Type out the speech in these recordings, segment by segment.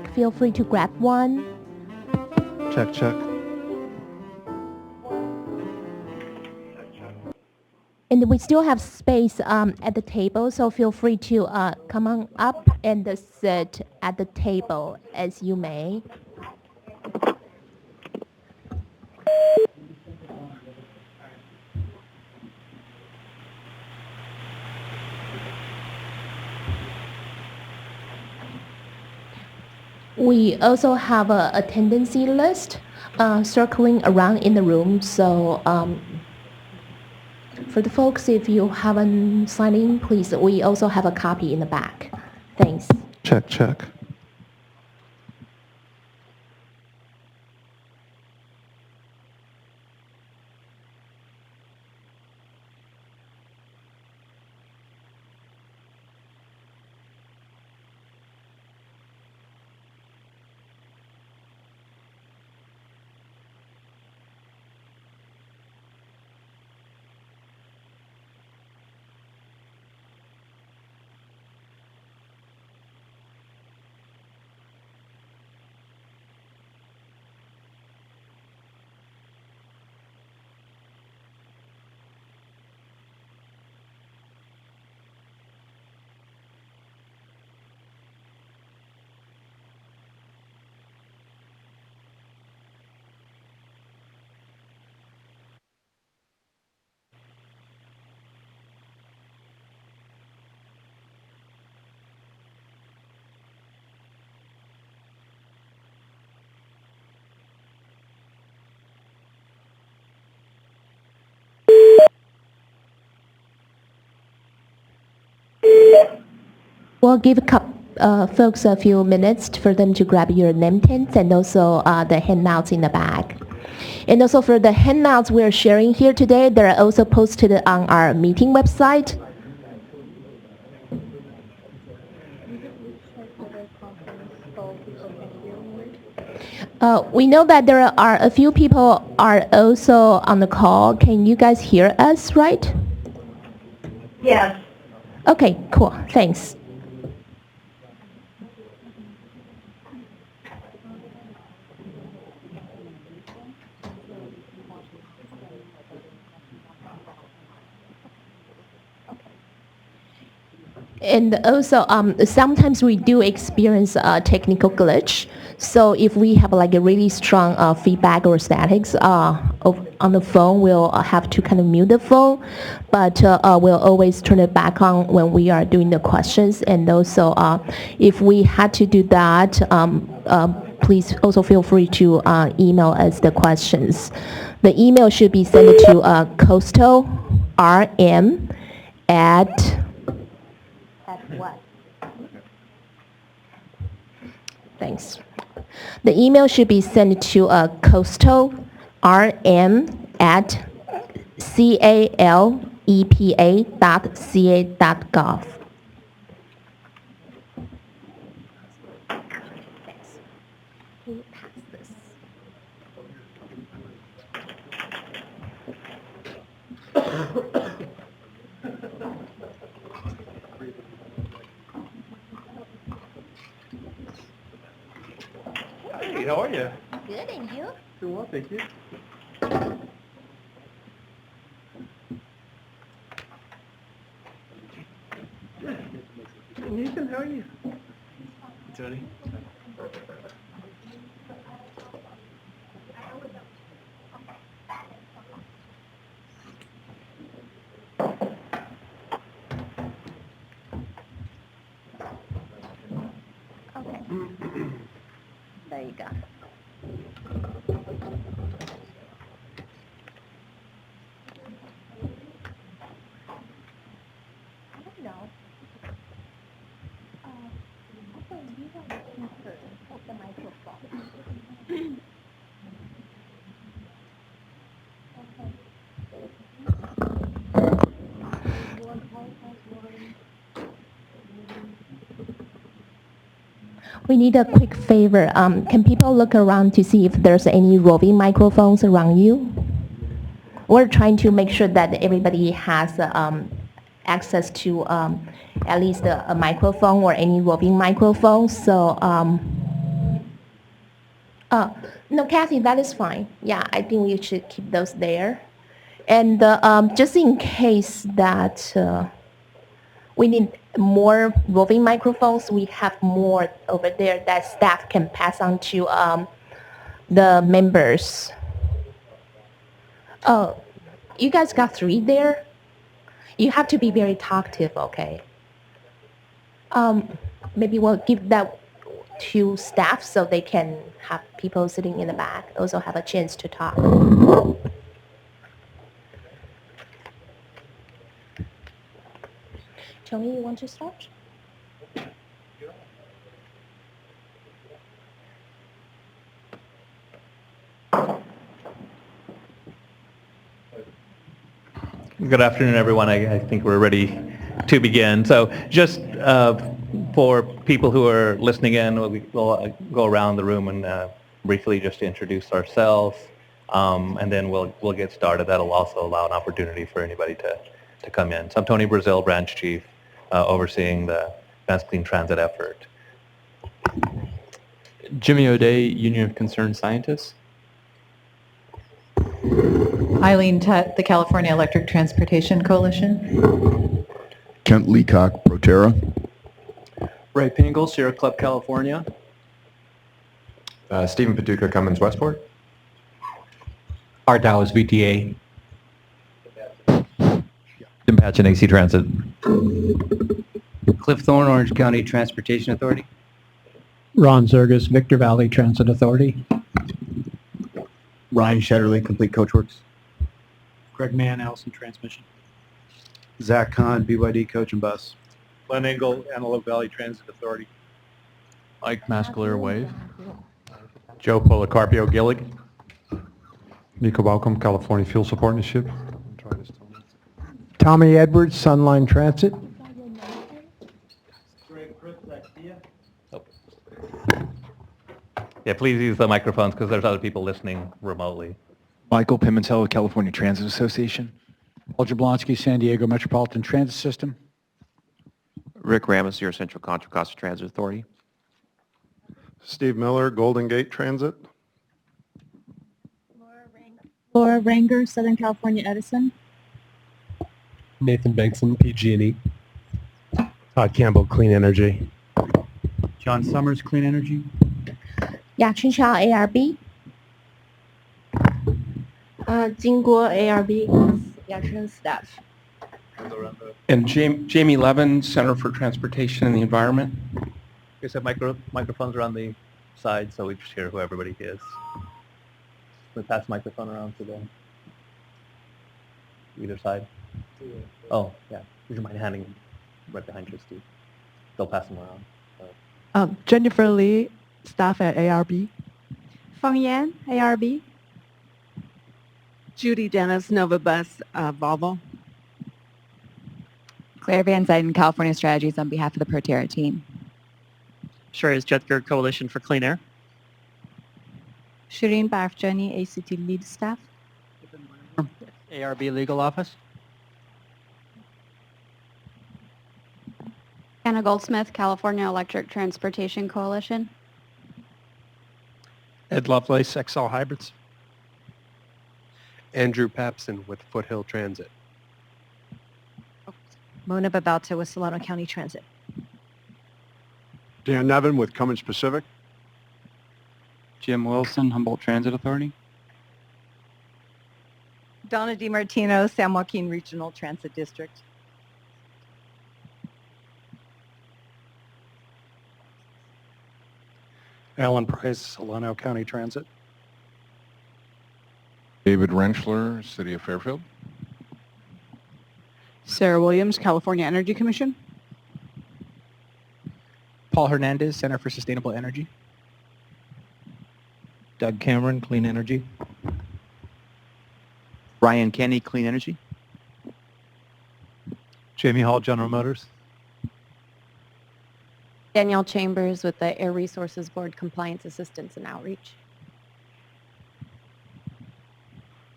check. Feel free to grab one. Check, check. And we still have space at the table, so feel free to come on up and sit at the table as you may. We also have a attendance list circling around in the room, so for the folks, if you haven't signed in, please, we also have a copy in the back. Thanks. Check, check. We'll give folks a few minutes for them to grab your name tags and also the handouts in the back. And also for the handouts we're sharing here today, they're also posted on our meeting website. We know that there are a few people are also on the call. Can you guys hear us, right? Yes. Okay, cool. Thanks. And also, sometimes we do experience a technical glitch. So if we have like a really strong feedback or statics on the phone, we'll have to kind of mute the phone. But we'll always turn it back on when we are doing the questions. And also, if we had to do that, please also feel free to email us the questions. The email should be sent to coastalrm at what? Thanks. The email should be sent to coastalrm at calepa.ca.gov. Thanks. Can you pass this? Hey, how are you? Good, and you? Doing well, thank you. Nathan, how are you? Tony? Okay. There you go. I don't know. Also, you have the speaker of the microphone. We need a quick favor. Can people look around to see if there's any roving microphones around you? We're trying to make sure that everybody has access to at least a microphone or any roving microphones. So No, Kathy, that is fine. Yeah, I think we should keep those there. And just in case that we need more roving microphones, we have more over there that staff can pass on to the members. Oh, you guys got 3 there? You have to be very talkative, okay? Maybe we'll give that to staff so they can have people sitting in the back also have a chance to talk. Tony, you want to start? Good afternoon, everyone. I think we're ready to begin. So just for people who are listening in, we'll go around the room and briefly just introduce ourselves, and then we'll get started. That'll also allow an opportunity for anybody to come in. So I'm Tony Brazil, Branch Chief, overseeing the Mass Clean Transit effort. Jimmy O'Day, Union of Concerned Scientists. Eileen Tutt, the California Electric Transportation Coalition. Kent Leacock, Proterra. Ray Pingle, Sierra Club, California. Stephen Paducah, Cummins Westport. Art Dallas, VTA. Jim Patchen, AC Transit. Cliff Thorne, Orange County Transportation Authority. Ron Zergas, Victor Valley Transit Authority. Ryan Shetterly, Complete Coachworks. Greg Mann, Allison Transmission. Zach Kahn, BYD Coach and Bus. Glenn Engel, Antelope Valley Transit Authority. Mike Mascalir, Wave. Joe Policarpio, Gillig. Nico Balcom, California Fuel Support Initiative. Tommy Edwards, Sunline Transit. Yeah, please use the microphones because there's other people listening remotely. Michael Pimentel, California Transit Association. Paul Jablonski, San Diego Metropolitan Transit System. Rick Ramos, your Central Contra Costa Transit Authority. Steve Miller, Golden Gate Transit. Laura Ranger, Southern California Edison. Nathan Bengtson, PG&E. Todd Campbell, Clean Energy. John Summers, Clean Energy. Yaxin Shao, ARB. Jingguo, ARB. Yaxin staff. And Jamie Levin, Center for Transportation and the Environment. You guys have microphones around the side so we just hear who everybody is. We pass the microphone around to either side. Oh, yeah. Would you mind handing them right behind you, Steve? They'll pass them around. Jennifer Lee, staff at ARB. Feng Yan, ARB. Judy Dennis, Nova Bus, Volvo. Claire Van Zuyden, California Strategies on behalf of the Proterra team. Shreyas Jetgir, Coalition for Clean Air. Shireen Barfjani, ACT Lead Staff. ARB Legal Office. Anna Goldsmith, California Electric Transportation Coalition. Ed Lovelace, XL Hybrids. Andrew Papson with Foothill Transit. Mona Babalta with Solano County Transit. Dan Nevin with Cummins Pacific. Jim Wilson, Humboldt Transit Authority. Donna DiMartino, San Joaquin Regional Transit District. Alan Price, Solano County Transit. David Rentschler, City of Fairfield. Sarah Williams, California Energy Commission. Paul Hernandez, Center for Sustainable Energy. Doug Cameron, Clean Energy. Ryan Kenny, Clean Energy. Jamie Hall, General Motors. Danielle Chambers with the Air Resources Board Compliance Assistance and Outreach.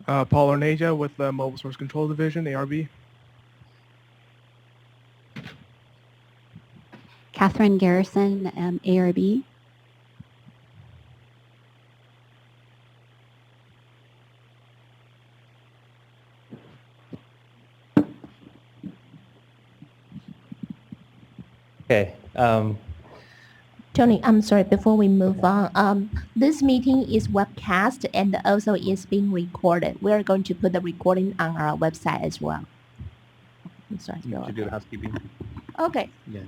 Paul Orneja with the Mobile Source Control Division, ARB. Catherine Garrison, ARB. Okay. Tony, I'm sorry, before we move on, this meeting is webcast and also is being recorded. We're going to put the recording on our website as well. I'm sorry, go To do the ahead. housekeeping. Okay. Yeah.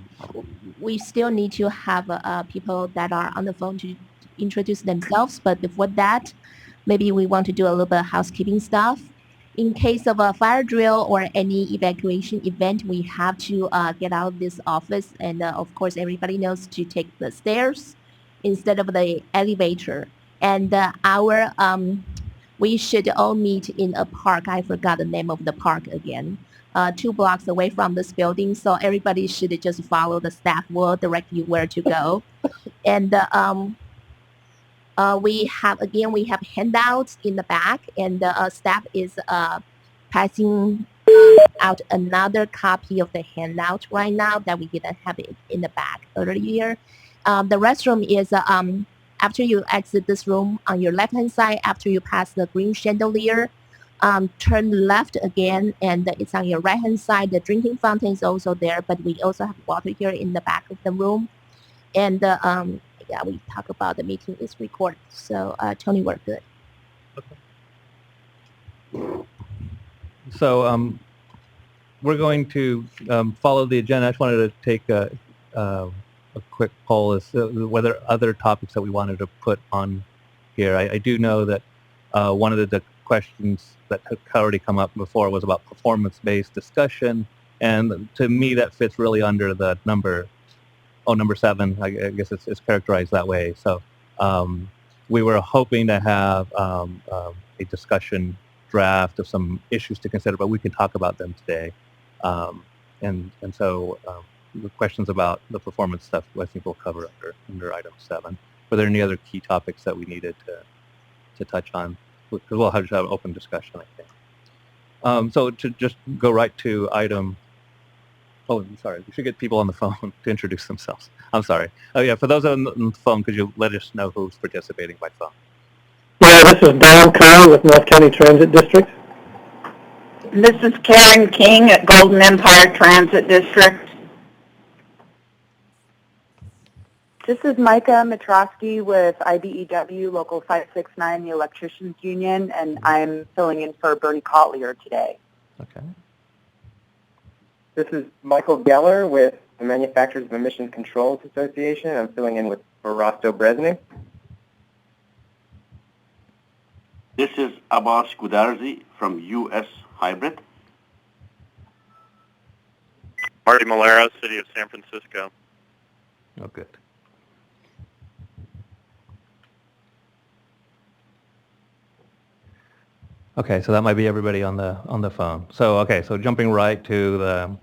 We still need to have people that are on the phone to introduce themselves, but before that, maybe we want to do a little bit of housekeeping stuff. In case of a fire drill or any evacuation event, we have to get out of this office, and of course, everybody knows to take the stairs instead of the elevator. And we should all meet in a park. I forgot the name of the park again. 2 blocks away from this building, so everybody should just follow the staff will direct you where to go. And we have handouts in the back, and the staff is passing out another copy of the handout right now that we didn't have it in the back earlier. The restroom is after you exit this room on your left-hand side, after you pass the green chandelier, turn left again, and it's on your right-hand side. The drinking fountain is also there, but we also have water here in the back of the room. And yeah, we talk about the meeting is recorded. So Tony, we're good. So we're going to follow the agenda. I just wanted to take a quick poll as to whether other topics that we wanted to put on here. I do know that one of the questions that had already come up before was about performance-based discussion, and to me that fits really under the number 7. I guess it's characterized that way. So we were hoping to have a discussion draft of some issues to consider, but we can talk about them today. And so the questions about the performance stuff, I think we'll cover under item 7. Were there any other key topics that we needed to touch on? Because we'll have to have an open discussion, I think. So to just go right to item. Oh, I'm sorry. We should get people on the phone to introduce themselves. I'm sorry. Oh, yeah. For those on the phone, could you let us know who's participating by phone? Yeah, this is Don Carr with North County Transit District. This is Karen King at Golden Empire Transit District. This is Micah Mitrosky with IBEW Local 569, the Electricians Union, and I'm filling in for Bernie Collier today. Okay. This is Michael Geller with the Manufacturers of Emission Controls Association. I'm filling in for Rosto Bresnik. This is Abbas Kudarzi from U.S. Hybrid. Marty Malera, City of San Francisco. Oh, good. Okay, so that might be everybody on the phone. So okay, so jumping right to the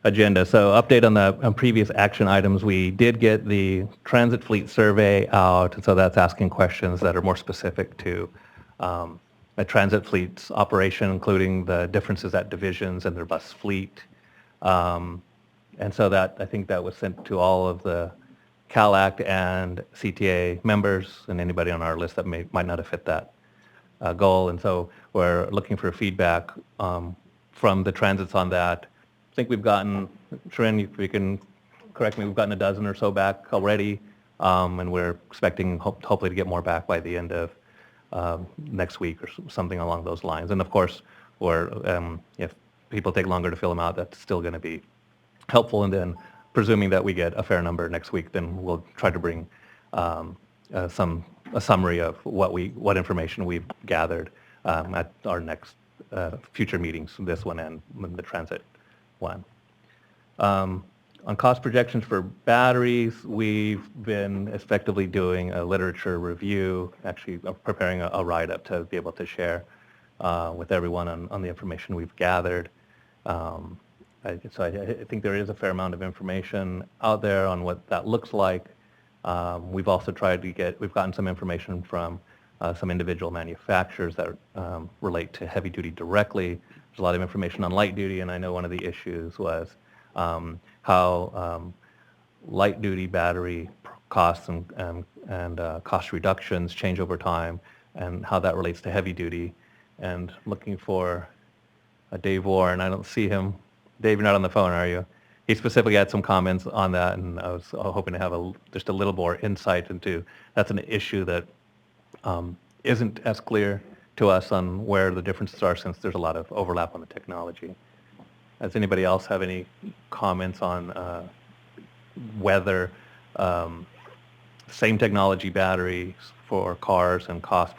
agenda. So update on the previous action items. We did get the transit fleet survey out, and so that's asking questions that are more specific to a transit fleet's operation, including the differences at divisions and their bus fleet. And so that I think that was sent to all of the CalAct and CTA members and anybody on our list that might not have fit that goal. And so we're looking for feedback from the transits on that. I think we've gotten, Sharon, if you can correct me, we've gotten a dozen or so back already, and we're expecting hopefully to get more back by the end of next week or something along those lines. And of course, if people take longer to fill them out, that's still going to be helpful. And then presuming that we get a fair number next week, then we'll try to bring a summary of what information we've gathered at our next future meetings, this one and the transit one. On cost projections for batteries, we've been effectively doing a literature review, actually preparing a write-up to be able to share with everyone on the information we've gathered. So I think there is a fair amount of information out there on what that looks like. We've also we've gotten some information from some individual manufacturers that relate to heavy duty directly. There's a lot of information on light duty, and I know one of the issues was how light duty battery costs and cost reductions change over time, and how that relates to heavy duty. And looking for Dave Warren, I don't see him. Dave, you're not on the phone, are you? he specifically had some comments on that, and I was hoping to have just a little more insight into, that's an issue that isn't as clear to us on where the differences are, since there's a lot of overlap on the technology. Does anybody else have any comments on whether same technology batteries for cars and cost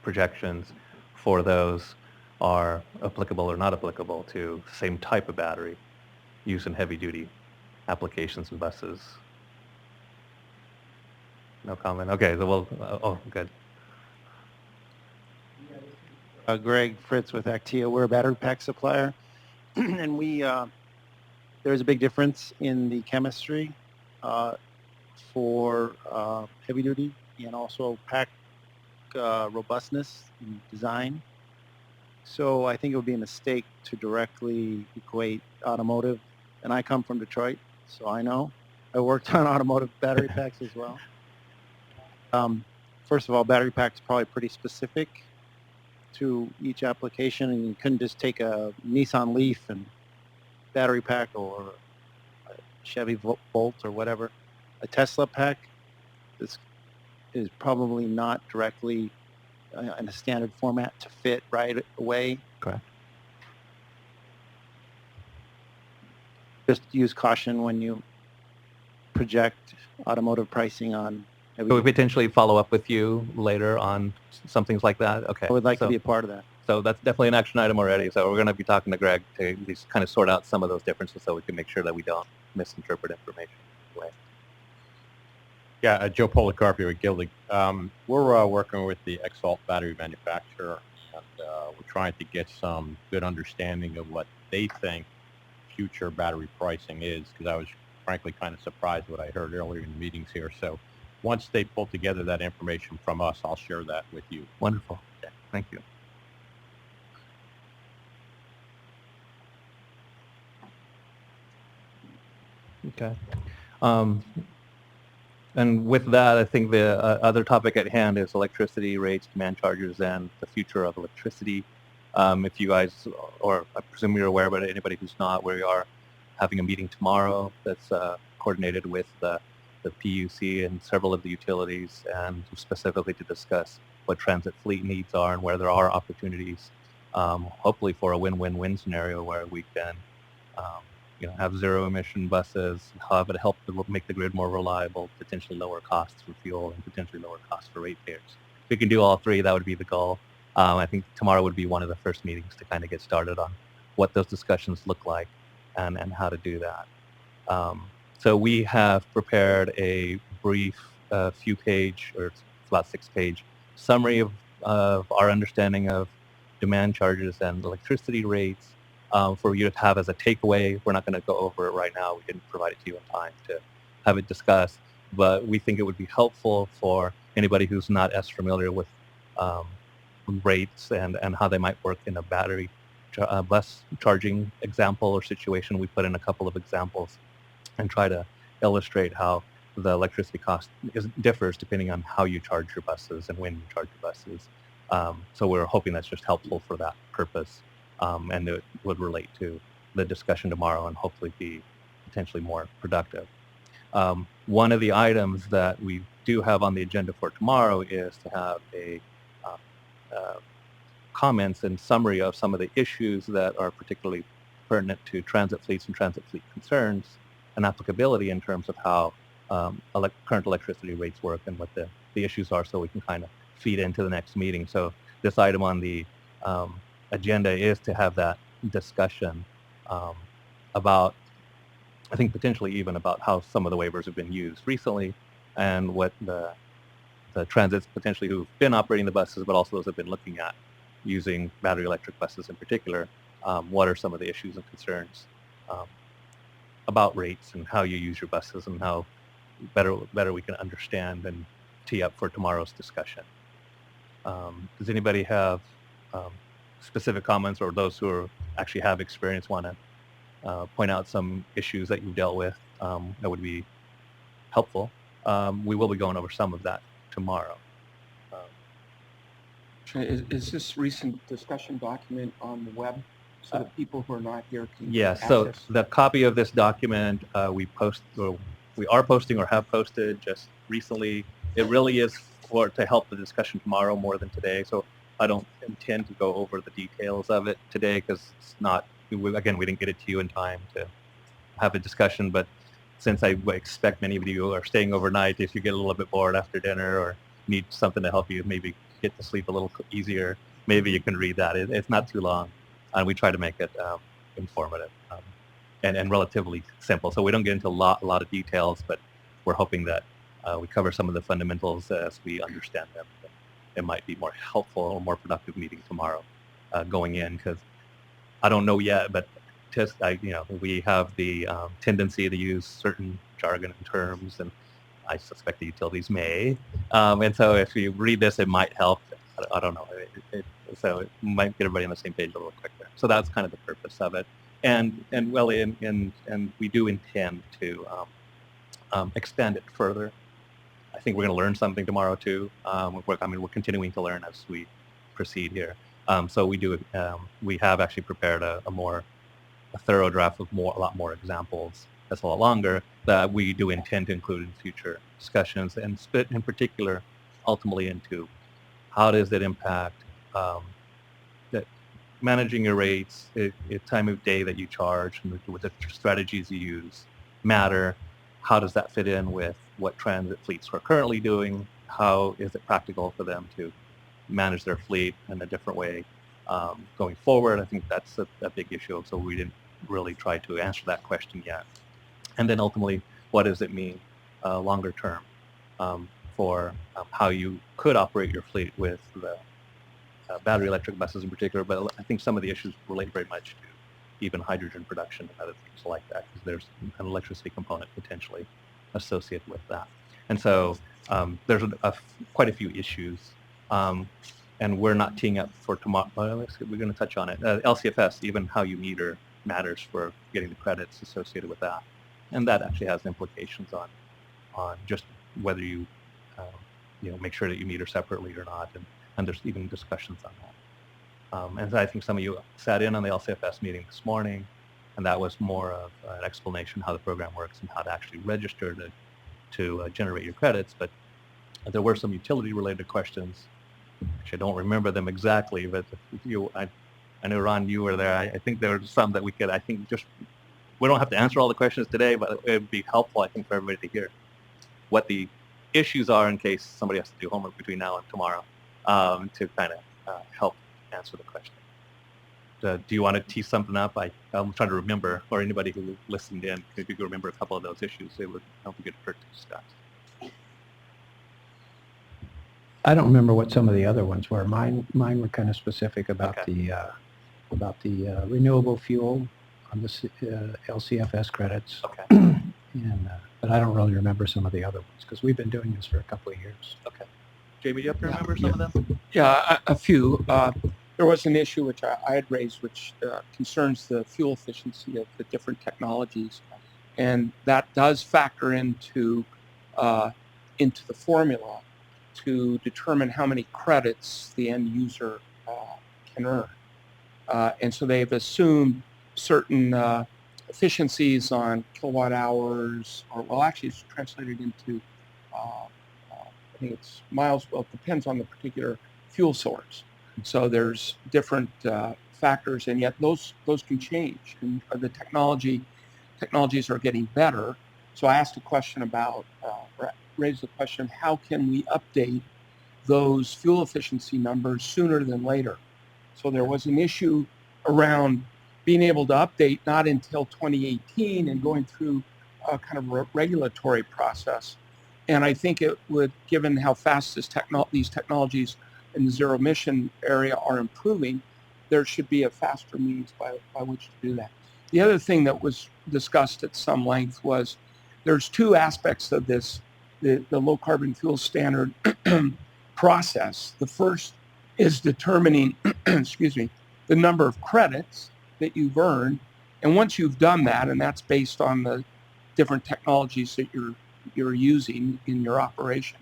projections for those are applicable or not applicable to the same type of battery used in heavy-duty applications and buses? No comment. Okay, so we'll, oh, good. Greg Fritz with Actia. We're a battery pack supplier, and there's a big difference in the chemistry for heavy duty and also pack robustness and design. So I think it would be a mistake to directly equate automotive, and I come from Detroit, so I know. I worked on automotive battery packs as well. First of all, battery packs are probably pretty specific to each application, and you couldn't just take a Nissan Leaf and battery pack, or a Chevy Bolt or whatever. A Tesla pack is probably not directly in a standard format to fit right away. Correct. Just use caution when you project automotive pricing on. Could we potentially follow up with you later on some things like that? Okay. I would like to be a part of that. So that's definitely an action item already. So we're going to be talking to Greg to at least kind of sort out some of those differences so we can make sure that we don't misinterpret information. Yeah, Joe Policarpi with Gildig. We're working with the Exalt battery manufacturer, and we're trying to get some good understanding of what they think future battery pricing is, because I was frankly kind of surprised what I heard earlier in the meetings here. So once they pull together that information from us, I'll share that with you. Wonderful. Okay. Thank you. Okay. And with that, I think the other topic at hand is electricity rates, demand charges, and the future of electricity. If you guys, or I presume you're aware, but anybody who's not, we are having a meeting tomorrow that's coordinated with the PUC and several of the utilities, and specifically to discuss what transit fleet needs are and where there are opportunities, hopefully for a win-win-win scenario where we can have zero-emission buses, how it would help to make the grid more reliable, potentially lower costs for fuel, and potentially lower costs for ratepayers. If we can do all three, that would be the goal. I think tomorrow would be one of the first meetings to kind of get started on what those discussions look like and how to do that. So we have prepared a brief few-page, or about 6-page summary of our understanding of demand charges and electricity rates, for you to have as a takeaway. We're not going to go over it right now. We can provide it to you in time to have it discussed, but we think it would be helpful for anybody who's not as familiar with rates and how they might work in a battery bus charging example or situation. We put in a couple of examples and try to illustrate how the electricity cost differs depending on how you charge your buses and when you charge your buses. So we're hoping that's just helpful for that purpose. And it would relate to the discussion tomorrow and hopefully be potentially more productive. One of the items that we do have on the agenda for tomorrow is to have a comments and summary of some of the issues that are particularly pertinent to transit fleets and transit fleet concerns and applicability in terms of how current electricity rates work and what the issues are, so we can kind of feed into the next meeting. So this item on the agenda is to have that discussion about, I think potentially even about how some of the waivers have been used recently and what the transits potentially who've been operating the buses, but also those who have been looking at using battery electric buses in particular, what are some of the issues and concerns about rates and how you use your buses and how better we can understand and tee up for tomorrow's discussion. Does anybody have specific comments, or those who actually have experience want to point out some issues that you've dealt with that would be helpful? We will be going over some of that tomorrow. Is this recent discussion document on the web? so that people who are not here can Yes, so access? the copy of this document we are posting or have posted just recently. It really is to help the discussion tomorrow more than today. So I don't intend to go over the details of it today because it's not. Again, we didn't get it to you in time to have a discussion. But since I expect many of you are staying overnight, if you get a little bit bored after dinner or need something to help you maybe get to sleep a little easier, maybe you can read that. It's not too long, and we try to make it informative and relatively simple. So we don't get into a lot of details, but we're hoping that we cover some of the fundamentals as we understand them. It might be more helpful or more productive meeting tomorrow going in, because I don't know yet, but we have the tendency to use certain jargon and terms, and I suspect the utilities may. And so if you read this, it might help. I don't know. So it might get everybody on the same page a little quicker. So that's kind of the purpose of it. And we do intend to expand it further. I think we're going to learn something tomorrow too. We're continuing to learn as we proceed here. So we have actually prepared a thorough draft of a lot more examples. That's a lot longer, that we do intend to include in future discussions, and split in particular ultimately into how does it impact that managing your rates, time of day that you charge, and with the strategies you use matter. How does that fit in with what transit fleets are currently doing? How is it practical for them to manage their fleet in a different way going forward? I think that's a big issue. So we didn't really try to answer that question yet. And then ultimately, what does it mean longer term for how you could operate your fleet with the battery electric buses in particular? But I think some of the issues relate very much to even hydrogen production and other things like that, because there's an electricity component potentially associated with that. And so there's quite a few issues. And we're not teeing up for tomorrow. We're going to touch on it. LCFS, even how you meter, matters for getting the credits associated with that. And that actually has implications on just whether you make sure that you meter separately or not. And there's even discussions on that. And I think some of you sat in on the LCFS meeting this morning, and that was more of an explanation how the program works and how to actually register to generate your credits. But there were some utility-related questions. Actually, I don't remember them exactly, but I know, Ron, you were there. I think there were some that we could, we don't have to answer all the questions today, but it would be helpful, I think, for everybody to hear what the issues are in case somebody has to do homework between now and tomorrow to kind of help answer the question. Do you want to tee something up? I'm trying to remember, or anybody who listened in, if you could remember a couple of those issues, it would help you get a to discuss. I don't remember what some of the other ones were. Mine were kind of specific about the renewable fuel on the LCFS credits. Okay. But I don't really remember some of the other ones because we've been doing this for a couple of years. Okay. Jamie, do you have to remember some of them? Yeah, a few. There was an issue which I had raised, which concerns the fuel efficiency of the different technologies, and that does factor into the formula to determine how many credits the end user can earn. And so they've assumed certain efficiencies on kilowatt hours, or well, actually it's translated into, I think it's miles, well, it depends on the particular fuel source. So there's different factors, and yet those can change. And the technologies are getting better. So I asked a question about, raised the question of how can we update those fuel efficiency numbers sooner than later. So there was an issue around being able to update not until 2018 and going through a kind of regulatory process. And I think it would, given how fast these technologies in the zero emission area are improving, there should be a faster means by which to do that. The other thing that was discussed at some length was there's two aspects of this, the low carbon fuel standard process. The first is determining, the number of credits that you've earned. And once you've done that, and that's based on the different technologies that you're using in your operation,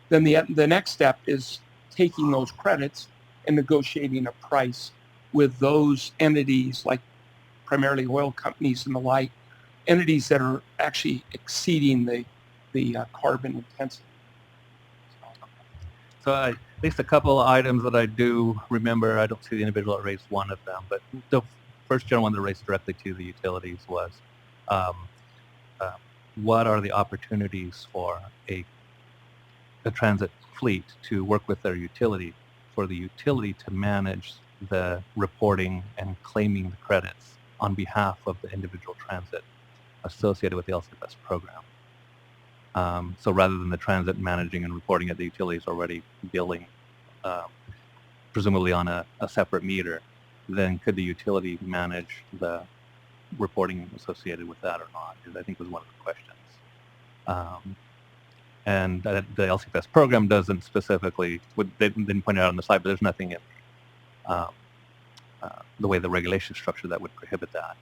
then the next step is taking those credits and negotiating a price with those entities, like primarily oil companies and the like, entities that are actually exceeding the carbon intensity. So at least a couple of items that I do remember. I don't see the individual that raised one of them, but the first general one that raised directly to the utilities was what are the opportunities for a transit fleet to work with their utility, for the utility to manage the reporting and claiming the credits on behalf of the individual transit associated with the LCFS program. So rather than the transit managing and reporting it, the utility is already billing, presumably on a separate meter, then could the utility manage the reporting associated with that or not? I think was one of the questions. And the LCFS program doesn't specifically, they didn't point it out on the slide, but there's nothing in the way the regulation structure that would prohibit that.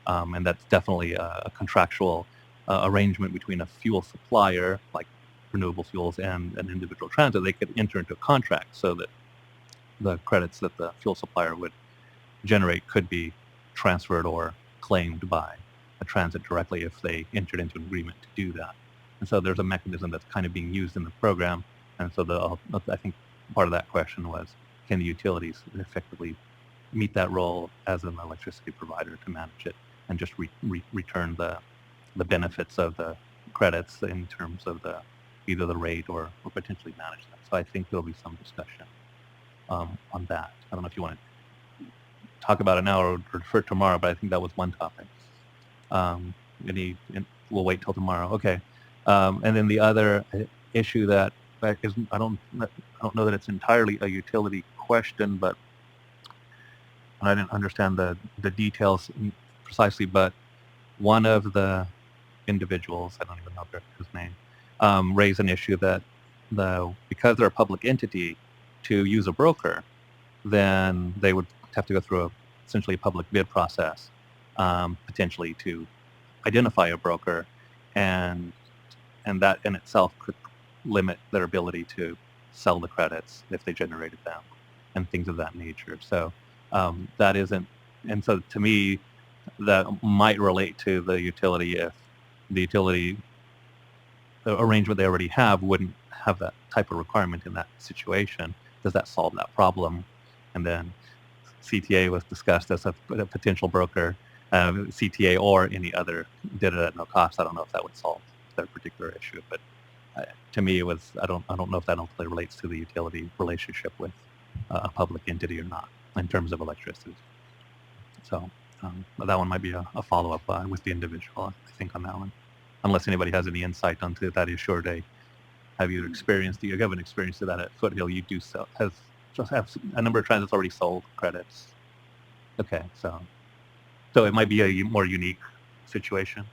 And that's definitely a contractual arrangement between a fuel supplier, like renewable fuels, and an individual transit. They could enter into a contract so that the credits that the fuel supplier would generate could be transferred or claimed by a transit directly if they entered into an agreement to do that. And so there's a mechanism that's kind of being used in the program. And so I think part of that question was, can the utilities effectively meet that role as an electricity provider to manage it and just return the benefits of the credits in terms of either the rate or potentially manage them. So I think there'll be some discussion on that. I don't know if you want to talk about it now or refer tomorrow, but I think that was one topic. We'll wait till tomorrow. Okay. And then the other issue that is, I don't know that it's entirely a utility question, but I didn't understand the details precisely, but one of the individuals, I don't even know his name, raised an issue that because they're a public entity, to use a broker, then they would have to go through essentially a public bid process, potentially to identify a broker, and that in itself could limit their ability to sell the credits if they generated them and things of that nature. So that isn't, and so to me, that might relate to the utility if the utility arrangement they already have wouldn't have that type of requirement in that situation. Does that solve that problem? And then CTA was discussed as a potential broker, CTA or any other did it at no cost. I don't know if that would solve that particular issue, but to me, it was. I don't know if that ultimately relates to the utility relationship with a public entity or not in terms of electricity. So that one might be a follow-up with the individual, I think, on that one. Unless anybody has any insight onto that issue, or have you experienced? You haven't experienced that at Foothill. You do sell, have a number of transits already sold credits. Okay, so it might be a more unique situation.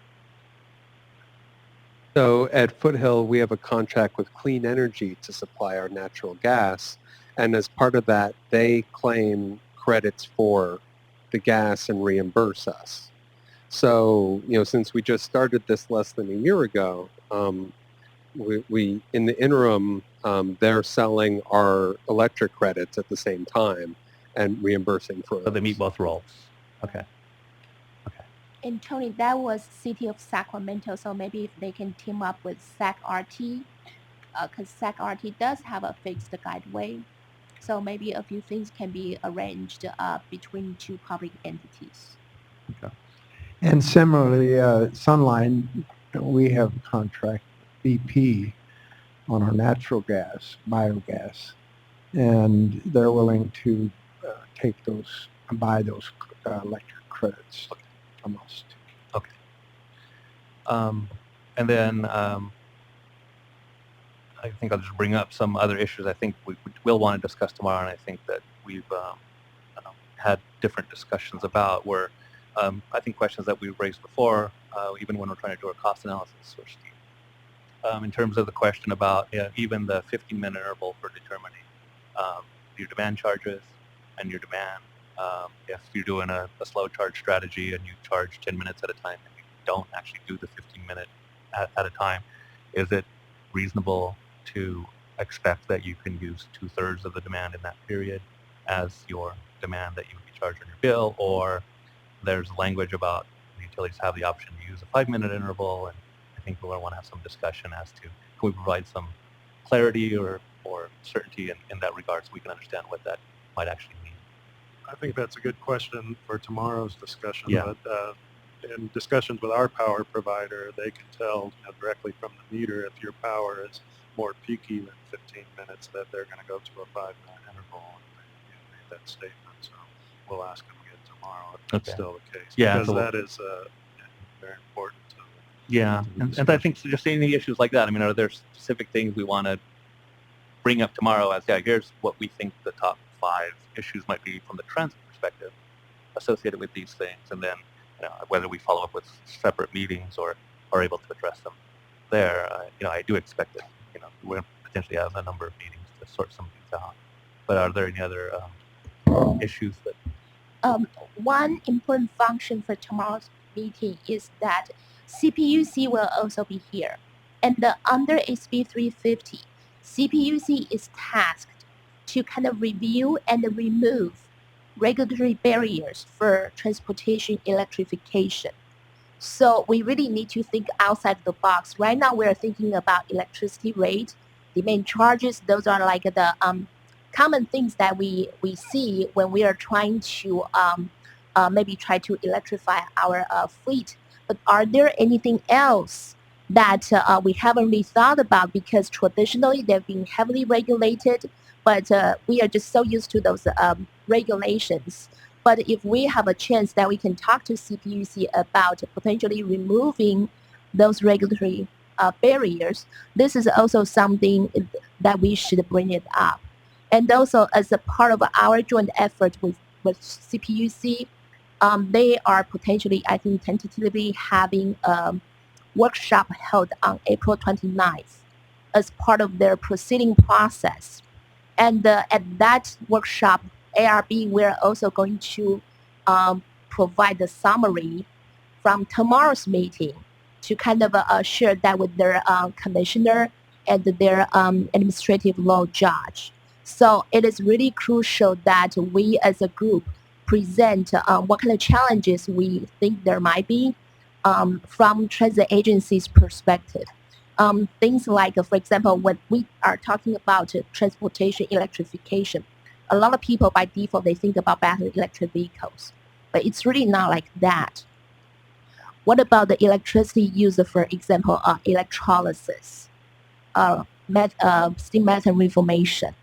So at Foothill, we have a contract with Clean Energy to supply our natural gas. And as part of that, they claim credits for the gas and reimburse us. So, since we just started this less than a year ago, we in the interim, they're selling our electric credits at the same time and reimbursing for it. So they meet both roles. Okay. And Tony, that was City of Sacramento, so maybe if they can team up with SAC-RT, because SAC-RT does have a fixed guideway, so maybe a few things can be arranged between two public entities. Okay. And similarly, Sunline, we have a contract with BP on our natural gas, biogas, and they're willing to buy those electric credits. Almost. Okay. And then I think I'll just bring up some other issues I think we will want to discuss tomorrow, and I think that we've had different discussions about were, I think, questions that we've raised before, even when we're trying to do a cost analysis, or Steve, in terms of the question about even the 15-minute interval for determining your demand charges and your demand. If you're doing a slow charge strategy and you charge 10 minutes at a time and you don't actually do the 15-minute at a time, is it reasonable to expect that you can use 2/3 of the demand in that period as your demand that you would be charge on your bill, or there's language about the utilities have the option to use a 5-minute interval, and I think we'll want to have some discussion as to can we provide some clarity or certainty in that regard so we can understand what that might actually mean. I think that's a good question for tomorrow's discussion. Yeah. But in discussions with our power provider, they can tell directly from the meter if your power is more peaky than 15 minutes that they're going to go to a 5-minute interval, and they made that statement. So we'll ask them again tomorrow if that's still the case. Yeah, because so that is very important. Yeah, and I think just any issues like that, I mean, are there specific things we want to bring up tomorrow as, here's what we think the top 5 issues might be from the transit perspective associated with these things, and then whether we follow up with separate meetings or are able to address them there. I do expect that we'll potentially have a number of meetings to sort some things out. But are there any other issues that? One important function for tomorrow's meeting is that CPUC will also be here. And under SB 350, CPUC is tasked to kind of review and remove regulatory barriers for transportation electrification. So we really need to think outside the box. Right now, we're thinking about electricity rate, demand charges. Those are like the common things that we see when we are trying to maybe try to electrify our fleet. But are there anything else that we haven't really thought about, because traditionally they've been heavily regulated, but we are just so used to those regulations. But if we have a chance that we can talk to CPUC about potentially removing those regulatory barriers, this is also something that we should bring it up. And also, as a part of our joint effort with CPUC, they are potentially, I think, tentatively having a workshop held on April 29th as part of their proceeding process. And at that workshop, ARB, we're also going to provide the summary from tomorrow's meeting to kind of share that with their commissioner and their administrative law judge. So it is really crucial that we as a group present what kind of challenges we think there might be from transit agency's perspective. Things like, for example, when we are talking about transportation electrification, a lot of people by default, they think about battery electric vehicles, but it's really not like that. What about the electricity used, for example, electrolysis, steam methane reformation?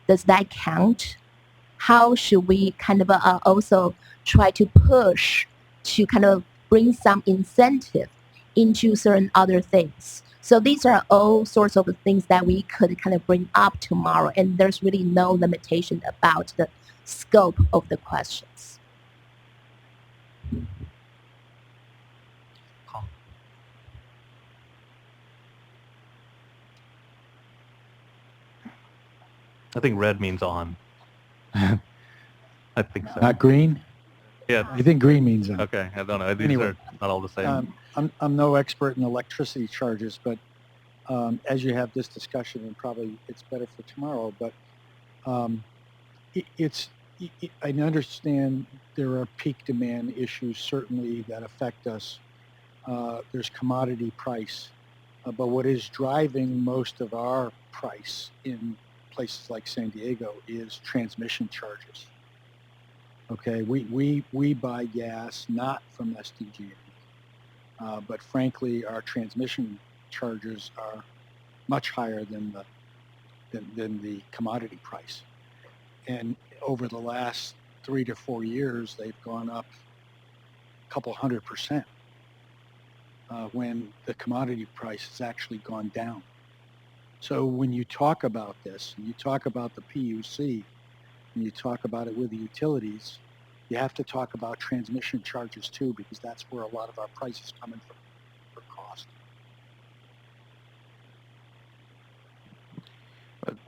Does that count? How should we kind of also try to push to kind of bring some incentive into certain other things? So these are all sorts of things that we could kind of bring up tomorrow, and there's really no limitation about the scope of the questions. I think red means on. I think so. Not green? Yeah. I think green means on. Okay, I don't know. These Anyway, are not all the same. I'm no expert in electricity charges, but as you have this discussion, and probably it's better for tomorrow, but I understand there are peak demand issues certainly that affect us. There's commodity price, but what is driving most of our price in places like San Diego is transmission charges. Okay, we buy gas not from SDG&E, but frankly, our transmission charges are much higher than the commodity price. And over the last 3 to 4 years, they've gone up a couple 100%, when the commodity price has actually gone down. So when you talk about this, and you talk about the PUC, and you talk about it with the utilities, you have to talk about transmission charges too, because that's where a lot of our price is coming from for cost.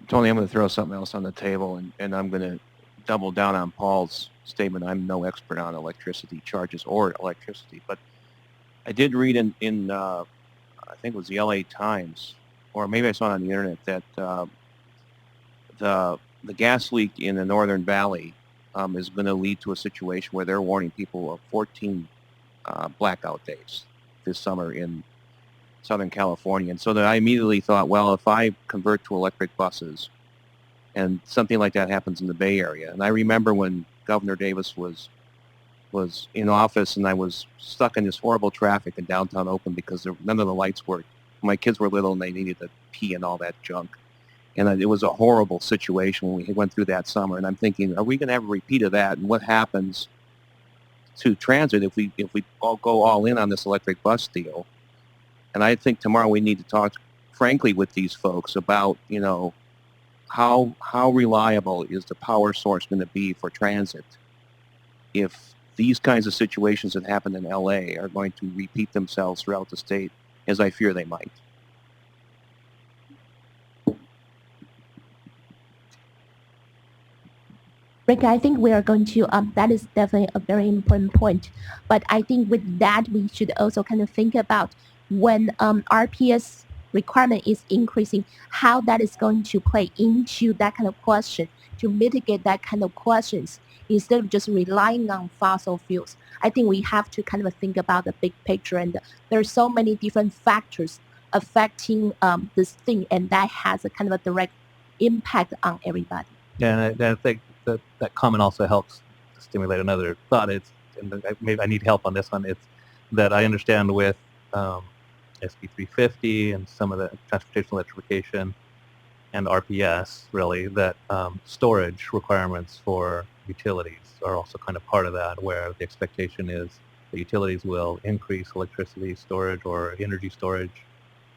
Tony, I'm going to throw something else on the table, and I'm going to double down on Paul's statement. I'm no expert on electricity charges or electricity, but I did read in I think it was the LA Times, or maybe I saw it on the internet, that the gas leak in the Northern Valley is going to lead to a situation where they're warning people of 14 blackout days this summer in Southern California. And so then I immediately thought, well, if I convert to electric buses and something like that happens in the Bay Area, and I remember when Governor Davis was in office and I was stuck in this horrible traffic in downtown Oakland because none of the lights worked. My kids were little and they needed to pee and all that junk. And it was a horrible situation when we went through that summer. And I'm thinking, are we going to have a repeat of that? And what happens to transit if we all go all in on this electric bus deal? And I think tomorrow we need to talk frankly with these folks about, you know, how reliable is the power source going to be for transit if these kinds of situations that happen in LA are going to repeat themselves throughout the state, as I fear they might. Rick, I think we are going to, that is definitely a very important point. But I think with that, we should also kind of think about when RPS requirement is increasing, how that is going to play into that kind of question, to mitigate that kind of questions, instead of just relying on fossil fuels. I think we have to kind of think about the big picture, and there are so many different factors affecting this thing, and that has a kind of a direct impact on everybody. Yeah, and I think that comment also helps stimulate another thought. Maybe I need help on this one. It's that I understand with SB 350 and some of the transportation electrification and RPS, really, that storage requirements for utilities are also kind of part of that, where the expectation is the utilities will increase electricity storage or energy storage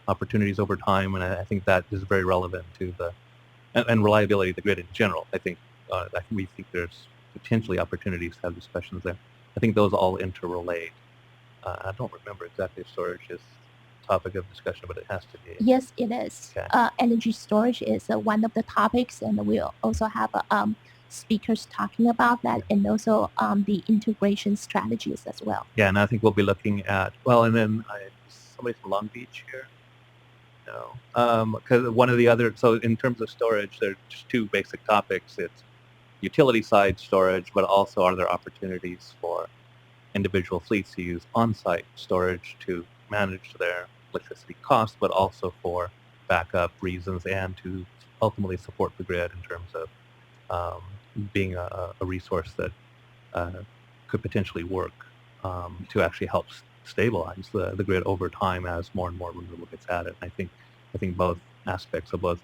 opportunities over time, and I think that is very relevant to the and reliability of the grid in general. I think we think there's potentially opportunities to have discussions there. I think those all interrelate. I don't remember exactly if storage is a topic of discussion, but it has to be. Yes, it is. Okay. Energy storage is one of the topics, and we'll also have speakers talking about that, and also the integration strategies as well. Yeah, and I think we'll be looking at, well, and then somebody from Long Beach here? No. Because one of the other, so in terms of storage, there's just two basic topics. It's utility side storage, but also are there opportunities for individual fleets to use on-site storage to manage their electricity costs, but also for backup reasons and to ultimately support the grid in terms of being a resource that could potentially work to actually help stabilize the grid over time as more and more renewable gets added. I think both aspects of both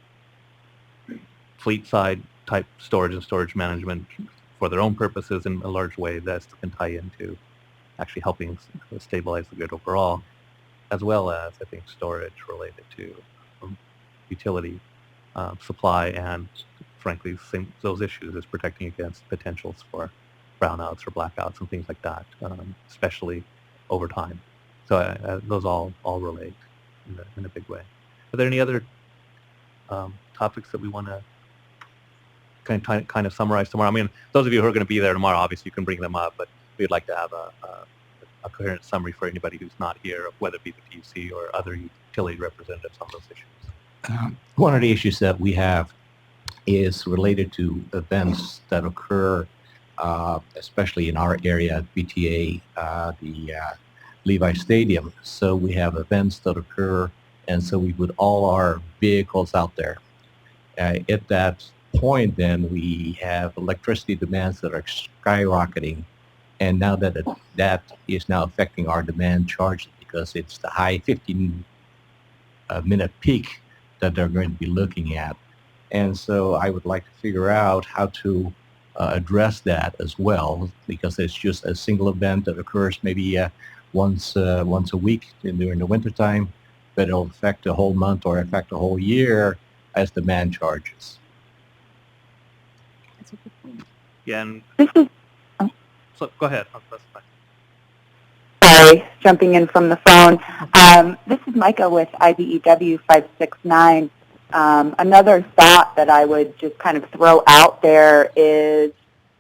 fleet side type storage and storage management for their own purposes in a large way that can tie into actually helping stabilize the grid overall, as well as I think storage related to utility supply and frankly those issues is protecting against potentials for brownouts or blackouts and things like that, especially over time. So those all relate in a big way. Are there any other topics that we want to kind of summarize tomorrow? I mean, those of you who are going to be there tomorrow, obviously you can bring them up, but we'd like to have a coherent summary for anybody who's not here, whether it be the PUC or other utility representatives on those issues. One of the issues that we have is related to events that occur, especially in our area, BTA, the Levi Stadium. So we have events that occur, and so we put all our vehicles out there. At that point, then we have electricity demands that are skyrocketing, and now that is now affecting our demand charge because it's the high 15-minute peak that they're going to be looking at. And so I would like to figure out how to address that as well, because it's just a single event that occurs maybe once a week during the wintertime, but it'll affect a whole month or affect a whole year as demand charges. That's a good point. Yeah, and so go ahead. That's fine. Sorry, jumping in from the phone. This is Micah with IBEW 569. Another thought that I would just kind of throw out there is,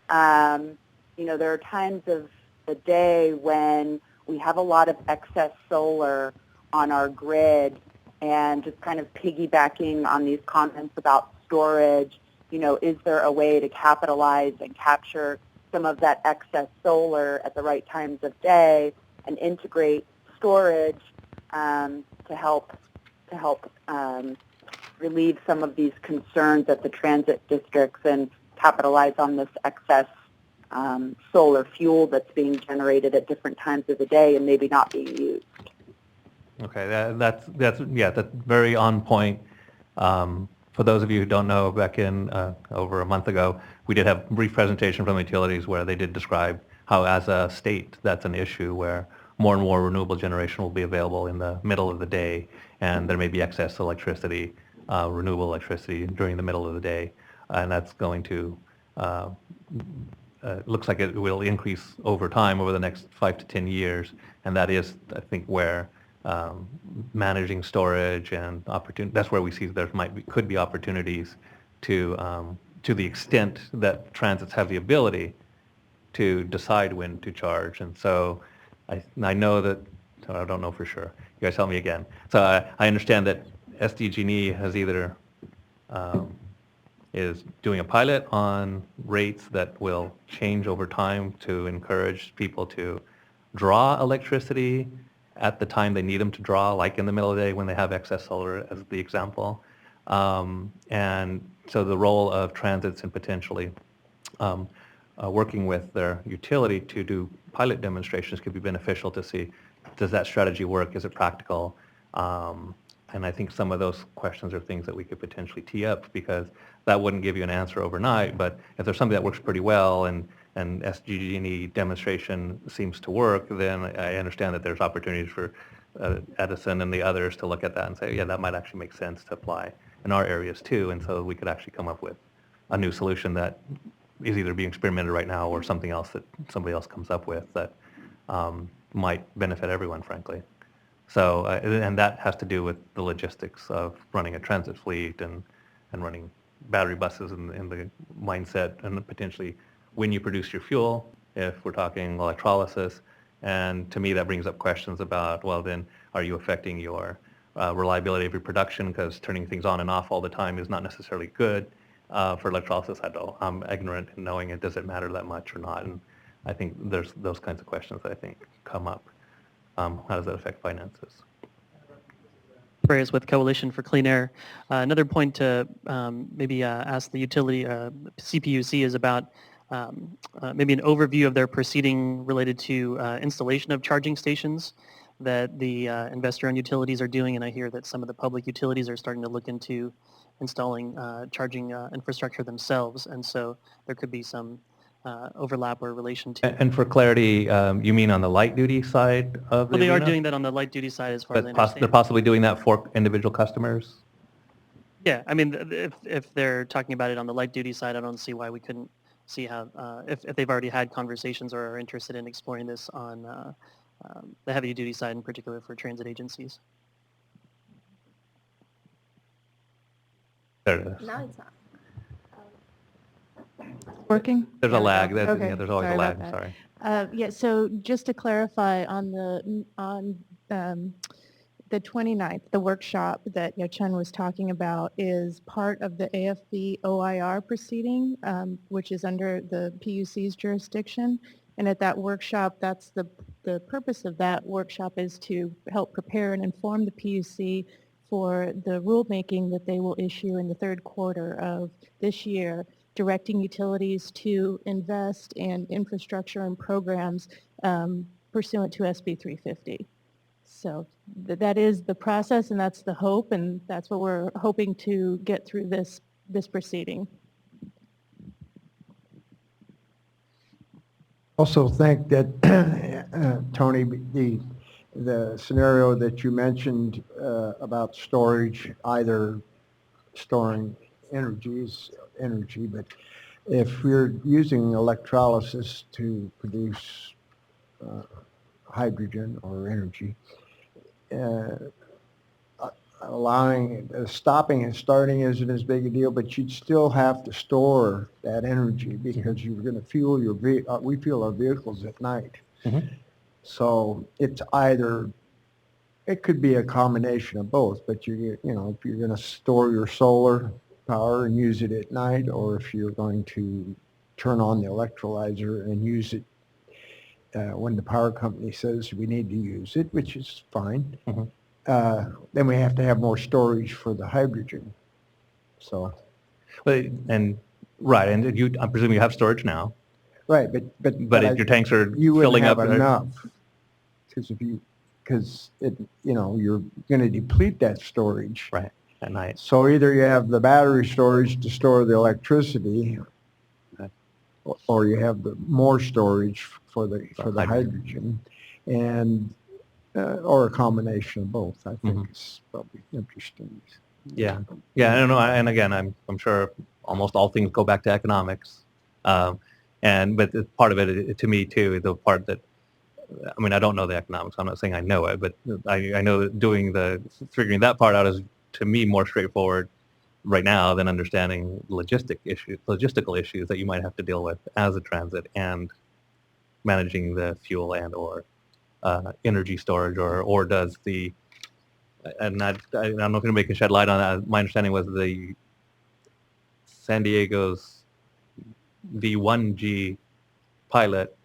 there are times of the day when we have a lot of excess solar on our grid, and just kind of piggybacking on these comments about storage, is there a way to capitalize and capture some of that excess solar at the right times of day and integrate storage to help relieve some of these concerns at the transit districts and capitalize on this excess solar fuel that's being generated at different times of the day and maybe not being used. Okay, that's very on point. For those of you who don't know, back in over a month ago, we did have a brief presentation from the utilities where they did describe how, as a state, that's an issue where more and more renewable generation will be available in the middle of the day, and there may be excess electricity, renewable electricity during the middle of the day, and that's going to looks like it will increase over time over the next 5 to 10 years, and that is, I think, where managing storage and that's where we see there could be opportunities to the extent that transits have the ability to decide when to charge. And so I know that, I don't know for sure. You guys tell me again. So I understand that SDG&E has either is doing a pilot on rates that will change over time to encourage people to draw electricity at the time they need them to draw, like in the middle of the day when they have excess solar, as the example. And so the role of transits and potentially working with their utility to do pilot demonstrations could be beneficial to see, does that strategy work? Is it practical? And I think some of those questions are things that we could potentially tee up, because that wouldn't give you an answer overnight. But if there's something that works pretty well and SDG&E demonstration seems to work, then I understand that there's opportunities for Edison and the others to look at that and say, yeah, that might actually make sense to apply in our areas too. And so we could actually come up with a new solution that is either being experimented right now or something else that somebody else comes up with that might benefit everyone, frankly. So, and that has to do with the logistics of running a transit fleet and running battery buses in the mindset, and potentially when you produce your fuel, if we're talking electrolysis. And to me, that brings up questions about, well, then are you affecting your reliability of your production? Because turning things on and off all the time is not necessarily good for electrolysis. I'm ignorant in knowing it. Does it matter that much or not? And I think there's those kinds of questions that I think come up. How does that affect finances? Prayers with Coalition for Clean Air. Another point to maybe ask the utility, CPUC, is about maybe an overview of their proceeding related to installation of charging stations that the investor-owned utilities are doing, and I hear that some of the public utilities are starting to look into installing charging infrastructure themselves, and so there could be some overlap or relation to. And for clarity, you mean on the light duty side of the Well, they arena? are doing that on the light duty side, as far as I But understand. they're possibly doing that for individual customers? Yeah, I mean, if they're talking about it on the light duty side, I don't see why we couldn't see how, if they've already had conversations or are interested in exploring this on the heavy duty side, in particular for transit agencies. There it is. Now it's on. Working? There's a lag. Okay, Yeah, there's always a sorry lag. about Sorry. Yeah, so just to clarify on the 29th, the workshop that Chen was talking about is part of the AFB OIR proceeding, which is under the PUC's jurisdiction. And at that workshop, that's the purpose of that workshop is to help prepare and inform the PUC for the rulemaking that they will issue in the third quarter of this year, directing utilities to invest in infrastructure and programs pursuant to SB 350. So that is the process, and that's the hope, and that's what we're hoping to get through this proceeding. Also think that, Tony, the scenario that you mentioned about storage, either storing energy, but if we're using electrolysis to produce hydrogen or energy, stopping and starting isn't as big a deal, but you'd still have to store that energy because you're going to fuel your we fuel our vehicles at night. Mm-hmm. So it's either, it could be a combination of both, but if you're going to store your solar power and use it at night, or if you're going to turn on the electrolyzer and use it when the power company says we need to use it, which is fine. Then we have to have more storage for the hydrogen. So, and I presume you have storage now. right, but If your tanks are you filling wouldn't up, have enough because you're going to deplete that storage at night. So either you have the battery storage to store the electricity, or you have the more storage for the hydrogen, and or a combination of both. I think is probably interesting. Yeah, I don't know. And again, I'm sure almost all things go back to economics, but part of it to me too, the part that, I mean, I don't know the economics. I'm not saying I know it, but I know that figuring that part out is to me more straightforward right now than understanding logistical issues that you might have to deal with as a transit and managing the fuel and or energy storage, or does the, and I don't know if anybody can shed light on that. My understanding was the San Diego's V1G pilot,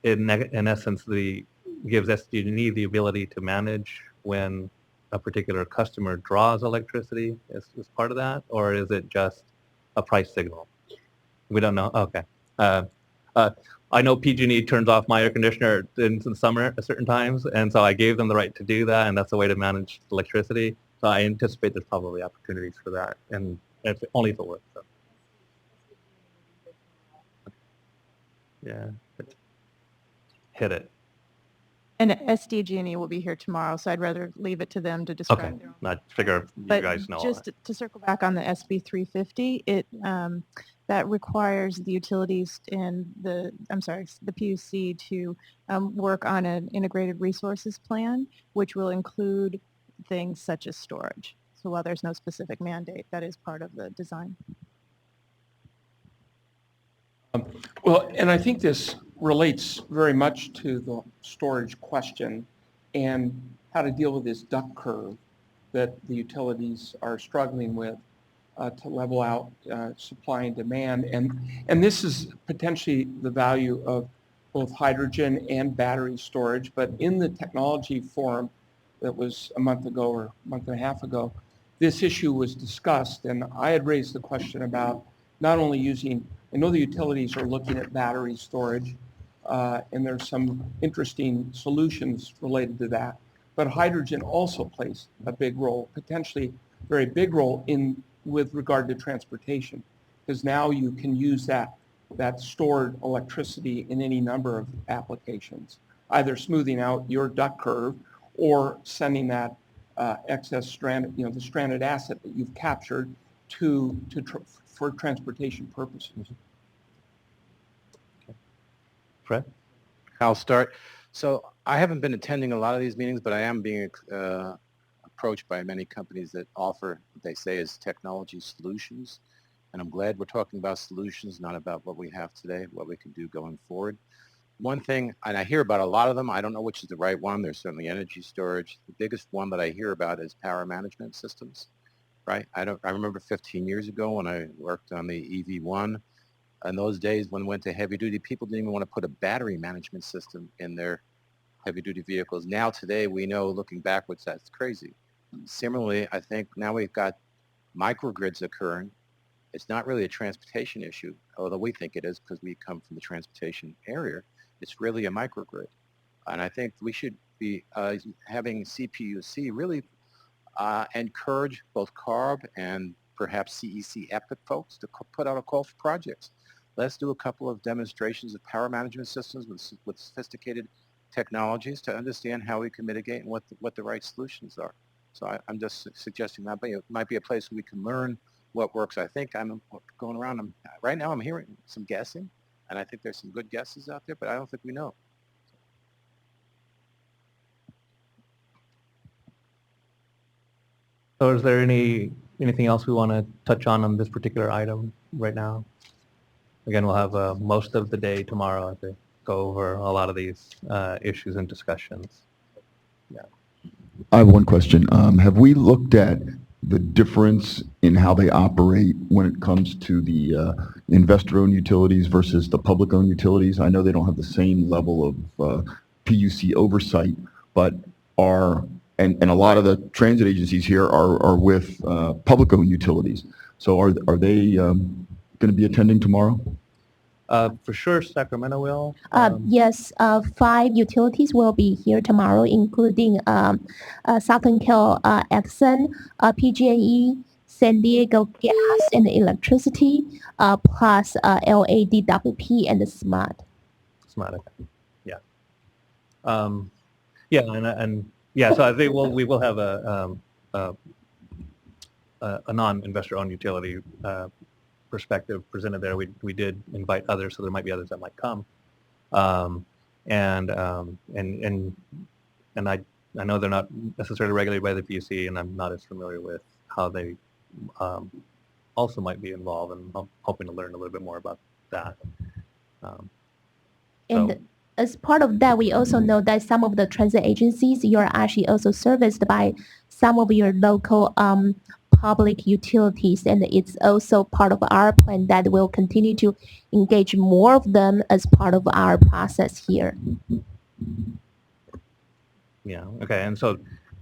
in essence, gives SDG&E the ability to manage when a particular customer draws electricity as part of that, or is it just a price signal? We don't know. Okay. I know PG&E turns off my air conditioner in the summer at certain times, and so I gave them the right to do that, and that's a way to manage electricity. So I anticipate there's probably opportunities for that, and only if it works. So. Yeah. Hit it. And SDG&E will be here tomorrow, so I'd rather leave it to them to describe their own. I figure you guys know. Just to circle back on the SB 350, that requires the utilities and the PUC to work on an integrated resources plan, which will include things such as storage. So while there's no specific mandate, that is part of the design. Well, and I think this relates very much to the storage question and how to deal with this duck curve that the utilities are struggling with to level out supply and demand. And this is potentially the value of both hydrogen and battery storage. But in the technology forum that was a month ago or a month and a half ago, this issue was discussed, and I had raised the question about not only using, I know the utilities are looking at battery storage, and there's some interesting solutions related to that. But hydrogen also plays a big role, potentially very big role with regard to transportation, because now you can use that stored electricity in any number of applications, either smoothing out your duck curve or sending that excess stranded, the stranded asset that you've captured for transportation purposes. Fred? I'll start. So I haven't been attending a lot of these meetings, but I am being approached by many companies that offer what they say is technology solutions. And I'm glad we're talking about solutions, not about what we have today, what we can do going forward. One thing, and I hear about a lot of them, I don't know which is the right one. There's certainly energy storage. The biggest one that I hear about is power management systems, right? I remember 15 years ago when I worked on the EV1. In those days when we went to heavy duty, people didn't even want to put a battery management system in their heavy duty vehicles. Now today we know, looking backwards, that's crazy. Similarly, I think now we've got microgrids occurring. It's not really a transportation issue, although we think it is because we come from the transportation area. It's really a microgrid. And I think we should be having CPUC really encourage both CARB and perhaps CEC EPIC folks to put out a call for projects. Let's do a couple of demonstrations of power management systems with sophisticated technologies to understand how we can mitigate and what the right solutions are. So I'm just suggesting that might be a place where we can learn what works. I think I'm going around, right now I'm hearing some guessing, and I think there's some good guesses out there, but I don't think we know. So is there anything else we want to touch on this particular item right now? Again, we'll have most of the day tomorrow to go over a lot of these issues and discussions. Yeah. I have one question. Have we looked at the difference in how they operate when it comes to the investor-owned utilities versus the public-owned utilities? I know they don't have the same level of PUC oversight, but and a lot of the transit agencies here are with public-owned utilities. So are they going to be attending tomorrow? For sure, Sacramento will. Yes, 5 utilities will be here tomorrow, including Southern Cal Edison, PG&E, San Diego Gas and Electricity, plus LADWP and SMART. SMART, okay. Yeah. Yeah, and yeah, so I think we will have a non-investor-owned utility perspective presented there. We did invite others, so there might be others that might come. And I know they're not necessarily regulated by the PUC, and I'm not as familiar with how they also might be involved, and I'm hoping to learn a little bit more about that. And as part of that, we also know that some of the transit agencies, you're actually also serviced by some of your local public utilities, and it's also part of our plan that we'll continue to engage more of them as part of our process here. Yeah, okay, and so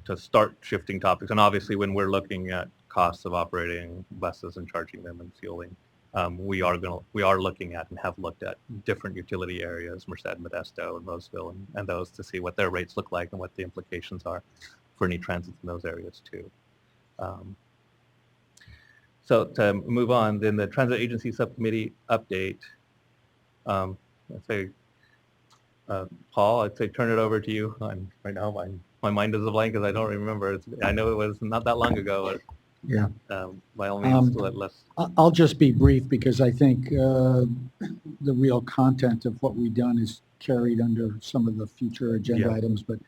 to start shifting topics, and obviously when we're looking at costs of operating buses and charging them and fueling, we are looking at and have looked at different utility areas, Merced, Modesto, and Roseville, and those to see what their rates look like and what the implications are for any transit in those areas too. So to move on, then the Transit Agency Subcommittee update. I'd say, Paul, I'd say turn it over to you. Right now, my mind is a blank because I don't remember. I know it was not that long ago. Yeah. By all means, let's. I'll just be brief because I think the real content of what we've done is carried under some of the future agenda items. But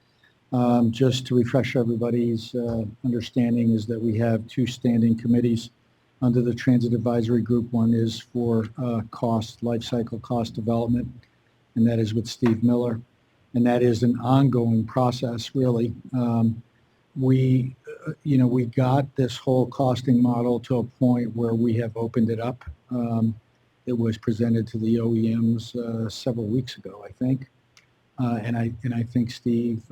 just to refresh everybody's understanding is that we have 2 standing committees under the Transit Advisory Group. One is for life cycle cost development, and that is with Steve Miller. And that is an ongoing process, really. We got this whole costing model to a point where we have opened it up. It was presented to the OEMs several weeks ago, I think. And I think Steve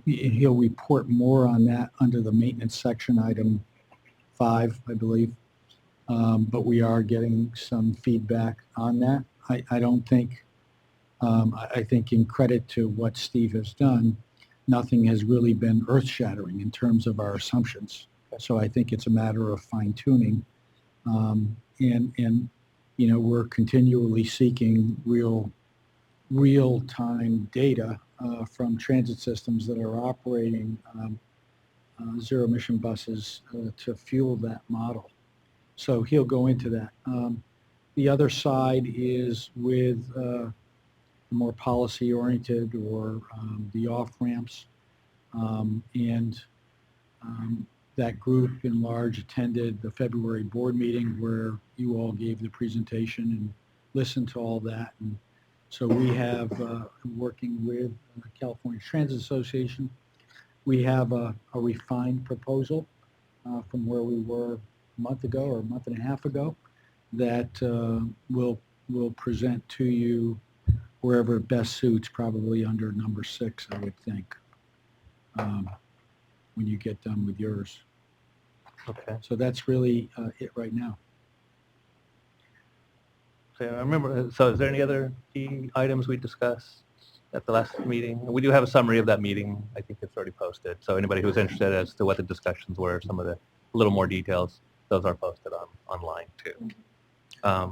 he'll report more on that under the maintenance section, item 5, I believe. But we are getting some feedback on that. I think in credit to what Steve has done, nothing has really been earth-shattering in terms of our assumptions. So I think it's a matter of fine-tuning. And we're continually seeking real-time data from transit systems that are operating zero-emission buses to fuel that model. So he'll go into that. The other side is with more policy-oriented or the off-ramps. That group in large attended the February board meeting where you all gave the presentation and listened to all that. And so we have, working with the California Transit Association, we have a refined proposal from where we were a month ago or a month and a half ago that we'll present to you wherever it best suits, probably under number 6, I would think, when you get done with yours. Okay. So that's really it right now. So I remember, so is there any other key items we discussed at the last meeting? We do have a summary of that meeting. I think it's already posted. So anybody who's interested as to what the discussions were, some of the little more details, those are posted online too. I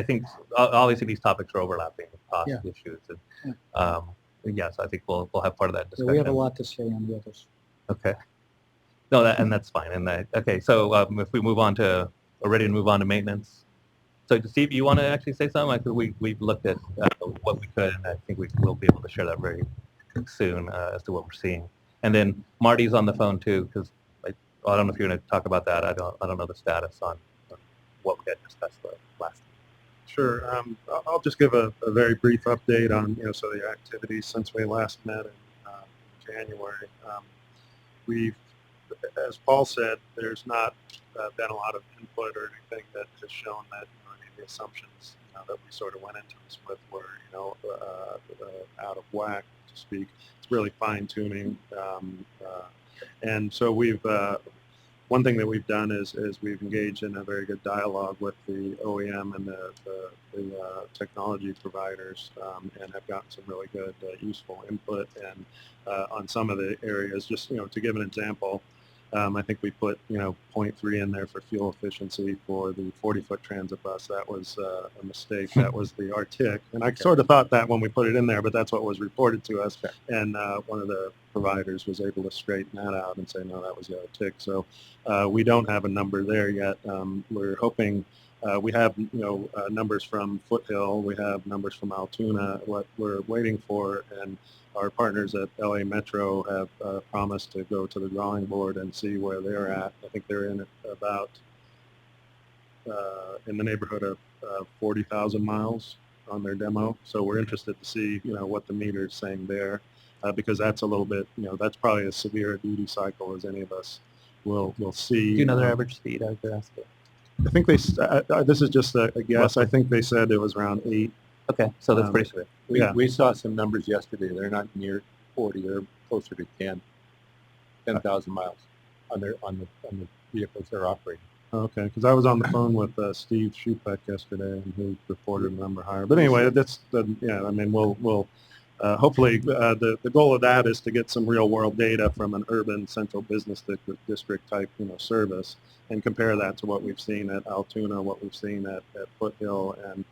think obviously these topics are overlapping, cost issues. And, so I think we'll have part of that discussion. We have a lot to say on the others. Okay. No, that's fine. And okay, so if we move on to, we're ready to move on to maintenance. So Steve, you want to actually say something? I think we've looked at what we could, and I think we will be able to share that very soon as to what we're seeing. And then Marty's on the phone too, because I don't know if you're going to talk about that. I don't know the status on what we had discussed last time. Sure. I'll just give a very brief update on so the activities since we last met in January. we've, as Paul said, there's not been a lot of input or anything that has shown that any of the assumptions that we sort of went into this with were out of whack, to speak. It's really fine tuning, and so we've. One thing that we've done is we've engaged in a very good dialogue with the OEM and the technology providers, and have gotten some really good, useful input. And on some of the areas, just to give an example, I think we put 0.3 in there for fuel efficiency for the 40-foot transit bus. That was a mistake. That was the Arctic, and I sort of thought that when we put it in there, but that's what was reported to us. And one of the providers was able to straighten that out and say, no, that was the Arctic. So we don't have a number there yet. We're hoping. We have numbers from Foothill. We have numbers from Altoona. What we're waiting for, and our partners at LA Metro have promised to go to the drawing board and see where they're at. I think they're in about in the neighborhood of 40,000 miles on their demo. So we're interested to see what the meter is saying there, because that's a little bit that's probably as severe a duty cycle as any of us will see. Do you know their average speed out there? I think they. This is just a guess. I think they said it was around 8. Okay, so that's pretty severe. We saw some numbers yesterday. They're not near 40. They're closer to 10,000 miles on the vehicles they're operating. Okay, because I was on the phone with Steve Schupek yesterday, and he reported a number higher. But anyway, that's I mean, we'll hopefully the goal of that is to get some real world data from an urban central business district type service, and compare that to what we've seen at Altoona, what we've seen at Foothill, and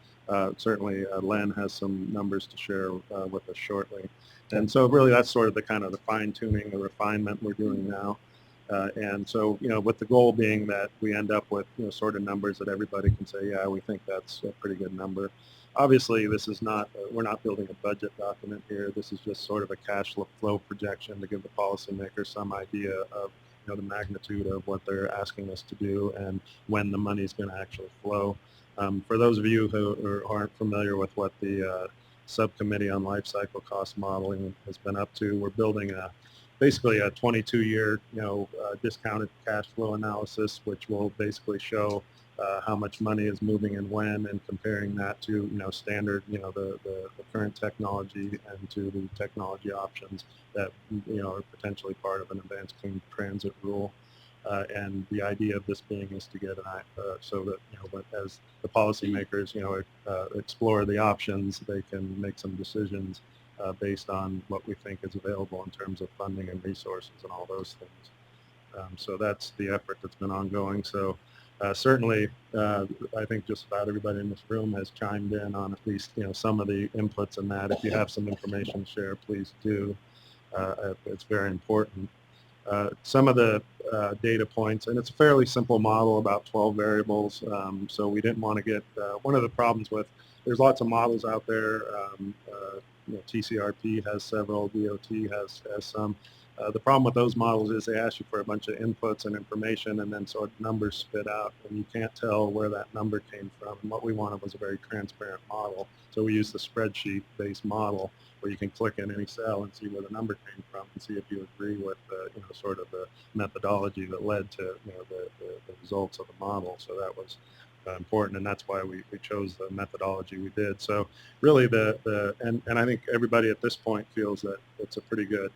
certainly Len has some numbers to share with us shortly. And so really that's sort of the kind of the fine tuning, the refinement we're doing now. And so, with the goal being that we end up with, sort of numbers that everybody can say, yeah, we think that's a pretty good number. Obviously, this is not, we're not building a budget document here. This is just sort of a cash flow projection to give the policymakers some idea of, the magnitude of what they're asking us to do and when the money is going to actually flow. For those of you who aren't familiar with what the Subcommittee on Life Cycle Cost Modeling has been up to, we're building basically a 22-year, discounted cash flow analysis, which will basically show how much money is moving and when, and comparing that to, standard, the current technology and to the technology options that, are potentially part of an advanced clean transit rule. And the idea of this being is to get so that, as the policymakers, explore the options, they can make some decisions based on what we think is available in terms of funding and resources and all those things. So that's the effort that's been ongoing. So certainly, I think just about everybody in this room has chimed in on at least, some of the inputs in that. If you have some information to share, please do. It's very important. Some of the data points, and it's a fairly simple model, about 12 variables. So we didn't want to get, one of the problems with, there's lots of models out there. TCRP has several, DOT has some. The problem with those models is they ask you for a bunch of inputs and information, and then sort of numbers spit out, and you can't tell where that number came from. And what we wanted was a very transparent model. So we used the spreadsheet-based model, where you can click in any cell and see where the number came from, and see if you agree with sort of the methodology that led to the results of the model. So that was important, and that's why we chose the methodology we did. So really and I think everybody at this point feels that it's a pretty good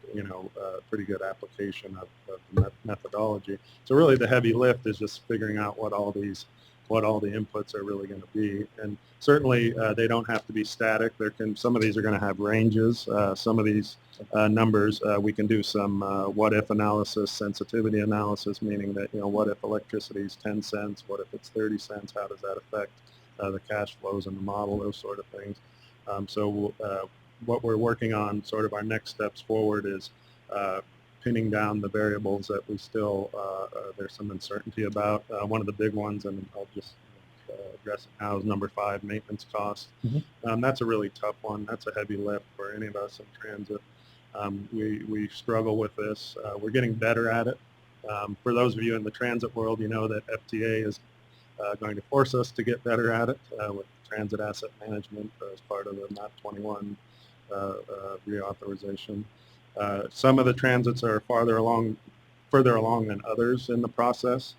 pretty good application of the methodology. So really the heavy lift is just figuring out what all the inputs are really going to be. And certainly they don't have to be static. Some of these are going to have ranges. Some of these numbers, we can do some what if analysis, sensitivity analysis, meaning that, what if electricity is 10 cents, what if it's 30 cents, how does that affect the cash flows in the model, those sort of things. So what we're working on, sort of our next steps forward, is pinning down the variables that we still, there's some uncertainty about. One of the big ones, and I'll just address it now, is number 5, maintenance costs. Mm-hmm. That's a really tough one. That's a heavy lift for any of us in transit. We struggle with this. We're getting better at it. For those of you in the transit world, you know that FTA is going to force us to get better at it with transit asset management as part of the MAP 21 reauthorization. Some of the transits are farther along further along than others in the process.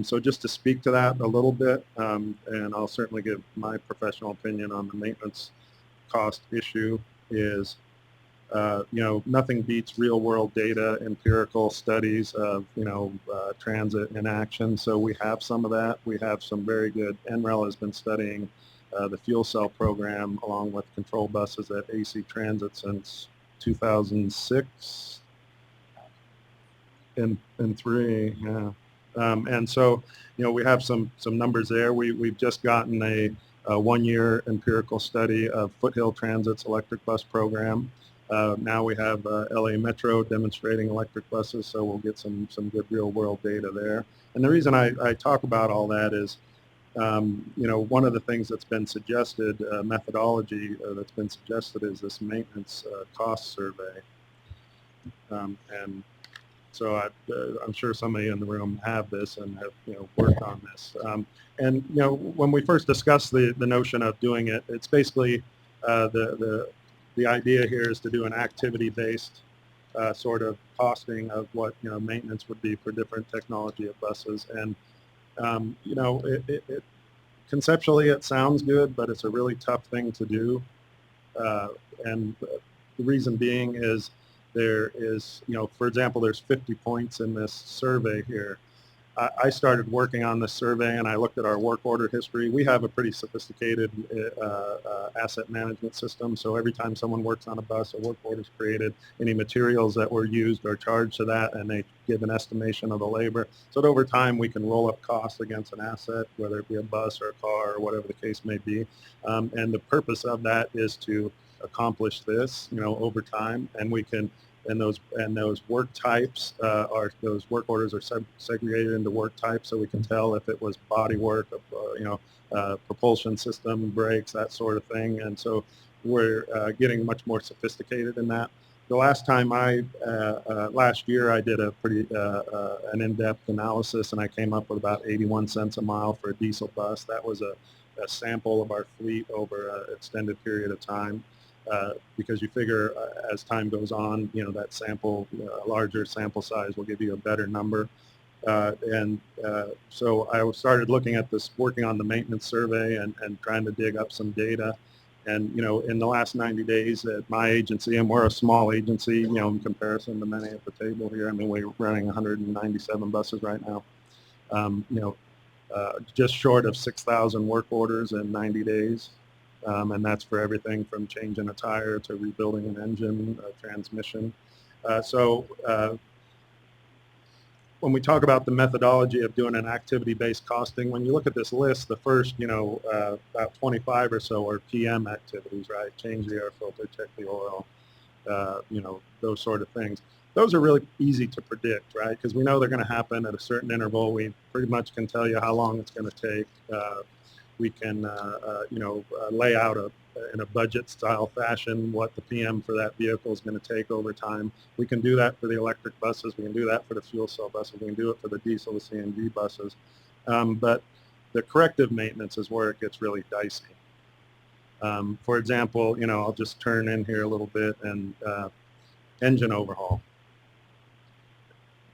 So just to speak to that a little bit, and I'll certainly give my professional opinion on the maintenance cost issue is, nothing beats real world data, empirical studies of, transit in action. So we have some of that. We have some very good, NREL has been studying the fuel cell program along with control buses at AC Transit since 2006 and 3, yeah. And so, we have some numbers there. We've just gotten a 1-year empirical study of Foothill Transit's electric bus program. Now we have LA Metro demonstrating electric buses, so we'll get some good real world data there. And the reason I talk about all that is, one of the things that's been suggested, methodology that's been suggested is this maintenance cost survey. And so I'm sure somebody in the room have this and have worked on this. And when we first discussed the notion of doing it, it's basically the idea here is to do an activity-based sort of costing of what maintenance would be for different technology of buses. And conceptually it sounds good, but it's a really tough thing to do. And the reason being is there is, for example, there's 50 points in this survey here. I started working on this survey and I looked at our work order history. We have a pretty sophisticated asset management system. So every time someone works on a bus, a work order is created. Any materials that were used are charged to that, and they give an estimation of the labor. So that over time we can roll up costs against an asset, whether it be a bus or a car or whatever the case may be. And the purpose of that is to accomplish this, over time, and we can. And those work types those work orders are segregated into work types, so we can tell if it was body work, propulsion system, brakes, that sort of thing. And so we're getting much more sophisticated in that. The last time last year I did a pretty an in-depth analysis, and I came up with about 81 cents a mile for a diesel bus. That was a sample of our fleet over an extended period of time. Because you figure as time goes on, that sample, a larger sample size will give you a better number. So I started looking at this, working on the maintenance survey and trying to dig up some data. And, in the last 90 days at my agency, and we're a small agency, in comparison to many at the table here, I mean, we're running 197 buses right now. Just short of 6,000 work orders in 90 days. And that's for everything from changing a tire to rebuilding an engine, a transmission. When we talk about the methodology of doing an activity-based costing, when you look at this list, the first, about 25 or so are PM activities, right? Change the air filter, check the oil, those sort of things. Those are really easy to predict, right? Because we know they're going to happen at a certain interval. We pretty much can tell you how long it's going to take. We can, lay out in a budget style fashion what the PM for that vehicle is going to take over time. We can do that for the electric buses. We can do that for the fuel cell buses. We can do it for the diesel, the CNG buses. But the corrective maintenance is where it gets really dicey. For example, I'll just turn in here a little bit and engine overhaul.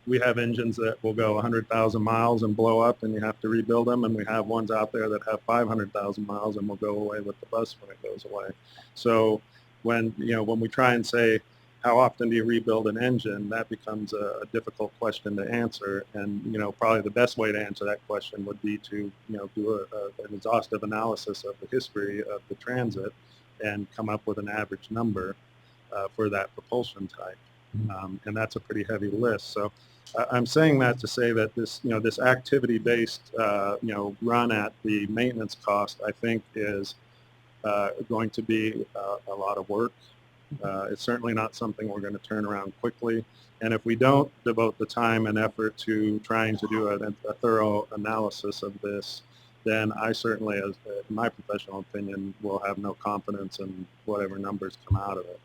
We have engines that will go 100,000 miles and blow up and you have to rebuild them, and we have ones out there that have 500,000 miles and will go away with the bus when it goes away. So when we try and say, how often do you rebuild an engine, that becomes a difficult question to answer. And probably the best way to answer that question would be to do an exhaustive analysis of the history of the transit and come up with an average number for that propulsion type. And that's a pretty heavy list. So I'm saying that to say that this, this activity-based, run at the maintenance cost, I think is going to be a lot of work. It's certainly not something we're going to turn around quickly. And if we don't devote the time and effort to trying to do a thorough analysis of this, then I certainly, as in my professional opinion, will have no confidence in whatever numbers come out of it.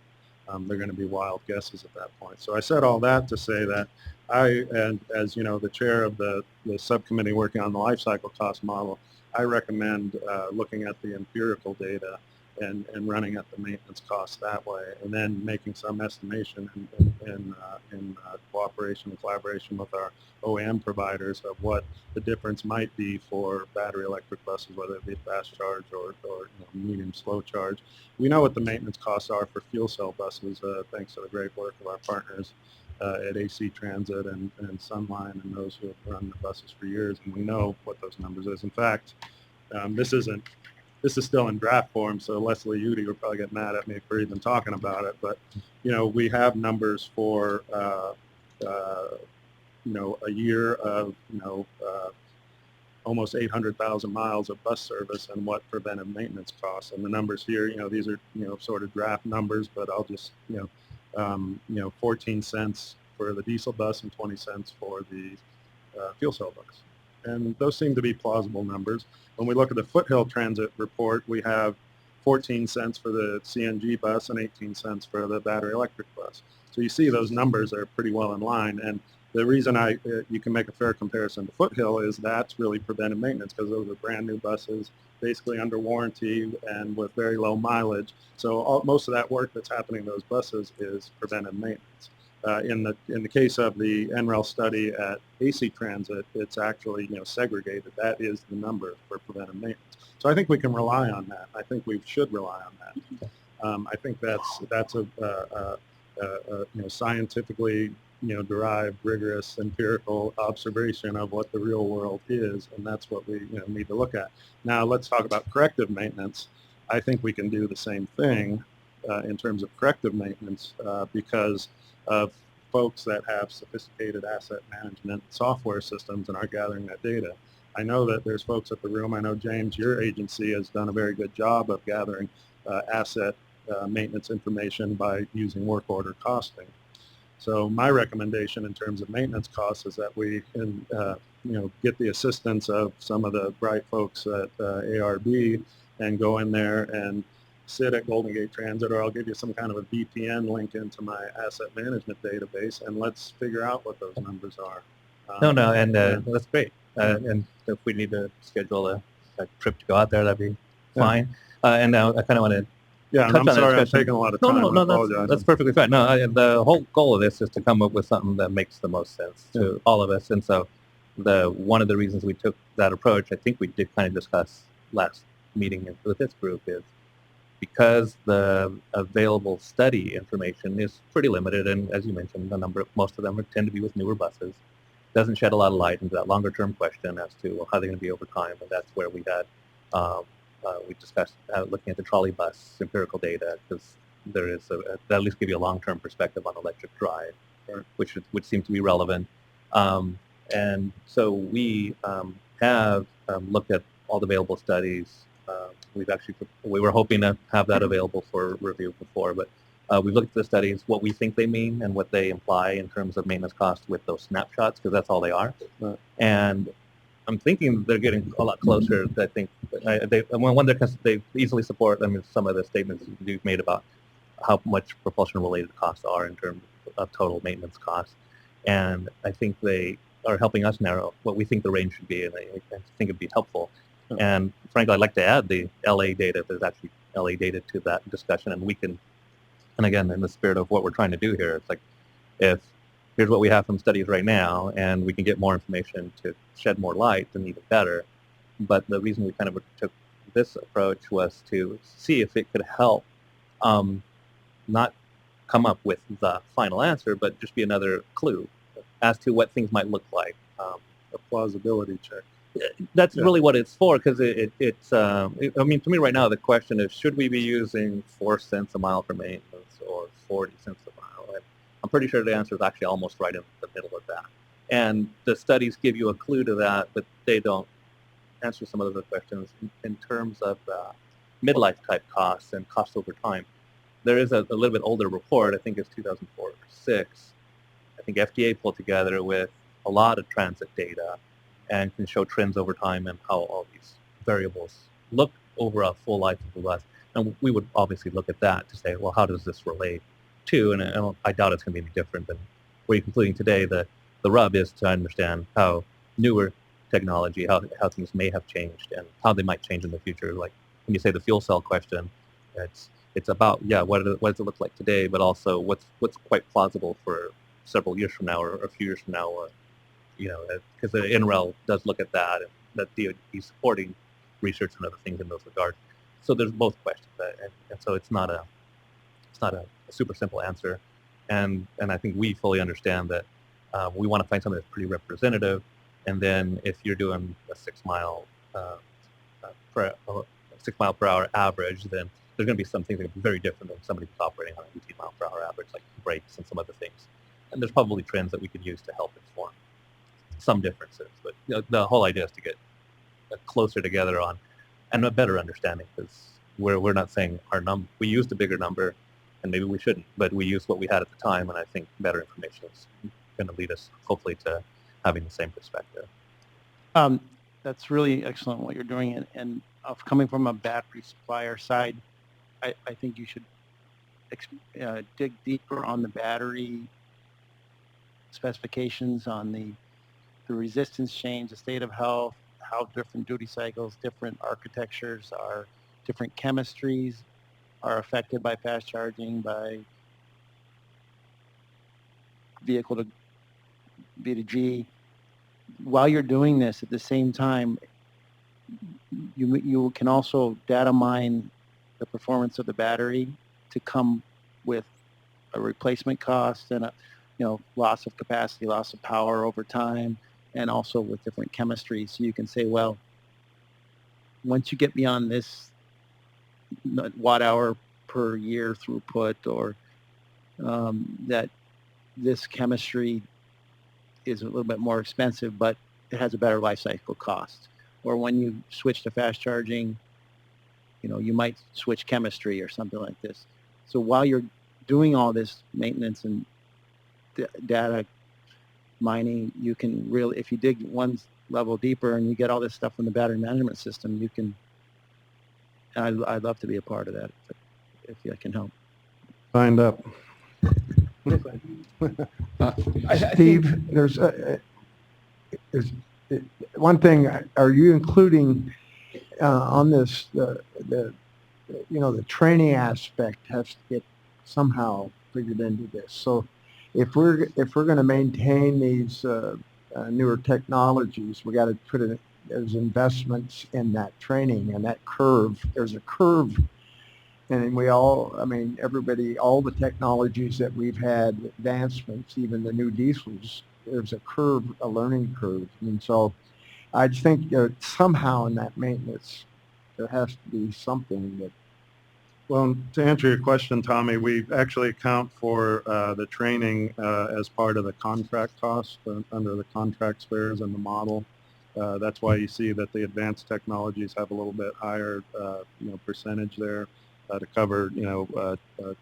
They're going to be wild guesses at that point. So I said all that to say that and as the chair of the subcommittee working on the life cycle cost model, I recommend looking at the empirical data and running at the maintenance costs that way, and then making some estimation in cooperation and collaboration with our OEM providers of what the difference might be for battery electric buses, whether it be fast charge or medium slow charge. We know what the maintenance costs are for fuel cell buses, thanks to the great work of our partners at AC Transit and Sunline and those who have run the buses for years, and we know what those numbers is. In fact, this is still in draft form, so Leslie Udy will probably get mad at me for even talking about it. But we have numbers for a year of almost 800,000 miles of bus service and what preventive maintenance costs. And the numbers here, these are sort of draft numbers, but I'll just 14 cents for the diesel bus and 20 cents for the fuel cell bus. And those seem to be plausible numbers. When we look at the Foothill Transit report, we have 14 cents for the CNG bus and 18 cents for the battery electric bus. So you see those numbers are pretty well in line. And the reason you can make a fair comparison to Foothill is that's really preventive maintenance, because those are brand new buses, basically under warranty and with very low mileage. So most of that work that's happening in those buses is preventive maintenance. In the case of the NREL study at AC Transit, it's actually segregated. That is the number for preventive maintenance. So I think we can rely on that. I think we should rely on that. I think that's a scientifically derived, rigorous, empirical observation of what the real world is, and that's what we need to look at. Now let's talk about corrective maintenance. I think we can do the same thing in terms of corrective maintenance because of folks that have sophisticated asset management software systems and are gathering that data. I know that there's folks at the room. I know, James, your agency has done a very good job of gathering asset maintenance information by using work order costing. So my recommendation in terms of maintenance costs is that we get the assistance of some of the bright folks at ARB and go in there and sit at Golden Gate Transit, or I'll give you some kind of a VPN link into my asset management database, and let's figure out what those numbers are. That's great. And if we need to schedule a trip to go out there, that'd be fine. And now I kind of want to I'm sorry I'm taking a lot of time. No, that's perfectly fine. No, the whole goal of this is to come up with something that makes the most sense to all of us. And so one of the reasons we took that approach, I think we did kind of discuss last meeting with this group, is because the available study information is pretty limited, and as you mentioned, most of them tend to be with newer buses, doesn't shed a lot of light into that longer term question as to how they're going to be over time. And that's where we had we discussed looking at the trolley bus empirical data, because there is that at least give you a long-term perspective on electric drive, which would seem to be relevant. And so we have looked at all the available studies. We were hoping to have that available for review before, but we've looked at the studies, what we think they mean and what they imply in terms of maintenance costs with those snapshots, because that's all they are. And I'm thinking they're getting a lot closer. I think they easily support. I mean, some of the statements you've made about how much propulsion-related costs are in terms of total maintenance costs, and I think they are helping us narrow what we think the range should be, and I think it'd be helpful. And frankly, I'd like to add the LA data, if there's actually LA data to that discussion, and we can. And again, in the spirit of what we're trying to do here, it's like, here's what we have from studies right now, and we can get more information to shed more light, then even better. But the reason we kind of took this approach was to see if it could help not come up with the final answer, but just be another clue as to what things might look like. A plausibility check. That's really what it's for, because I mean, to me right now, the question is, should we be using 4 cents a mile for maintenance or 40 cents a mile? And I'm pretty sure the answer is actually almost right in the middle of that. And the studies give you a clue to that, but they don't answer some of the questions in terms of midlife type costs and costs over time. There is a little bit older report, I think it's 2004 or 6. I think FDA pulled together with a lot of transit data and can show trends over time and how all these variables look over a full life of the bus. And we would obviously look at that to say, well, how does this relate to? And I doubt it's going to be any different than what you're concluding today. The rub is to understand how newer technology, how things may have changed and how they might change in the future. Like when you say the fuel cell question, It's about, yeah, what does it look like today, but also what's quite plausible for several years from now or a few years from now, or because the NREL does look at that, and that DoD is supporting research and other things in those regards. So there's both questions, and so it's not a super simple answer, and I think we fully understand that we want to find something that's pretty representative, and then if you're doing a 6 mile per 6 mile per hour average, then there's going to be some things that are very different than somebody who's operating on an 18 mile per hour average, like brakes and some other things. And there's probably trends that we could use to help inform some differences. But the whole idea is to get closer together on and a better understanding, because we're not saying we used a bigger number, and maybe we shouldn't, but we used what we had at the time, and I think better information is going to lead us hopefully to having the same perspective. That's really excellent what you're doing, and coming from a battery supplier side, I think you should dig deeper on the battery specifications, on the resistance change, the state of health, how different duty cycles, different architectures are, different chemistries are affected by fast charging, by vehicle to B to G. While you're doing this, at the same time, you can also data mine the performance of the battery to come with a replacement cost and a loss of capacity, loss of power over time, and also with different chemistries. So you can say, well, once you get beyond this watt hour per year throughput, or that this chemistry is a little bit more expensive, but it has a better life cycle cost. Or when you switch to fast charging, you might switch chemistry or something like this. So while you're doing all this maintenance and data mining, you can really, if you dig one level deeper and you get all this stuff from the battery management system, you can, and I'd love to be a part of that if I can help. Signed up. Steve, there's one thing. Are you including on this the training aspect has to get somehow figured into this? So if we're going to maintain these newer technologies, we got to put it. There's investments in that training and that curve. There's a curve. And everybody, all the technologies that we've had, advancements, even the new diesels, there's a curve, a learning curve. And so I just think somehow in that maintenance, there has to be something that... Well, to answer your question, Tommy, we actually account for the training as part of the contract cost under the contract spares in the model. That's why you see that the advanced technologies have a little bit higher, percentage there. To cover,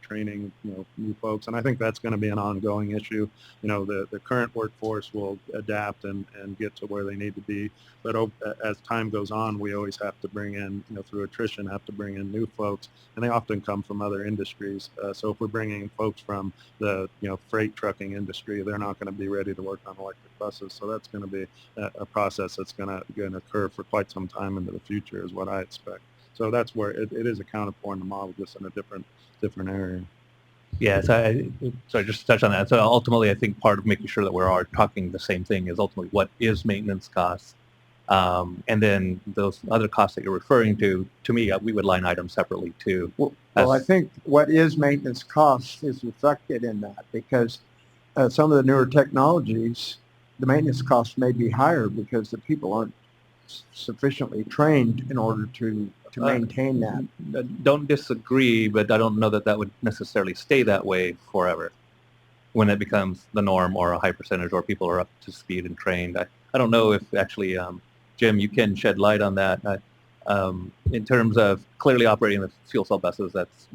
training, new folks. And I think that's going to be an ongoing issue. The current workforce will adapt and get to where they need to be. But as time goes on, we always have to bring in, through attrition, have to bring in new folks. And they often come from other industries. So if we're bringing folks from the, freight trucking industry, they're not going to be ready to work on electric buses. So that's going to be a process that's going to occur for quite some time into the future is what I expect. So that's where it is accounted for in the model, just in a different area. Yeah, so just to touch on that. So ultimately, I think part of making sure that we're talking the same thing is ultimately what is maintenance costs, and then those other costs that you're referring to me, we would line item separately too. Well, I think what is maintenance costs is reflected in that, because some of the newer technologies, the maintenance costs may be higher because the people aren't sufficiently trained in order to maintain that. Don't disagree, but I don't know that would necessarily stay that way forever when it becomes the norm or a high percentage or people are up to speed and trained. I don't know if actually, Jim, you can shed light on that. In terms of clearly operating the fuel cell buses, that's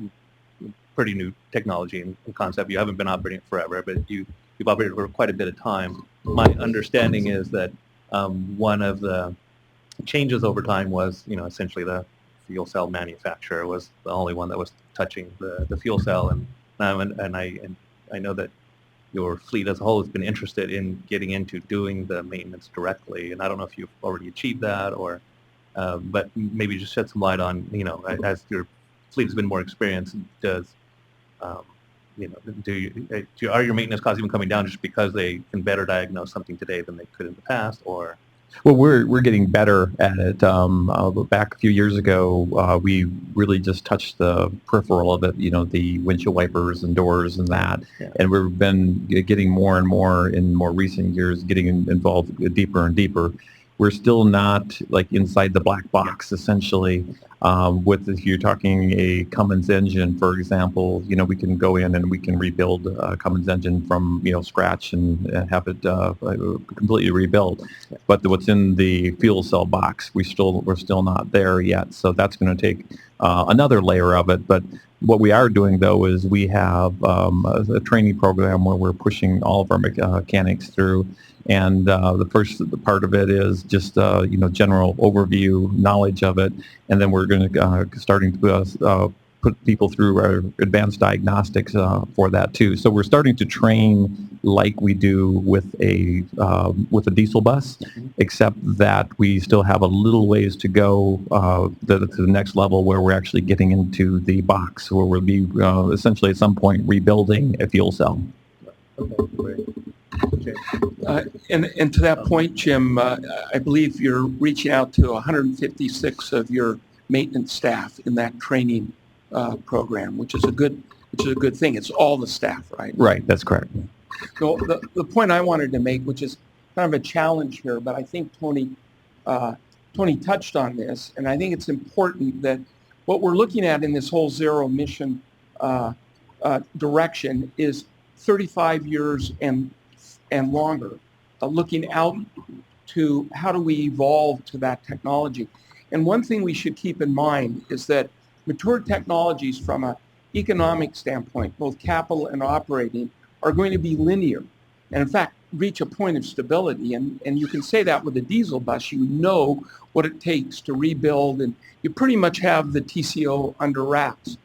pretty new technology and concept. You haven't been operating it forever, but you've operated for quite a bit of time. My understanding is that one of the changes over time was, essentially the fuel cell manufacturer was the only one that was touching the fuel cell, and I know that your fleet as a whole has been interested in getting into doing the maintenance directly, and I don't know if you've already achieved that, or but maybe just shed some light on, as you're fleet has been more experienced, does are your maintenance costs even coming down just because they can better diagnose something today than they could in the past, or? Well, we're getting better at it. Back a few years ago, we really just touched the peripheral of it, the windshield wipers and doors and that. Yeah. And we've been getting more and more in more recent years, getting involved deeper and deeper. We're still not like inside the black box, essentially. If you're talking a Cummins engine, for example, we can go in and we can rebuild a Cummins engine from scratch and have it completely rebuilt. But what's in the fuel cell box, we're still not there yet. So that's going to take another layer of it. But what we are doing, though, is we have a training program where we're pushing all of our mechanics through. And the first part of it is just general overview knowledge of it, and then we're going to starting to put people through our advanced diagnostics for that too. So we're starting to train like we do with a diesel bus, except that we still have a little ways to go to the next level where we're actually getting into the box, where we'll be essentially at some point rebuilding a fuel cell. Okay, great. Okay. And to that point, Jim, I believe you're reaching out to 156 of your maintenance staff in that training program, which is a good thing. It's all the staff, right? Right, that's correct. So the point I wanted to make, which is kind of a challenge here, but I think Tony touched on this, and I think it's important that what we're looking at in this whole zero emission direction is 35 years and longer, looking out to how do we evolve to that technology. And one thing we should keep in mind is that mature technologies from an economic standpoint, both capital and operating, are going to be linear, and in fact reach a point of stability. And you can say that with a diesel bus. You know what it takes to rebuild, and you pretty much have the TCO under wraps.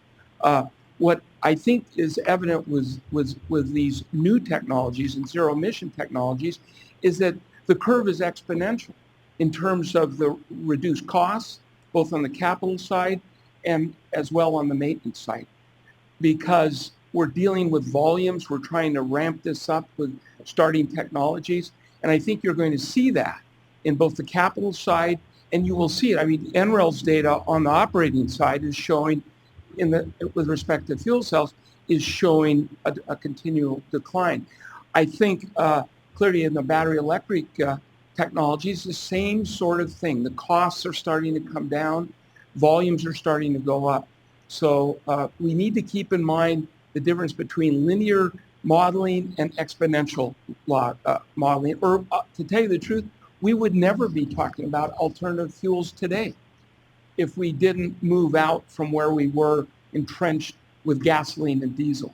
What I think is evident with these new technologies and zero emission technologies is that the curve is exponential in terms of the reduced costs, both on the capital side and as well on the maintenance side. Because we're dealing with volumes, we're trying to ramp this up with starting technologies, and I think you're going to see that in both the capital side, and you will see it. I mean, NREL's data on the operating side is showing with respect to fuel cells, is showing a continual decline. I think clearly in the battery electric technologies, the same sort of thing. The costs are starting to come down, volumes are starting to go up. So we need to keep in mind the difference between linear modeling and exponential modeling. Or to tell you the truth, we would never be talking about alternative fuels today if we didn't move out from where we were entrenched with gasoline and diesel.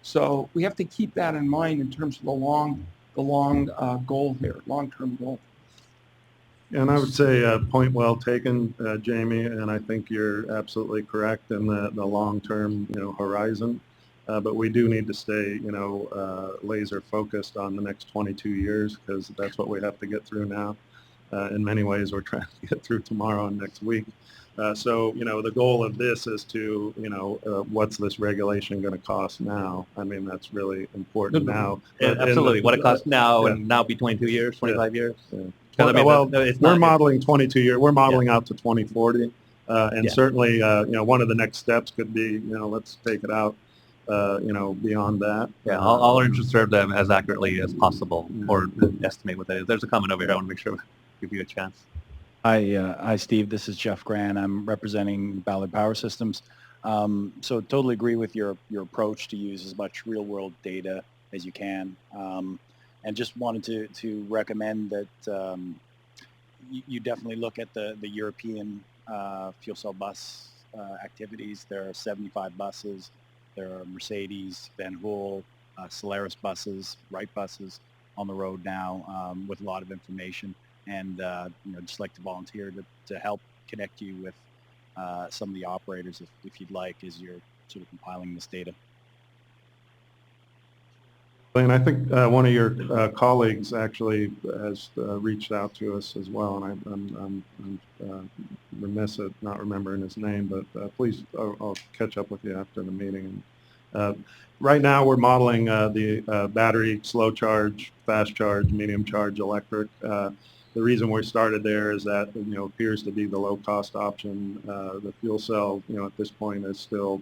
So we have to keep that in mind in terms of the long goal here, long-term goal. And I would say point well taken, Jamie, and I think you're absolutely correct in the long-term horizon. But we do need to stay laser focused on the next 22 years, because that's what we have to get through now. In many ways, we're trying to get through tomorrow and next week. So the goal of this is to what's this regulation going to cost now? I mean, that's really important now. Absolutely, what it costs now, and now be 22 years, 25 years. Yeah. Well, we're modeling 22 years. We're modeling out to 2040, and certainly, one of the next steps could be, let's take it out, beyond that. Yeah, I'll observe them as accurately as possible, or estimate what that is. There's a comment over here. I want to make sure I give you a chance. Hi, Steve. This is Jeff Gran. I'm representing Ballard Power Systems. So totally agree with your approach to use as much real-world data as you can. And just wanted to recommend that you definitely look at the European fuel cell bus activities. There are 75 buses. There are Mercedes, Van Hool, Solaris buses, Wright buses on the road now with a lot of information. And just like to volunteer to help connect you with some of the operators if you'd like, as you're sort of compiling this data. And I think one of your colleagues actually has reached out to us as well, and I'm remiss at not remembering his name, but please, I'll catch up with you after the meeting. Right now, we're modeling the battery, slow charge, fast charge, medium charge, electric. The reason we started there is that, appears to be the low-cost option. The fuel cell, at this point is still,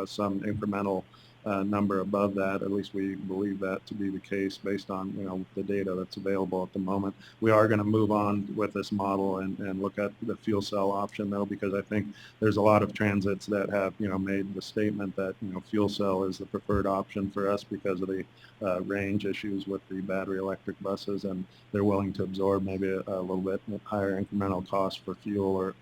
some incremental number above that. At least we believe that to be the case based on, the data that's available at the moment. We are going to move on with this model and look at the fuel cell option, though, because I think there's a lot of transits that have, made the statement that, fuel cell is the preferred option for us because of the range issues with the battery electric buses, and they're willing to absorb maybe a little bit higher incremental cost for fuel or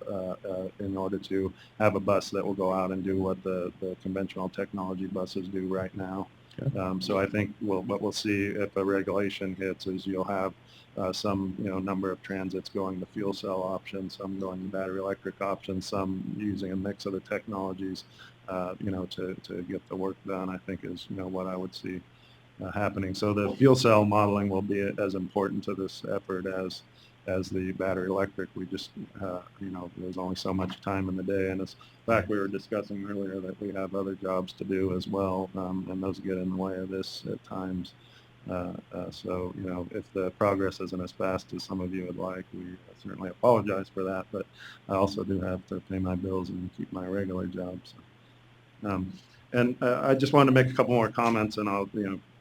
in order to have a bus that will go out and do what the conventional technology buses do right now. So I think what we'll see if a regulation hits is you'll have some number of transits going the fuel cell option, some going the battery electric option, some using a mix of the technologies, to get the work done. I think is what I would see happening. So the fuel cell modeling will be as important to this effort as the battery electric. We just, there's only so much time in the day, and it's in fact we were discussing earlier that we have other jobs to do as well, and those get in the way of this at times. So, if the progress isn't as fast as some of you would like, we certainly apologize for that, but I also do have to pay my bills and keep my regular job. So. And I just wanted to make a couple more comments, and I'll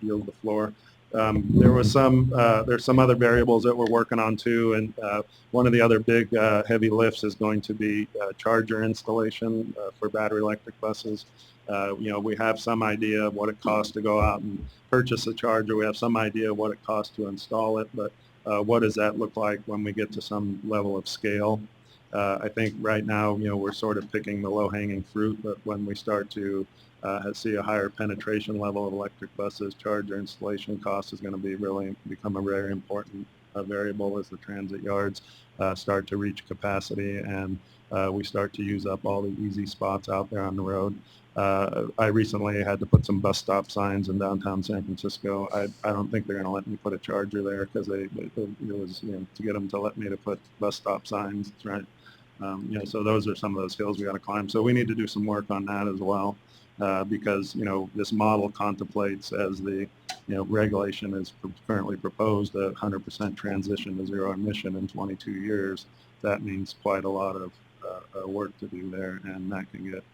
yield the floor. There's some other variables that we're working on too, and one of the other big heavy lifts is going to be charger installation for battery electric buses. We have some idea of what it costs to go out and purchase a charger. We have some idea of what it costs to install it, but what does that look like when we get to some level of scale? I think right now, we're sort of picking the low-hanging fruit, but when we start to see a higher penetration level of electric buses, charger installation cost is going to become a very important variable as the transit yards start to reach capacity and we start to use up all the easy spots out there on the road. I recently had to put some bus stop signs in downtown San Francisco. I don't think they're going to let me put a charger there because it was to get them to let me to put bus stop signs, right? So those are some of those hills we got to climb. So we need to do some work on that as well. Because this model contemplates, as the regulation is currently proposed, a 100% transition to zero emission in 22 years. That means quite a lot of work to do there, and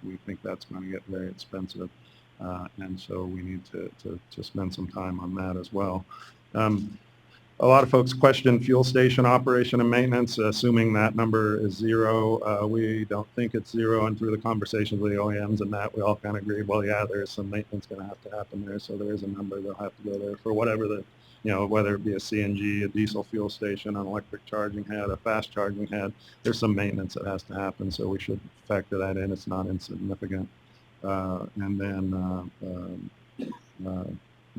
we think that's going to get very expensive, and so we need to spend some time on that as well. A lot of folks question fuel station operation and maintenance, assuming that number is zero. We don't think it's zero, and through the conversations with the OEMs and that, we all kind of agree, well, yeah, there's some maintenance going to have to happen there, so there is a number that'll have to go there for whatever whether it be a CNG, a diesel fuel station, an electric charging head, a fast charging head, there's some maintenance that has to happen, so we should factor that in. It's not insignificant. And then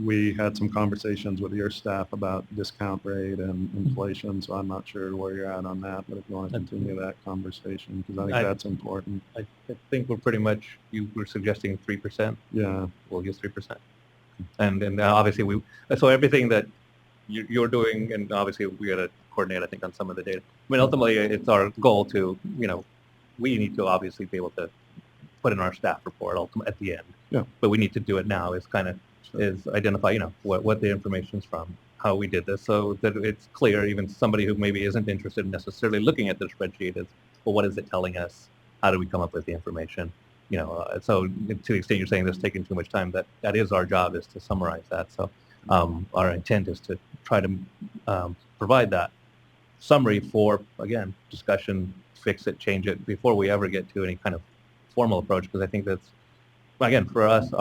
we had some conversations with your staff about discount rate and inflation, so I'm not sure where you're at on that, but if you want to continue that conversation, because I think that's important. I think we're pretty much, you were suggesting 3%? Yeah. We'll use 3%. And obviously so everything that you're doing, and obviously we got to coordinate, I think, on some of the data. I mean, ultimately, it's our goal to, we need to obviously be able to put in our staff report at the end. Yeah. But we need to do it now, is identify, what the information's from, how we did this, so that it's clear, even somebody who maybe isn't interested in necessarily looking at the spreadsheet is, well, what is it telling us? How do we come up with the information? So to the extent you're saying this is taking too much time, that is our job, is to summarize that. So our intent is to try to provide that summary for, again, discussion, fix it, change it, before we ever get to any kind of formal approach, because I think that's, again, for us,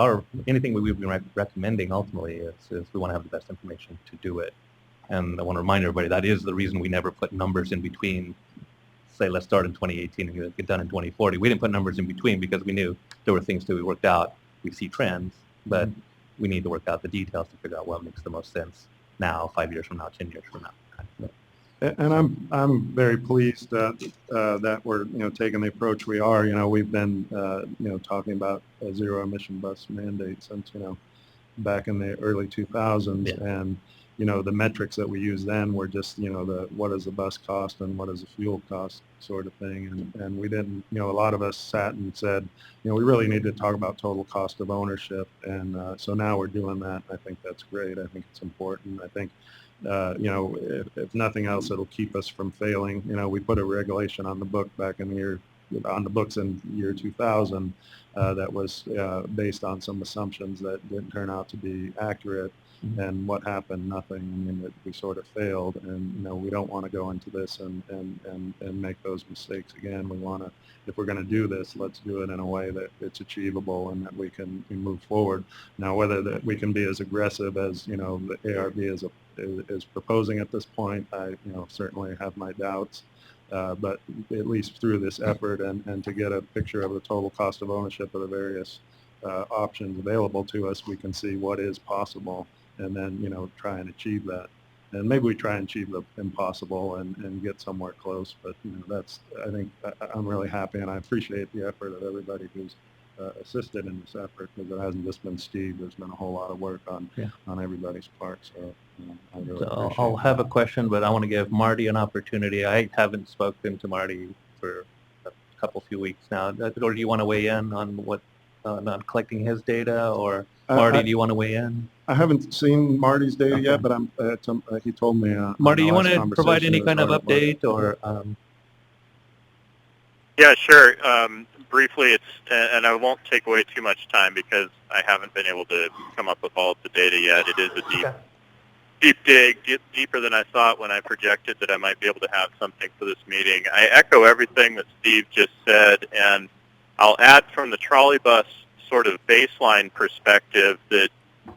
anything we've been recommending ultimately is we want to have the best information to do it. And I want to remind everybody that is the reason we never put numbers in between, say, let's start in 2018 and get done in 2040. We didn't put numbers in between because we knew there were things to be worked out. We see trends, but we need to work out the details to figure out what makes the most sense now, 5 years from now, 10 years from now. And I'm very pleased that we're taking the approach we are. We've been talking about a zero emission bus mandate since back in the early 2000s, Yeah. and the metrics that we used then were just what does the bus cost and what does the fuel cost sort of thing, and we didn't, a lot of us sat and said, we really need to talk about total cost of ownership, and so now we're doing that. I think that's great. I think it's important. I think if nothing else, it'll keep us from failing. We put a regulation on the book back in the books in year 2000 that was based on some assumptions that didn't turn out to be accurate. Mm-hmm. And what happened? Nothing. I mean, we sort of failed, and we don't want to go into this and make those mistakes again. We want to, if we're going to do this, let's do it in a way that it's achievable and that we can move forward. Now, whether that we can be as aggressive as the ARB is proposing at this point, I certainly have my doubts. But at least through this effort and to get a picture of the total cost of ownership of the various options available to us, we can see what is possible, and then try and achieve that. And maybe we try and achieve the impossible and get somewhere close. But that's, I think, I'm really happy, and I appreciate the effort of everybody who's assisted in this effort, because it hasn't just been Steve. There's been a whole lot of work on everybody's part. So I really so I'll have a question, but I want to give Marty an opportunity. I haven't spoken to Marty for a few weeks now. Or do you want to weigh in on what on collecting his data, or Marty, do you want to weigh in? I haven't seen Marty's data yet, but he told me. Marty, you want to provide any kind of update, or? Yeah, sure. Briefly, and I won't take away too much time because I haven't been able to come up with all of the data yet. It is a deep dig, deeper than I thought when I projected that I might be able to have something for this meeting. I echo everything that Steve just said, and I'll add from the trolley bus sort of baseline perspective that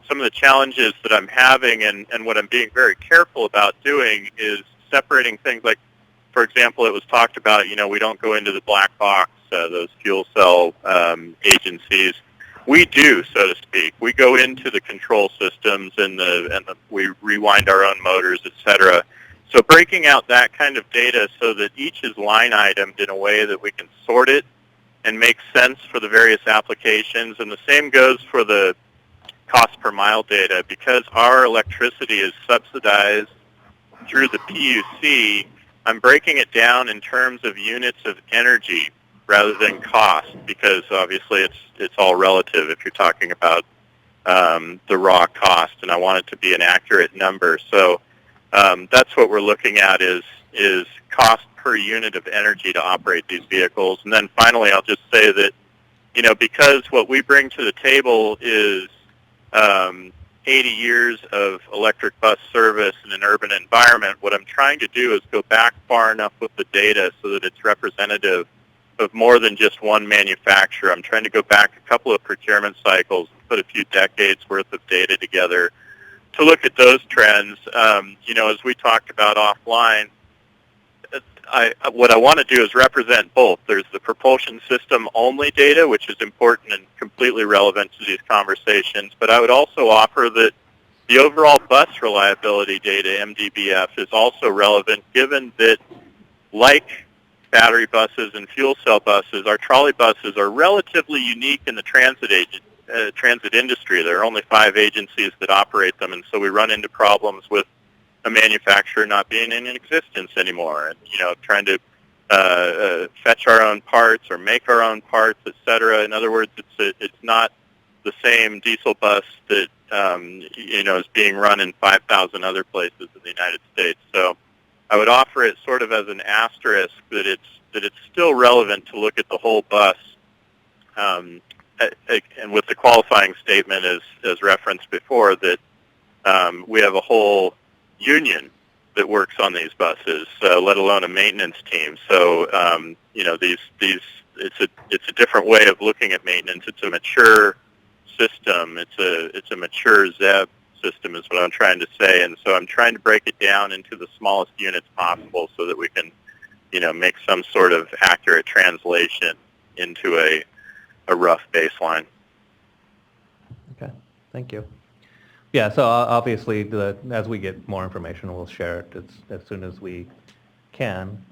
some of the challenges that I'm having and what I'm being very careful about doing is separating things like, for example, it was talked about, we don't go into the black box, those fuel cell agencies. We do, so to speak. We go into the control systems and we rewind our own motors, et cetera. So breaking out that kind of data so that each is line itemed in a way that we can sort it and make sense for the various applications. And the same goes for the cost per mile data. Because our electricity is subsidized through the PUC, I'm breaking it down in terms of units of energy rather than cost, because obviously it's all relative if you're talking about the raw cost, and I want it to be an accurate number. So that's what we're looking at is cost per unit of energy to operate these vehicles. And then finally, I'll just say that, because what we bring to the table is 80 years of electric bus service in an urban environment, what I'm trying to do is go back far enough with the data so that it's representative of more than just one manufacturer. I'm trying to go back a couple of procurement cycles, put a few decades worth of data together to look at those trends. As we talked about offline, what I want to do is represent both. There's the propulsion system only data, which is important and completely relevant to these conversations, but I would also offer that the overall bus reliability data, MDBF, is also relevant, given that, like battery buses and fuel cell buses, our trolley buses are relatively unique in the transit industry. There are only 5 agencies that operate them, and so we run into problems with a manufacturer not being in existence anymore, and trying to fetch our own parts or make our own parts, etc. In other words, it's not the same diesel bus that is being run in 5,000 other places in the United States. So I would offer it sort of as an asterisk that it's still relevant to look at the whole bus, and with the qualifying statement as referenced before, that we have a whole union that works on these buses, let alone a maintenance team. So it's a different way of looking at maintenance. It's a mature system. It's a mature ZEB system is what I'm trying to say. And so I'm trying to break it down into the smallest units possible so that we can make some sort of accurate translation into a rough baseline. Okay, thank you. Yeah, so obviously, as we get more information, we'll share it as soon as we can.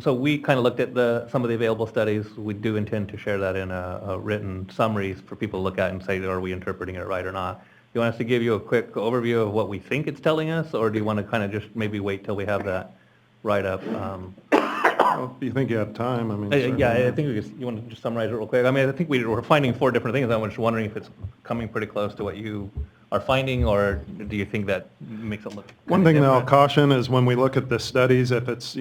So we kind of looked at some of the available studies. We do intend to share that in a written summary for people to look at and say, are we interpreting it right or not? Do you want us to give you a quick overview of what we think it's telling us, or do you want to kind of just maybe wait till we have that write-up? Well, if you think you have time, I mean. Yeah, I think you want to just summarize it real quick. I mean, I think we're finding 4 different things. I'm just wondering if it's coming pretty close to what you are finding, or do you think that makes it look One thing that I'll different? caution is when we look at the studies, if it's,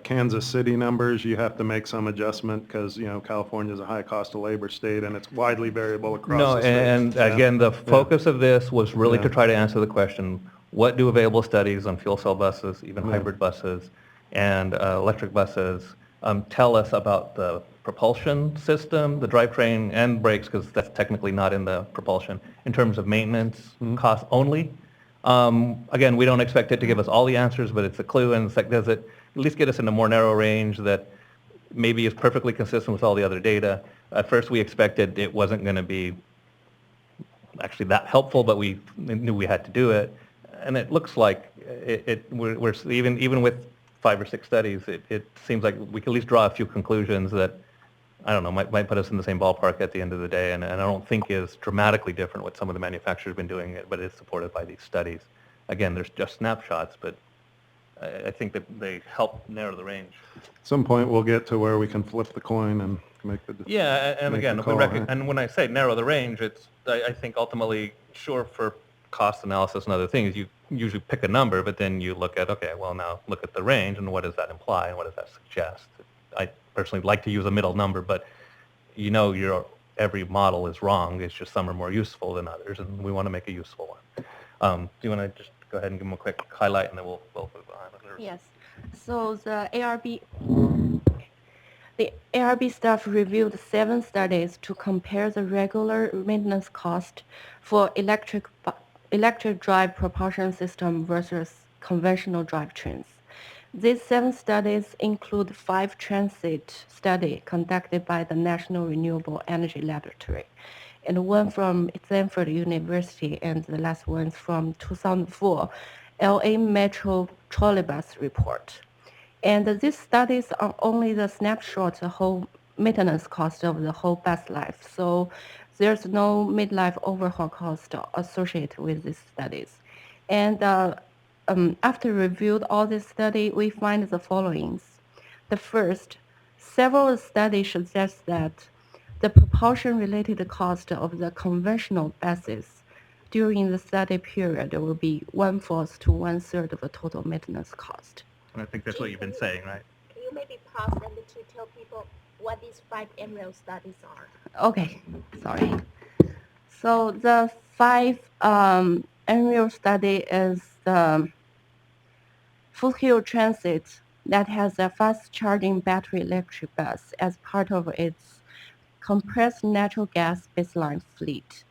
Kansas City numbers, you have to make some adjustment because, California is a high cost of labor state and it's widely variable across No, the state. and Yeah. again, the focus of this was really Yeah. to try to answer the question, what do available studies on fuel cell buses, even Yeah. hybrid buses, and electric buses tell us about the propulsion system, the drivetrain, and brakes, because that's technically not in the propulsion, in terms of maintenance costs only. Again, we don't expect it to give us all the answers, but it's a clue, and it's like, does it at least get us in a more narrow range that maybe is perfectly consistent with all the other data? At first, we expected it wasn't going to be actually that helpful, but we knew we had to do it. And it looks like we're even with 5 or 6 studies, it seems like we can at least draw a few conclusions that, I don't know, might put us in the same ballpark at the end of the day, and I don't think is dramatically different what some of the manufacturers have been doing, but is supported by these studies. Again, there's just snapshots, but I think that they help narrow the range. At some point, we'll get to where we can flip the coin and make the Yeah, and make again, the if we call, huh? and when I say narrow the range, it's, I think ultimately, sure, for cost analysis and other things, you usually pick a number, but then you look at, okay, well, now look at the range, and what does that imply, and what does that suggest? I personally like to use a middle number, but every model is wrong. It's just some are more useful than others, and we want to make a useful one. Do you want to just go ahead and give them a quick highlight, and then we'll move on? Yes. So the ARB staff reviewed 7 studies to compare the regular maintenance cost for electric drive propulsion system versus conventional drivetrains. These 7 studies include 5 transit studies conducted by the National Renewable Energy Laboratory, and 1 from Stanford University, and the last one from 2004 LA Metro Trolleybus report. And these studies are only the snapshot, the whole maintenance cost of the whole bus life. So there's no midlife overhaul cost associated with these studies. And after reviewed all this study, we find the followings. The first, several studies suggest that the propulsion-related cost of the conventional buses during the study period will be 1/4 to 1/3 of the total maintenance cost. And I think that's what you've been saying, right? Can you maybe pause and to tell people what these 5 MREL studies are? Okay, sorry. So the 5 MREL study is the Foothill Transit that has a fast charging battery electric bus as part of its compressed natural gas baseline fleet,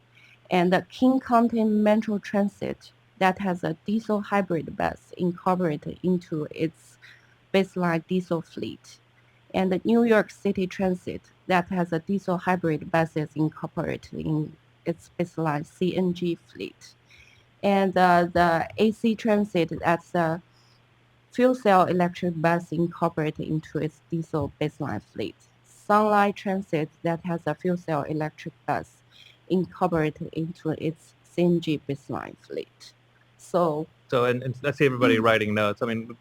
and the King County Metro Transit that has a diesel hybrid bus incorporated into its baseline diesel fleet, and the New York City Transit that has a diesel hybrid buses incorporated in its baseline CNG fleet, and the AC Transit that's a fuel cell electric bus incorporated into its diesel baseline fleet. Sunlight Transit that has a fuel cell electric bus incorporated into its CNG baseline fleet. So and let's see everybody writing notes. I mean,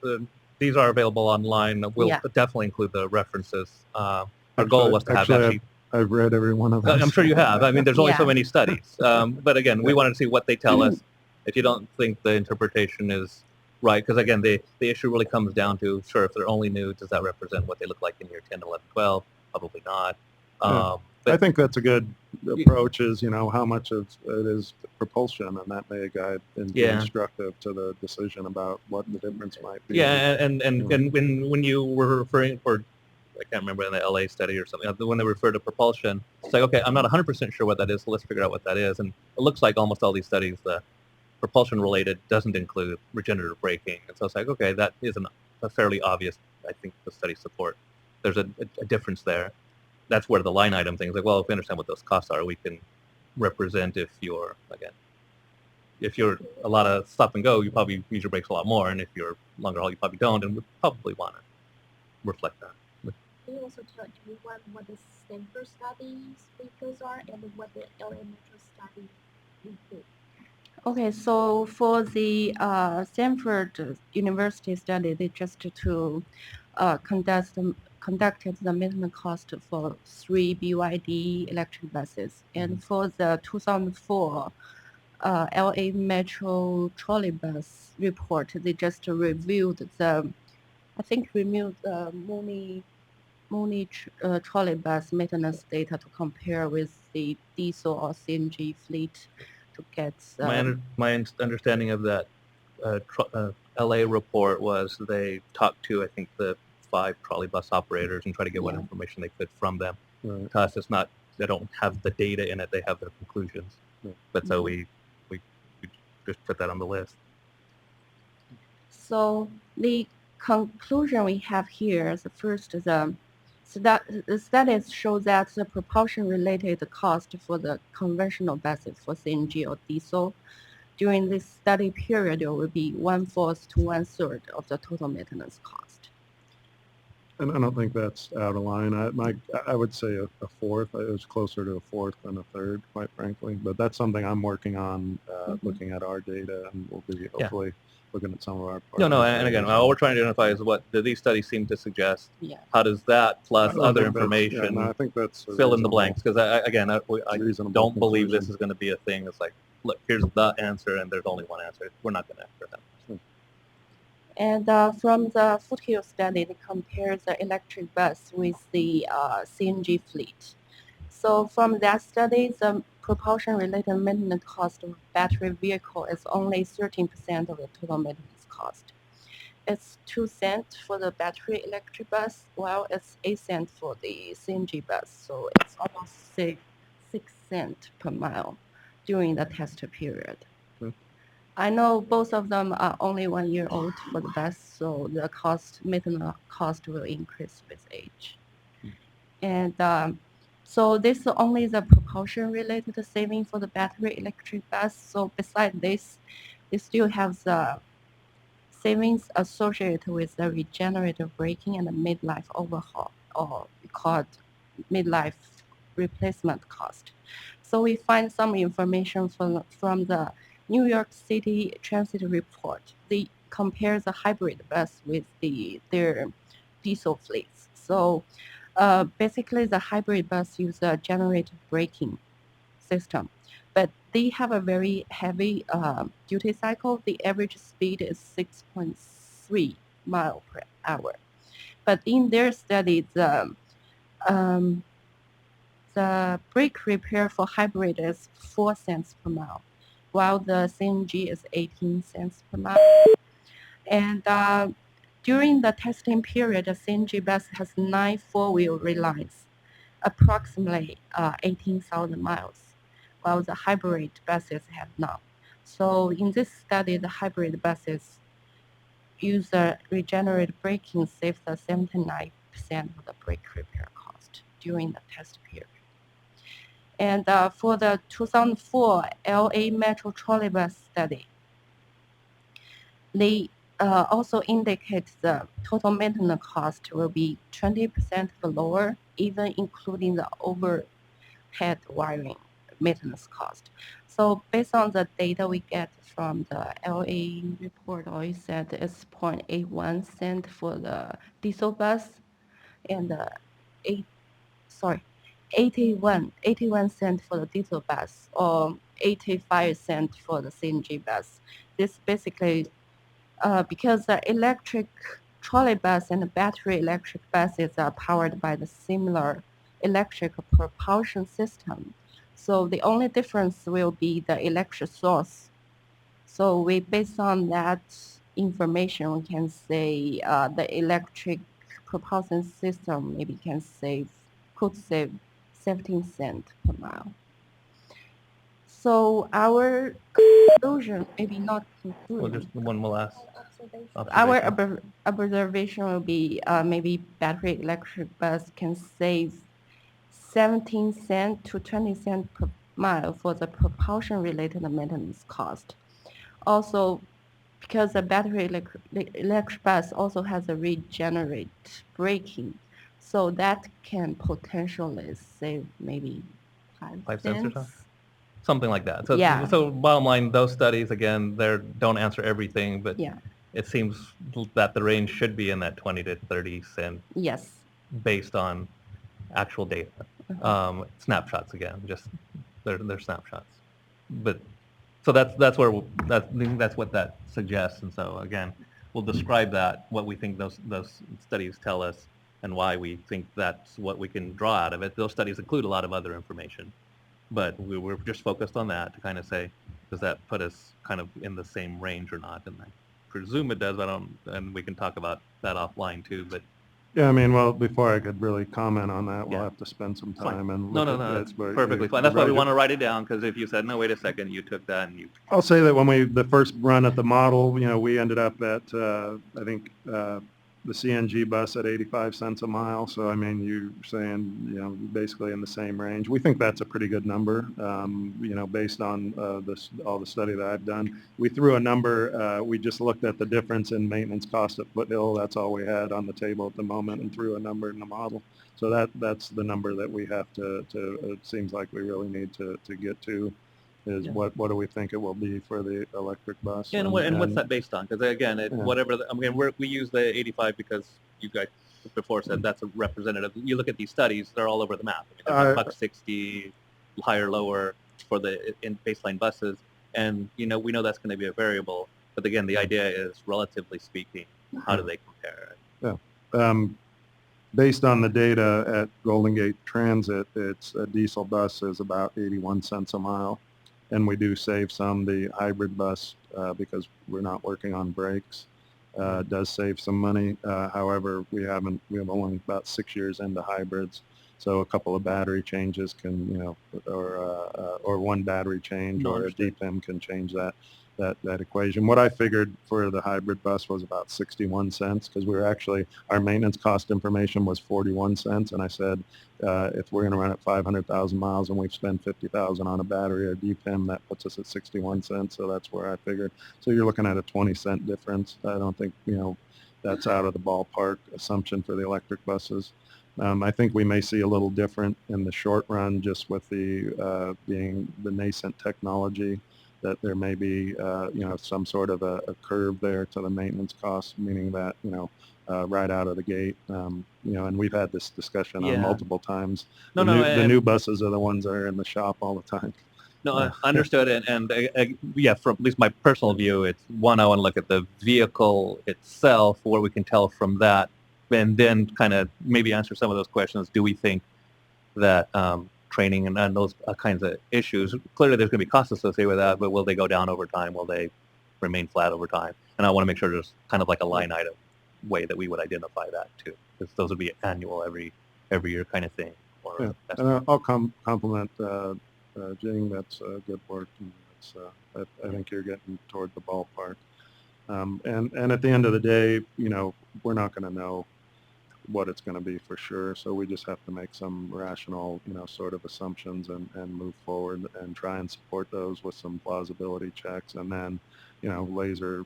these are available online. We'll definitely include the references. Our goal was to have actually. I've read every one of them. I'm sure you have. I mean, there's only so many studies. But again, we wanted to see what they tell us. If you don't think the interpretation is right, because again, the issue really comes down to, sure, if they're only new, does that represent what they look like in year 10, 11, 12? Probably not. I think that's a good approach is, how much of it is propulsion, and that may guide and be instructive to the decision about what the difference might be. Yeah, and when you were referring, or I can't remember in the LA study or something, when they refer to propulsion, it's like, okay, I'm not 100% sure what that is, so let's figure out what that is. And it looks like almost all these studies, the propulsion related doesn't include regenerative braking. And so it's like, okay, that is a fairly obvious, I think, the study support. There's a difference there. That's where the line item thing is like, well, if we understand what those costs are, we can represent if you're, again, if you're a lot of stop and go, you probably use your brakes a lot more, and if you're longer haul, you probably don't, and would probably want to reflect that. Can you also tell everyone what the Stanford studies papers are and what the LA Metro study include? Okay, so for the Stanford University study, they just to conducted the maintenance cost for 3 BYD electric buses. And for the 2004 LA Metro trolley bus report, they just reviewed the, I think reviewed the Muni trolley bus maintenance data to compare with the diesel or CNG fleet to get. My understanding of that LA report was they talked to, I think, the 5 trolley bus operators and try to get what information they could from them. To us, it's not, they don't have the data in it, they have their conclusions. But so we just put that on the list. So the conclusion we have here is first the studies show that the propulsion-related cost for the conventional buses for CNG or diesel during this study period will be 1/4 to 1/3 of the total maintenance cost. And I don't think that's out of line. I would say a fourth. It was closer to a fourth than a third, quite frankly. But that's something I'm working on, looking at our data, and we'll be hopefully looking at some of our. No, and again, all we're trying to identify is what do these studies seem to suggest. Yeah. How does that plus other information I think that's fill in the blanks? Because I don't believe this is going to be a thing that's like, look, here's the answer, and there's only one answer. We're not going to answer that. And from the Foothill study, they compare the electric bus with the CNG fleet. So from that study, the propulsion-related maintenance cost of battery vehicle is only 13% of the total maintenance cost. It's 2 cents for the battery electric bus, while it's 8 cents for the CNG bus. So it's almost 6 cents per mile during the test period. I know both of them are only 1 year old for the bus, so the maintenance cost will increase with age. And so this is only the propulsion-related saving for the battery electric bus. So besides this, they still have the savings associated with the regenerative braking and the midlife overhaul, or called midlife replacement cost. So we find some information from the New York City Transit report. They compare the hybrid bus with their diesel fleets. So basically, the hybrid bus use a generative braking system, but they have a very heavy duty cycle. The average speed is 6.3 miles per hour. But in their study, the brake repair for hybrid is 4 cents per mile, while the CNG is 18 cents per mile. And during the testing period, the CNG bus has 9 four-wheel relays, approximately 18,000 miles, while the hybrid buses have none. So in this study, the hybrid buses use regenerative braking saves the 79% of the brake repair cost during the test period. And for the 2004 LA Metro trolleybus study, they also indicate the total maintenance cost will be 20% lower, even including the overhead wiring maintenance cost. So based on the data we get from the LA report, I said it's 0.81 cent for the diesel bus and 81 cent for the diesel bus, or 85 cent for the CNG bus. This basically because the electric trolley bus and the battery electric buses are powered by the similar electric propulsion system. So the only difference will be the electric source. So we, based on that information, we can say the electric propulsion system maybe could save 17 cents per mile. So our conclusion, maybe not conclusion. Well, just one last Our observation will be maybe battery electric bus can save 17 cents to 20 cents per mile for the propulsion-related maintenance cost. also because the battery electric bus also has a regenerate braking, so that can potentially save maybe 5 cents or so? cents. Something like that. So, Yeah. so bottom line, those studies, again, they don't answer everything, but Yeah. it seems that the range should be in that 20 to 30 cent Yes. based on actual data. Snapshots again, just they're snapshots. But so that's where that's what that suggests. And so again, we'll describe that, what we think those studies tell us, and why we think that's what we can draw out of it. Those studies include a lot of other information, but we're just focused on that to kind of say, does that put us kind of in the same range or not? And I presume it does. I don't, and we can talk about that offline too. But Yeah, I mean, well, before I could really comment on that, we'll Yeah. have to spend some Fine. time and No, look no, at no, that. that's but perfectly you- fine. That's why we Roger- want to write it down, because if you said, no, wait a second, you took that and you, I'll say that when the first run at the model, we ended up at, I think, the CNG bus at 85 cents a mile. So, I mean, you're saying, basically in the same range. We think that's a pretty good number, based on all the study that I've done. We threw a number, we just looked at the difference in maintenance cost at Foothill. That's all we had on the table at the moment, and threw a number in the model. So that's the number that we have to it seems like we really need to get to. Is Yeah. what do we think it will be for the electric bus? and what's that based on? Because again, Yeah. whatever, we use the 85 because you guys before said that's a representative. You look at these studies, they're all over the map. There's $1.60, higher, lower for the in baseline buses. And, we know that's going to be a variable. But again, the idea is, relatively speaking, how do they compare? Yeah. Based on the data at Golden Gate Transit, it's a diesel bus is about 81 cents a mile. And we do save some. The hybrid bus, because we're not working on brakes, does save some money. However, we have only about 6 years into hybrids. So a couple of battery changes can, or one battery change or a DPIM can change that equation. What I figured for the hybrid bus was about 61 cents, because our maintenance cost information was 41 cents. And I said, if we're going to run at 500,000 miles and we've spent 50,000 on a battery or DPIM, that puts us at 61 cents. So that's where I figured. So you're looking at a 20-cent difference. I don't think, that's out of the ballpark assumption for the electric buses. I think we may see a little different in the short run, just with the being the nascent technology, that there may be, some sort of a curve there to the maintenance costs, meaning that, right out of the gate, and we've had this discussion on multiple times. The new buses are the ones that are in the shop all the time. No, understood. And yeah, from at least my personal view, it's one, I want to look at the vehicle itself, what we can tell from that, and then kind of maybe answer some of those questions. Do we think that training and those kinds of issues, clearly there's going to be costs associated with that, but will they go down over time? Will they remain flat over time? And I want to make sure there's kind of like a line item way that we would identify that too, because those would be annual, every year kind of thing. Yeah. And I'll compliment Jing. That's good work. And I think you're getting toward the ballpark. And at the end of the day, we're not going to know what it's going to be for sure. So we just have to make some rational, sort of assumptions and move forward and try and support those with some plausibility checks. And then, laser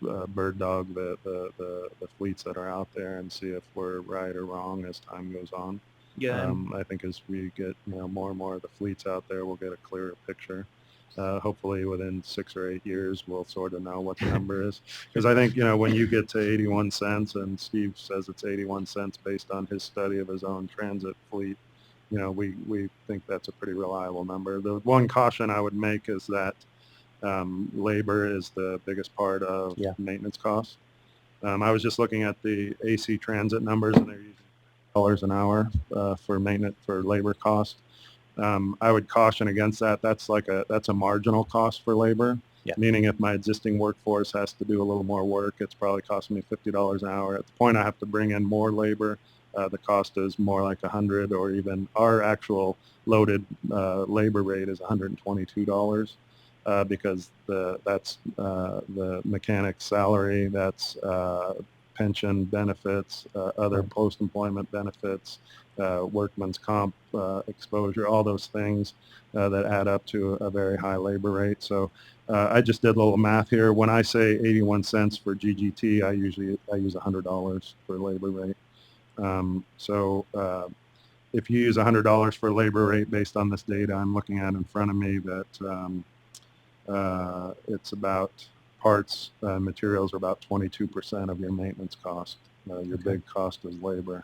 bird dog the fleets that are out there and see if we're right or wrong as time goes on. Yeah. I think as we get, more and more of the fleets out there, we'll get a clearer picture. Hopefully within 6 or 8 years, we'll sort of know what the number is. Because I think, when you get to 81 cents, and Steve says it's 81 cents based on his study of his own transit fleet, we think that's a pretty reliable number. The one caution I would make is that labor is the biggest part of maintenance costs. I was just looking at the AC Transit numbers, and they're using $1 an hour for maintenance, for labor cost. I would caution against that. That's a marginal cost for labor. Yeah. Meaning if my existing workforce has to do a little more work, it's probably costing me $50 an hour. At the point I have to bring in more labor, the cost is more like $100, or even our actual loaded labor rate is $122 because that's the mechanic's salary, that's pension benefits, other post-employment benefits, workman's comp exposure, all those things that add up to a very high labor rate. So I just did a little math here. When I say 81 cents for GGT, I use $100 for labor rate. If you use $100 for labor rate based on this data I'm looking at in front of me, that it's about parts, materials are about 22% of your maintenance cost. Your big cost is labor.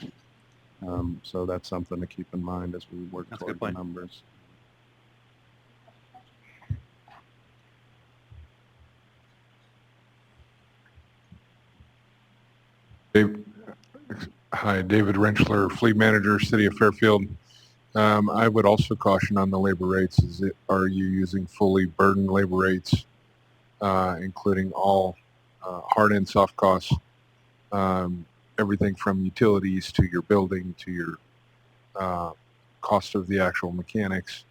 So that's something to keep in mind as we work toward the numbers. Hi, David Rentschler, Fleet Manager, City of Fairfield. I would also caution on the labor rates. Are you using fully burdened labor rates, including all hard and soft costs, everything from utilities to your building to your cost of the actual mechanics,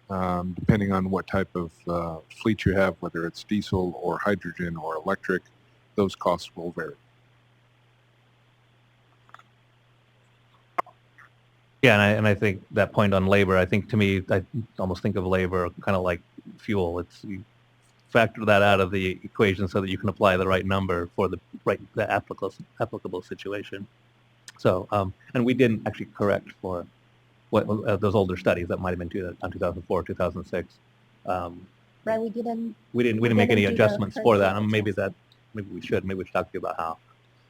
depending on what type of fleet you have, whether it's diesel or hydrogen or electric, those costs will vary. Yeah, and I think that point on labor, I think to me, I almost think of labor kind of like fuel. It's you factor that out of the equation so that you can apply the right number for the applicable situation. So, and we didn't actually correct for what those older studies that might have been 2004, 2006. Right, we didn't make any do the adjustments for that. current Maybe we should talk to you about how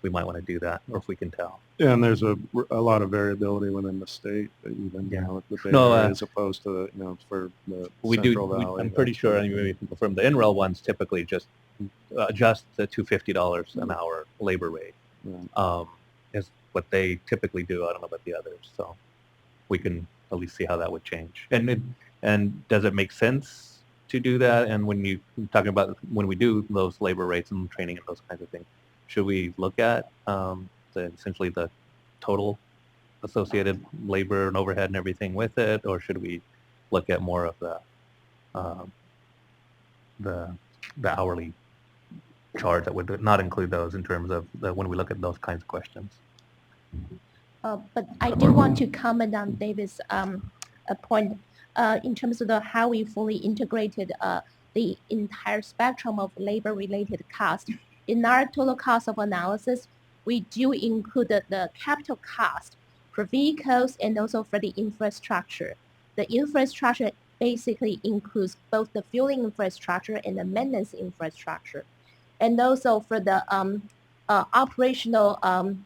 we might want to do that, or if we can tell. Yeah, and there's a lot of variability within the state, even with the Bay Area as opposed to for the Central Valley. I'm pretty sure, and maybe from the NREL ones, typically just adjust the $250 an hour labor rate is what they typically do. I don't know about the others, so we can at least see how that would change. And does it make sense to do that? And when you're talking about when we do those labor rates and training and those kinds of things, should we look at essentially the total associated labor and overhead and everything with it, or should we look at more of the hourly charge that would not include those in terms of when we look at those kinds of questions? But I do want to comment on David's point in terms of how we fully integrated the entire spectrum of labor-related cost. In our total cost of analysis, we do include the capital cost for vehicles and also for the infrastructure. The infrastructure basically includes both the fueling infrastructure and the maintenance infrastructure. And also for the operational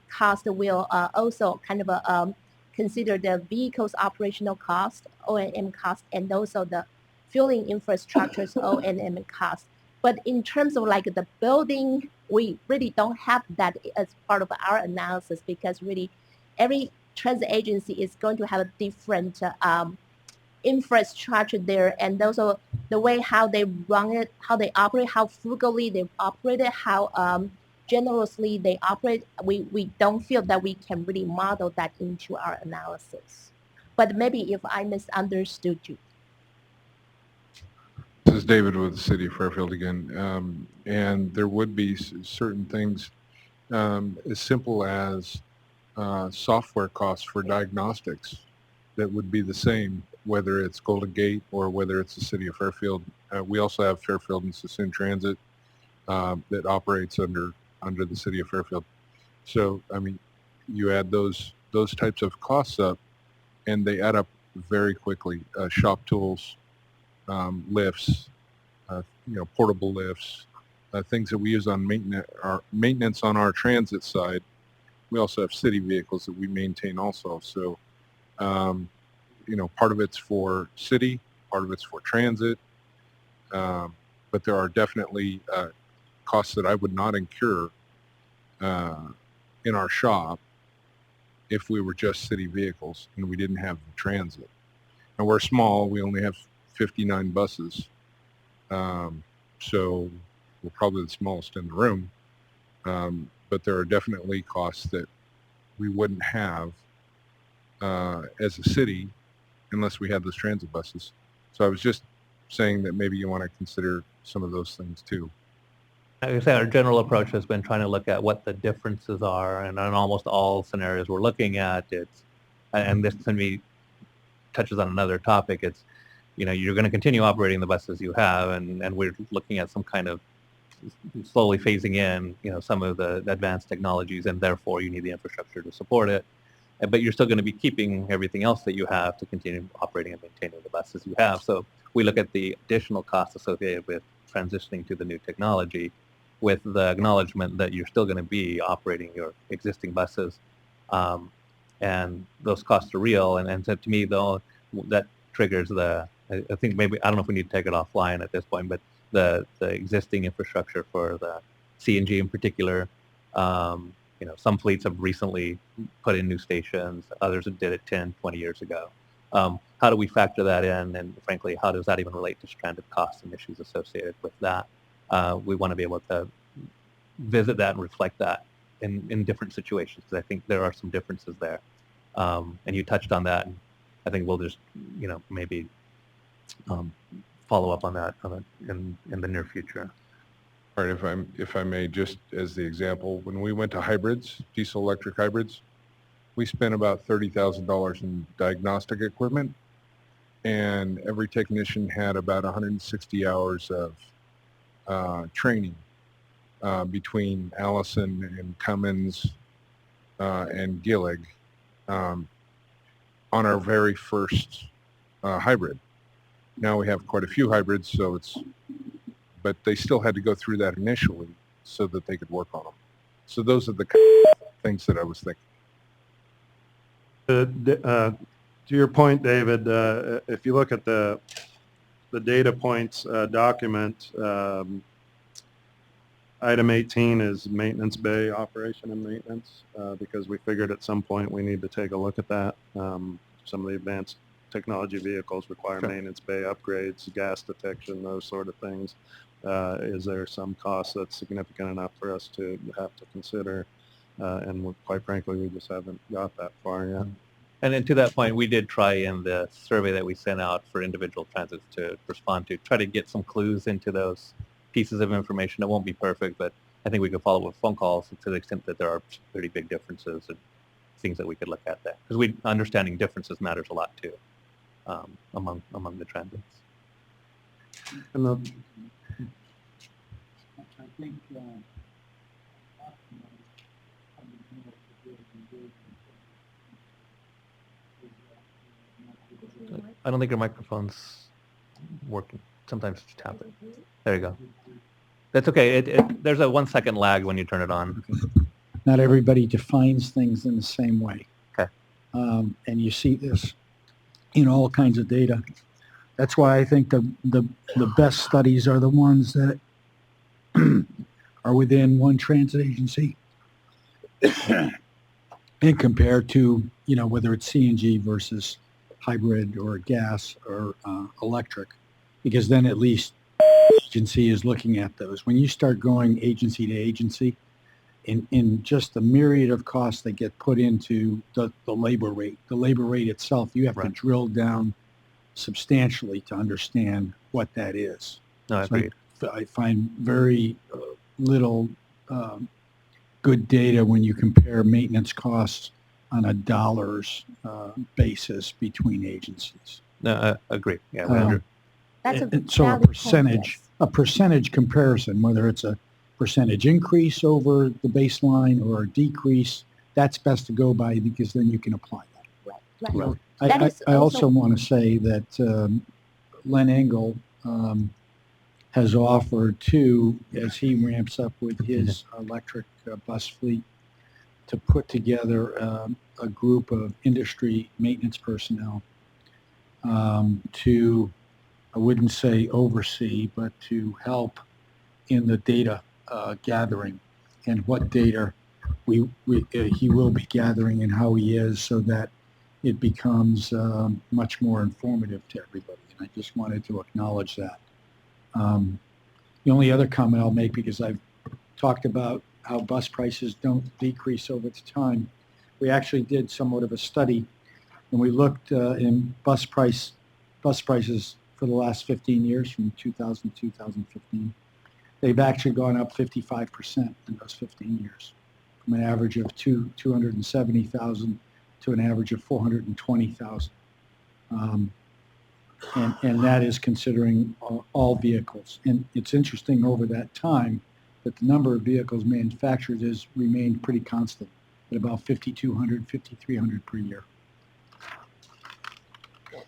cost, we'll also kind of consider the vehicle's operational cost, O&M cost, and also the fueling infrastructure's O&M cost. But in terms of like the building, we really don't have that as part of our analysis because really every transit agency is going to have a different infrastructure there, and also the way how they run it, how they operate, how frugally they operate it, how generously they operate. We don't feel that we can really model that into our analysis. But maybe if I misunderstood you. This is David with the City of Fairfield again, and there would be certain things as simple as software costs for diagnostics that would be the same, whether it's Golden Gate or whether it's the City of Fairfield. We also have Fairfield and Sassoon Transit that operates under the City of Fairfield. So, I mean, you add those types of costs up, and they add up very quickly. Shop tools, lifts, portable lifts, things that we use on maintenance on our transit side. We also have city vehicles that we maintain also. So, part of it's for city, part of it's for transit, but there are definitely costs that I would not incur in our shop if we were just city vehicles and we didn't have the transit. And we're small, we only have 59 buses, so we're probably the smallest in the room, but there are definitely costs that we wouldn't have as a city unless we had those transit buses. So I was just saying that maybe you want to consider some of those things too. Like I say, our general approach has been trying to look at what the differences are, and in almost all scenarios we're looking at, and this to me touches on another topic. It's, you're going to continue operating the buses you have, and we're looking at some kind of slowly phasing in, some of the advanced technologies, and therefore you need the infrastructure to support it. But you're still going to be keeping everything else that you have to continue operating and maintaining the buses you have. So we look at the additional costs associated with transitioning to the new technology, with the acknowledgement that you're still going to be operating your existing buses, and those costs are real. And so to me, though, that triggers I think maybe, I don't know if we need to take it offline at this point, but the existing infrastructure for the CNG in particular. Some fleets have recently put in new stations, others did it 10, 20 years ago. How do we factor that in? And frankly, how does that even relate to stranded costs and issues associated with that? We want to be able to visit that and reflect that in different situations, because I think there are some differences there. And you touched on that, and I think we'll just, maybe follow up on that in the near future. All right, if I may, just as the example, when we went to hybrids, diesel electric hybrids, we spent about $30,000 in diagnostic equipment, and every technician had about 160 hours of training between Allison and Cummins and Gillig on our very first hybrid. Now we have quite a few hybrids, but they still had to go through that initially so that they could work on them. So those are the kind of things that I was thinking. To your point, David, if you look at the data points document, item 18 is maintenance bay operation and maintenance, because we figured at some point we need to take a look at that. Some of the advanced technology vehicles require maintenance bay upgrades, gas detection, those sort of things. Is there some cost that's significant enough for us to have to consider? And quite frankly, we just haven't got that far yet. And then to that point, we did try in the survey that we sent out for individual transits to respond to, try to get some clues into those pieces of information. It won't be perfect, but I think we could follow up with phone calls to the extent that there are pretty big differences and things that we could look at there. Because understanding differences matters a lot too, among the transits. And I think I don't think your microphone's working. Sometimes just tap it. There you go. That's okay. There's a 1 second lag when you turn it on. not everybody defines things in the same way. Okay. And you see this in all kinds of data. That's why I think the best studies are the ones that are within one transit agency and compared to, whether it's CNG versus hybrid or gas or electric, because then at least the agency is looking at those. When you start going agency to agency, in just the myriad of costs that get put into the labor rate itself, you have to drill down substantially to understand what that is. No, I agree. I find very little good data when you compare maintenance costs on a dollars basis between agencies. No, I agree. Yeah, so a percentage comparison, whether it's a percentage increase over the baseline or a decrease, that's best to go by, because then you can apply that. Right. I also want to say that Len Engel has offered to, as he ramps up with his electric bus fleet, to put together a group of industry maintenance personnel to, I wouldn't say oversee, but to help in the data gathering and what data he will be gathering and how he is, so that it becomes much more informative to everybody. And I just wanted to acknowledge that. The only other comment I'll make, because I've talked about how bus prices don't decrease over time, we actually did somewhat of a study, and we looked in bus prices for the last 15 years, from 2000 to 2015, they've actually gone up 55% in those 15 years, from an average of 270,000 to an average of 420,000. And that is considering all vehicles. And it's interesting over that time that the number of vehicles manufactured has remained pretty constant at about 5,200, 5,300 per year.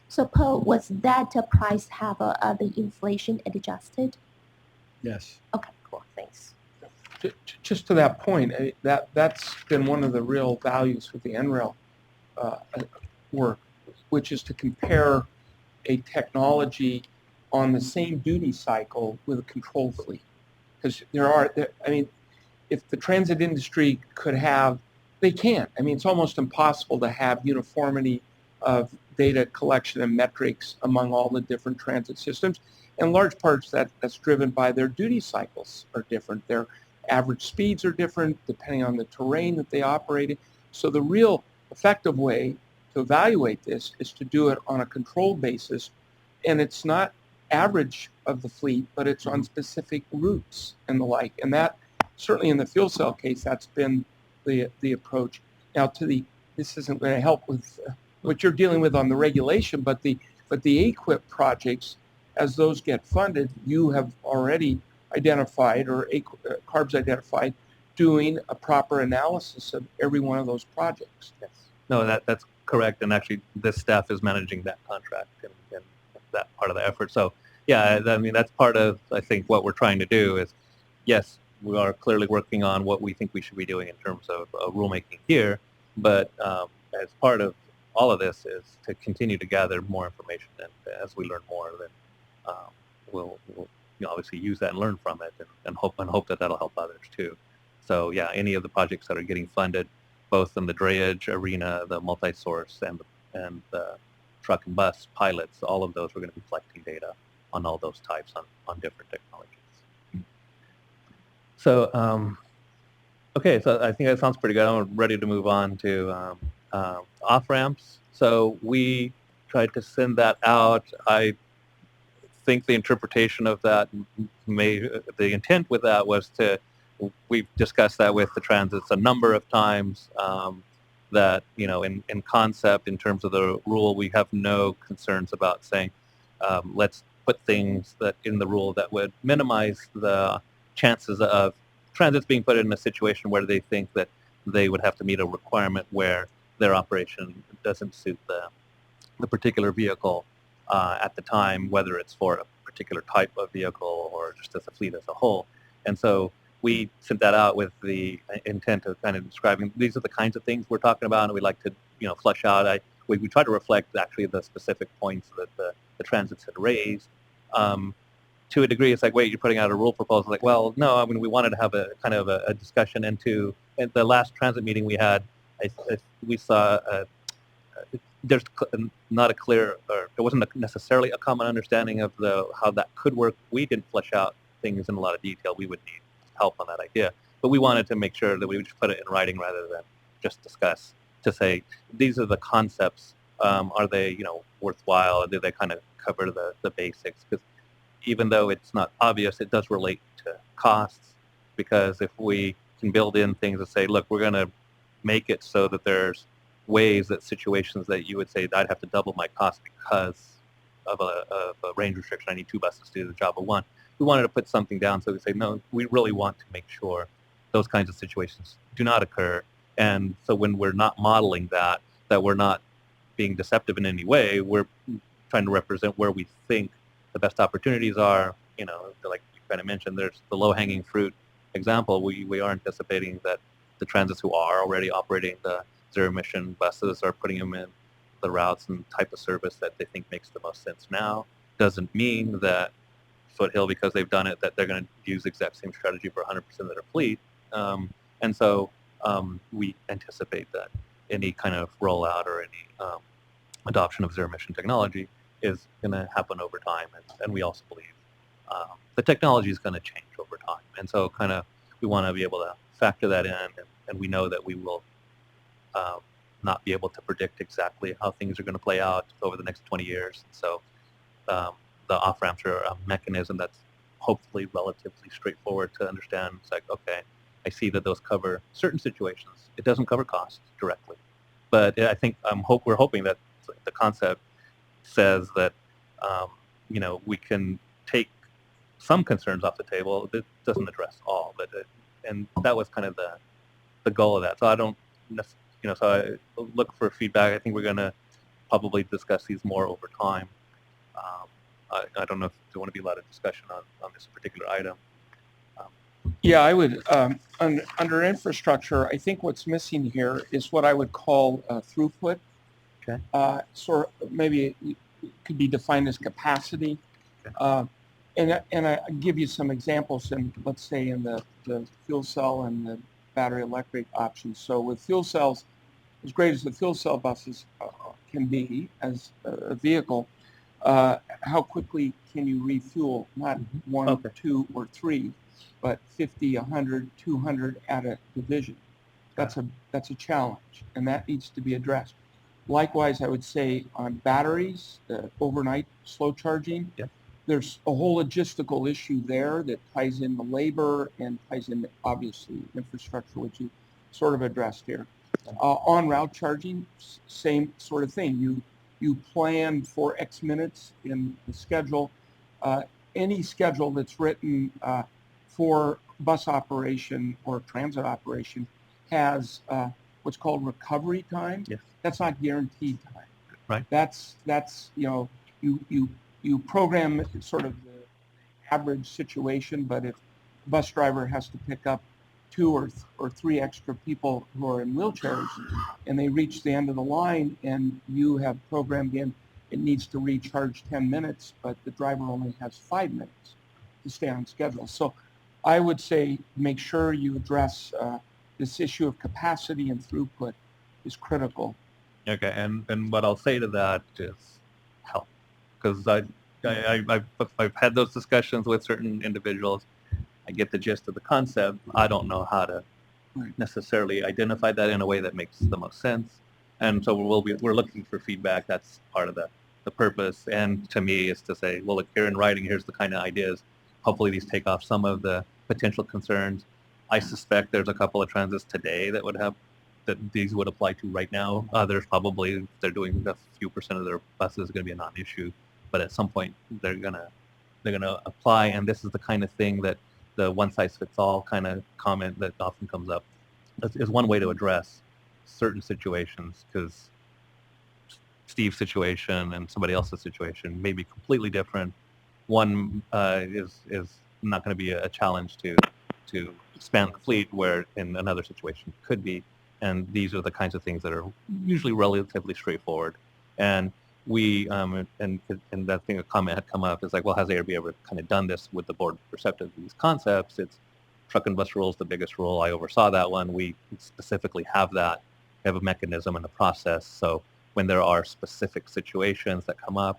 So Paul, was that price have the inflation adjusted? Yes. Okay, cool, thanks. Just to that point, that's been one of the real values with the NREL work, which is to compare a technology on the same duty cycle with a control fleet. Because if the transit industry could have, they can't. I mean, it's almost impossible to have uniformity of data collection and metrics among all the different transit systems. In large parts, that's driven by their duty cycles are different. Their average speeds are different depending on the terrain that they operate in. So the real effective way to evaluate this is to do it on a controlled basis, and it's not average of the fleet, but it's on specific routes and the like. And that, certainly in the fuel cell case, that's been the approach. Now, this isn't going to help with what you're dealing with on the regulation, but the AQIP projects, as those get funded, you have already identified, or CARB's identified, doing a proper analysis of every one of those projects. Yes. No, that's correct, and actually this staff is managing that contract and that part of the effort. So yeah, I mean, that's part of, I think, what we're trying to do is, yes, we are clearly working on what we think we should be doing in terms of rulemaking here, but as part of all of this is to continue to gather more information, and as we learn more, then we'll obviously use that and learn from it, and hope that that'll help others too. So yeah, any of the projects that are getting funded, both in the drayage arena, the multi-source, and the truck and bus pilots, all of those, we're going to be collecting data on all those types on different technologies. So okay, so I think that sounds pretty good. I'm ready to move on to off-ramps. So we tried to send that out. I think the interpretation of that the intent with that was we've discussed that with the transits a number of times, that, in concept, in terms of the rule, we have no concerns about saying, let's put things that in the rule that would minimize the chances of transits being put in a situation where they think that they would have to meet a requirement where their operation doesn't suit the particular vehicle at the time, whether it's for a particular type of vehicle or just as a fleet as a whole. And so we sent that out with the intent of kind of describing these are the kinds of things we're talking about, and we'd like to flesh out. We try to reflect actually the specific points that the transits had raised. To a degree, it's like, wait, you're putting out a rule proposal. Like, well, no, I mean, we wanted to have a kind of a discussion into, at the last transit meeting we had, we saw there's not a clear, or there wasn't necessarily a common understanding of how that could work. We didn't flesh out things in a lot of detail. We would need help on that idea. But we wanted to make sure that we would just put it in writing rather than just discuss, to say, these are the concepts. Are they, worthwhile? Do they kind of cover the basics? Because even though it's not obvious, it does relate to costs, because if we can build in things that say, look, we're going to make it so that there's ways, that situations that you would say I'd have to double my cost because of a range restriction, I need 2 buses to do the job of 1. We wanted to put something down so we say, no, we really want to make sure those kinds of situations do not occur. And so when we're not modeling that we're not being deceptive in any way, we're trying to represent where we think the best opportunities are. Like you kind of mentioned, there's the low-hanging fruit example. We are anticipating that the transits who are already operating the zero-emission buses are putting them in the routes and type of service that they think makes the most sense now. Doesn't mean that Foothill, because they've done it, that they're going to use the exact same strategy for 100% of their fleet. And so we anticipate that any kind of rollout or any adoption of zero-emission technology is going to happen over time, and we also believe the technology is going to change over time. And so kind of we want to be able to factor that in, and we know that we will not be able to predict exactly how things are going to play out over the next 20 years. So the off-ramps are a mechanism that's hopefully relatively straightforward to understand. It's like, okay, I see that those cover certain situations. It doesn't cover costs directly, but I think we're hoping that the concept says that we can take some concerns off the table. It doesn't address all, but and that was kind of the goal of that. So I don't, so I look for feedback. I think we're going to probably discuss these more over time. I don't know if there want to be a lot of discussion on this particular item. Yeah, I would, under infrastructure, I think what's missing here is what I would call throughput. Okay. Sort of, maybe it could be defined as capacity. And I give you some examples in, let's say, in the fuel cell and the battery electric options. So with fuel cells, as great as the fuel cell buses can be as a vehicle, how quickly can you refuel? Not one, two, or three, but 50, 100, 200 at a division. That's a challenge, and that needs to be addressed. Likewise, I would say on batteries, overnight slow charging, there's a whole logistical issue there that ties in the labor and ties in, obviously, infrastructure, which you sort of addressed here. On route charging, same sort of thing. You plan for X minutes in the schedule. Any schedule that's written for bus operation or transit operation has what's called recovery time. Yes. That's not guaranteed time. Right. That's you program sort of the average situation, but if a bus driver has to pick up 2 or 3 extra people who are in wheelchairs and they reach the end of the line and you have programmed in it needs to recharge 10 minutes, but the driver only has 5 minutes to stay on schedule. So I would say make sure you address this issue of capacity and throughput is critical. Okay, and what I'll say to that is help, because I've had those discussions with certain individuals. I get the gist of the concept. I don't know how to necessarily identify that in a way that makes the most sense, and so we're looking for feedback. That's part of the purpose, and to me is to say, well, look, here in writing, here's the kind of ideas. Hopefully these take off some of the potential concerns. I suspect there's a couple of transits today that these would apply to right now. Others probably, they're doing a few percent of their buses, is going to be a non-issue, but at some point they're gonna apply, and this is the kind of thing that the one-size-fits-all kind of comment that often comes up is one way to address certain situations, because Steve's situation and somebody else's situation may be completely different. One is not going to be a challenge to expand the fleet, where in another situation could be. And these are the kinds of things that are usually relatively straightforward. And we, and that thing, a comment had come up, is like, well, has ARB ever kind of done this with the board receptive to these concepts? It's truck and bus rule is the biggest rule. I oversaw that one. We specifically have that. We have a mechanism and a process. So when there are specific situations that come up,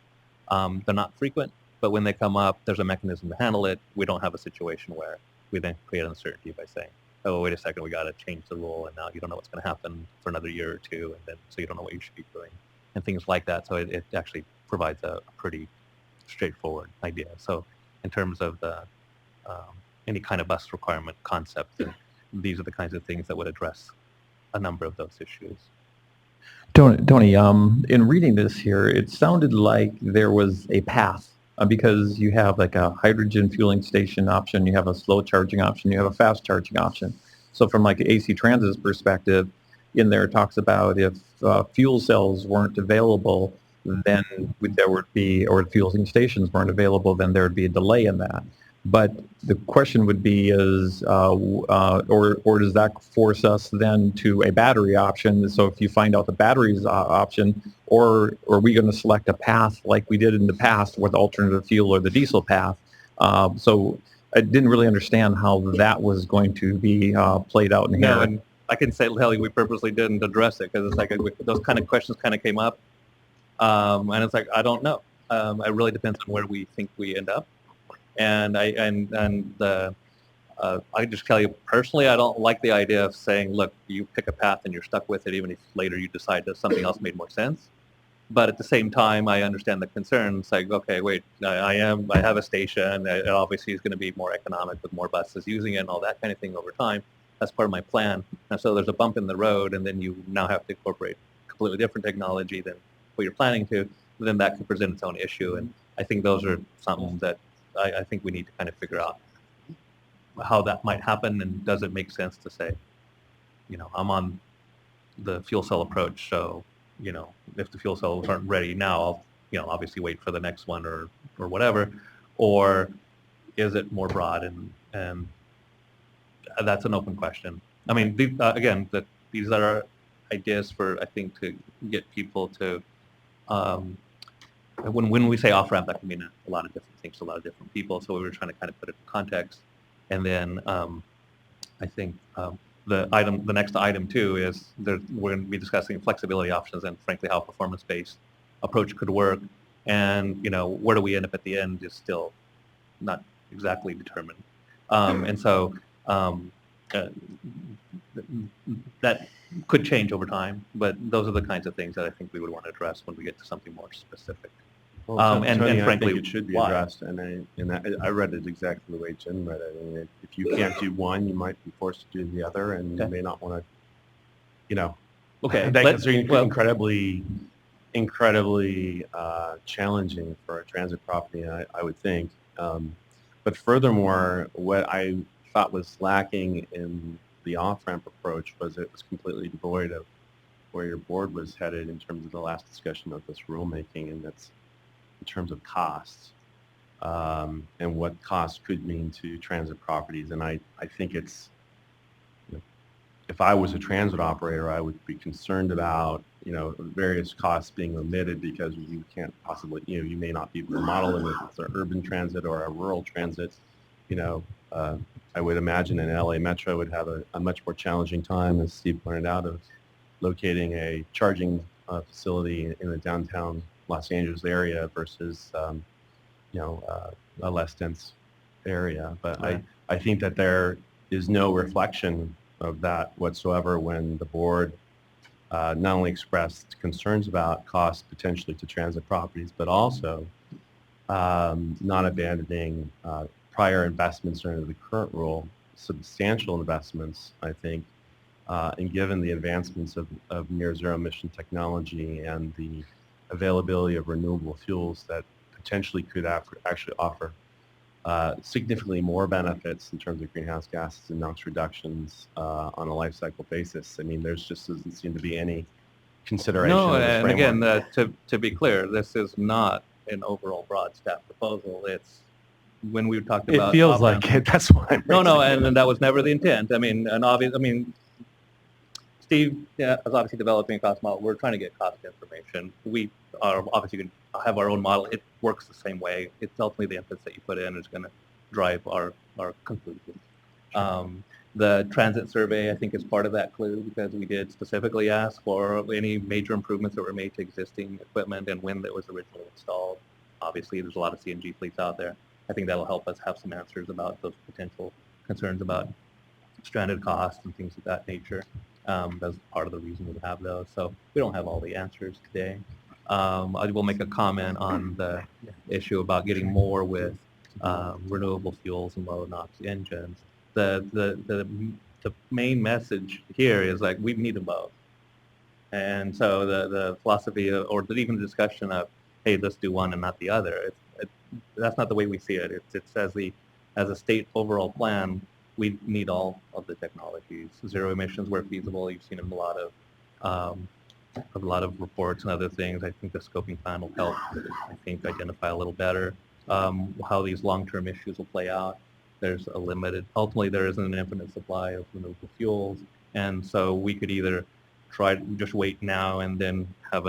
they're not frequent, but when they come up, there's a mechanism to handle it. We don't have a situation where we then create uncertainty by saying, oh, wait a second, we got to change the rule, and now you don't know what's going to happen for another year or two, and then so you don't know what you should be doing, and things like that. So it actually provides a pretty straightforward idea. So in terms of the any kind of bus requirement concept, these are the kinds of things that would address a number of those issues. Tony, in reading this here, it sounded like there was a path because you have like a hydrogen fueling station option, you have a slow charging option, you have a fast charging option. So from like AC Transit's perspective, in there it talks about if fuel cells weren't available, then there would be, or fueling stations weren't available, then there would be a delay in that. But the question would be is, or does that force us then to a battery option? So if you find out the batteries option, or are we going to select a path like we did in the past with alternative fuel or the diesel path? So I didn't really understand how that was going to be played out in here. No, and I can say, Lily, we purposely didn't address it because it's like those kind of questions kind of came up, and it's like, I don't know. It really depends on where we think we end up. And I just tell you personally, I don't like the idea of saying, look, you pick a path and you're stuck with it, even if later you decide that something else made more sense. But at the same time, I understand the concerns. Like, okay, wait, I have a station. It obviously is going to be more economic with more buses using it and all that kind of thing over time. That's part of my plan. And so there's a bump in the road, and then you now have to incorporate completely different technology than what you're planning to. Then that could present its own issue. And I think those are something that I think we need to kind of figure out how that might happen, and does it make sense to say, I'm on the fuel cell approach, so if the fuel cells aren't ready now, I'll obviously wait for the next one or whatever, or is it more broad, and that's an open question. I mean, again, these are ideas for, I think, to get people to when we say off ramp, that can mean a lot of different things to a lot of different people. So we were trying to kind of put it in context, and then I think. The next item too is we're going to be discussing flexibility options and frankly how a performance-based approach could work, and where do we end up at the end is still not exactly determined, and so that could change over time. But those are the kinds of things that I think we would want to address when we get to something more specific. Well, and Tony, frankly, I think it should be why? addressed, and I read it exactly the way Jim read it. I mean, if you can't do one, you might be forced to do the other, and you may not want to, Okay, that's incredibly challenging for a transit property, I would think. But furthermore, what I thought was lacking in the off-ramp approach was it was completely devoid of where your board was headed in terms of the last discussion of this rulemaking, and that's in terms of costs, and what costs could mean to transit properties. And I think it's, if I was a transit operator, I would be concerned about, various costs being omitted because you can't possibly, you may not be able to model them if it's an urban transit or a rural transit. I would imagine an LA Metro would have a much more challenging time, as Steve pointed out, of locating a charging facility in the downtown Los Angeles area versus, a less dense area. But Right. I think that there is no reflection of that whatsoever when the board not only expressed concerns about costs potentially to transit properties, but also not abandoning prior investments under the current rule, substantial investments, I think, and given the advancements of near zero emission technology and the availability of renewable fuels that potentially could actually offer significantly more benefits in terms of greenhouse gases and NOx reductions on a life cycle basis. I mean, there's just doesn't seem to be any consideration. No, of the and framework. again, to be clear, this is not an overall broad staff proposal. It's when we talked It about feels off-ramp- like it. That's why I'm No, raising it. and that was never the intent. I mean, Steve is obviously developing a cost model. We're trying to get cost information. We are obviously going to have our own model. It works the same way. It's ultimately the inputs that you put in is going to drive our conclusions. The transit survey, I think, is part of that clue because we did specifically ask for any major improvements that were made to existing equipment and when that was originally installed. Obviously, there's a lot of CNG fleets out there. I think that'll help us have some answers about those potential concerns about stranded costs and things of that nature. That's part of the reason we have those. So we don't have all the answers today. I will make a comment on the issue about getting more with renewable fuels and low NOx engines. The main message here is like we need them both. And so the philosophy or even the discussion of, hey, let's do one and not the other, that's not the way we see it. It's as a state overall plan, we need all of the technologies. Zero emissions where feasible. You've seen in a lot of reports and other things. I think the scoping plan will help, I think, identify a little better how these long-term issues will play out. There's a limited, ultimately there isn't an infinite supply of renewable fuels. And so we could either try to just wait now and then have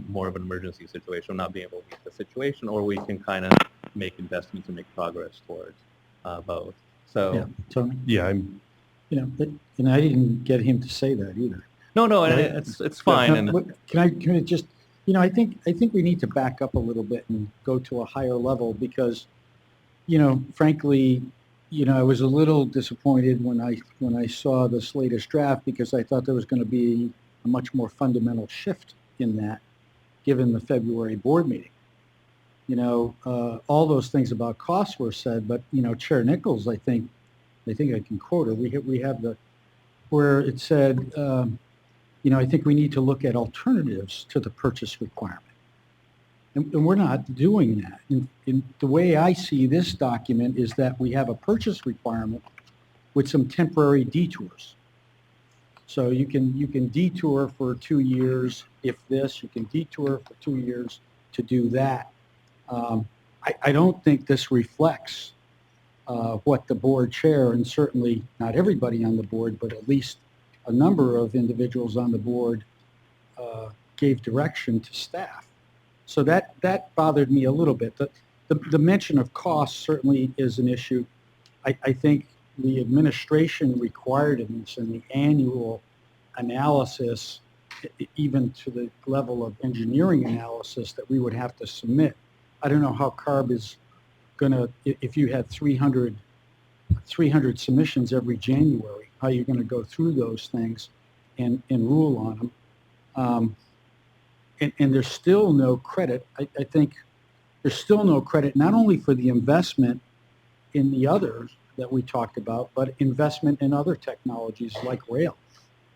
more of an emergency situation, not being able to meet the situation, or we can kind of make investments and make progress towards both. So, Yeah, Tony? Yeah, and I didn't get him to say that either. No, and Right? it's fine. No, And can I just, I think we need to back up a little bit and go to a higher level because, frankly, I was a little disappointed when I saw this latest draft because I thought there was going to be a much more fundamental shift in that, given the February board meeting. You know, all those things about costs were said, but, you know, Chair Nichols, I think I can quote her. We have the, where it said, you know, I think we need to look at alternatives to the purchase requirement. And we're not doing that. In the way I see this document is that we have a purchase requirement with some temporary detours. So you can detour for 2 years if this, you can detour for 2 years to do that. I don't think this reflects what the board chair, and certainly not everybody on the board, but at least a number of individuals on the board gave direction to staff. So that bothered me a little bit. The mention of cost certainly is an issue. I think the administration required in this and the annual analysis, even to the level of engineering analysis that we would have to submit. I don't know how CARB is going to, if you had 300 submissions every January, how you're going to go through those things and rule on them. And there's still no credit. I think there's still no credit, not only for the investment in the others that we talked about, but investment in other technologies like rail,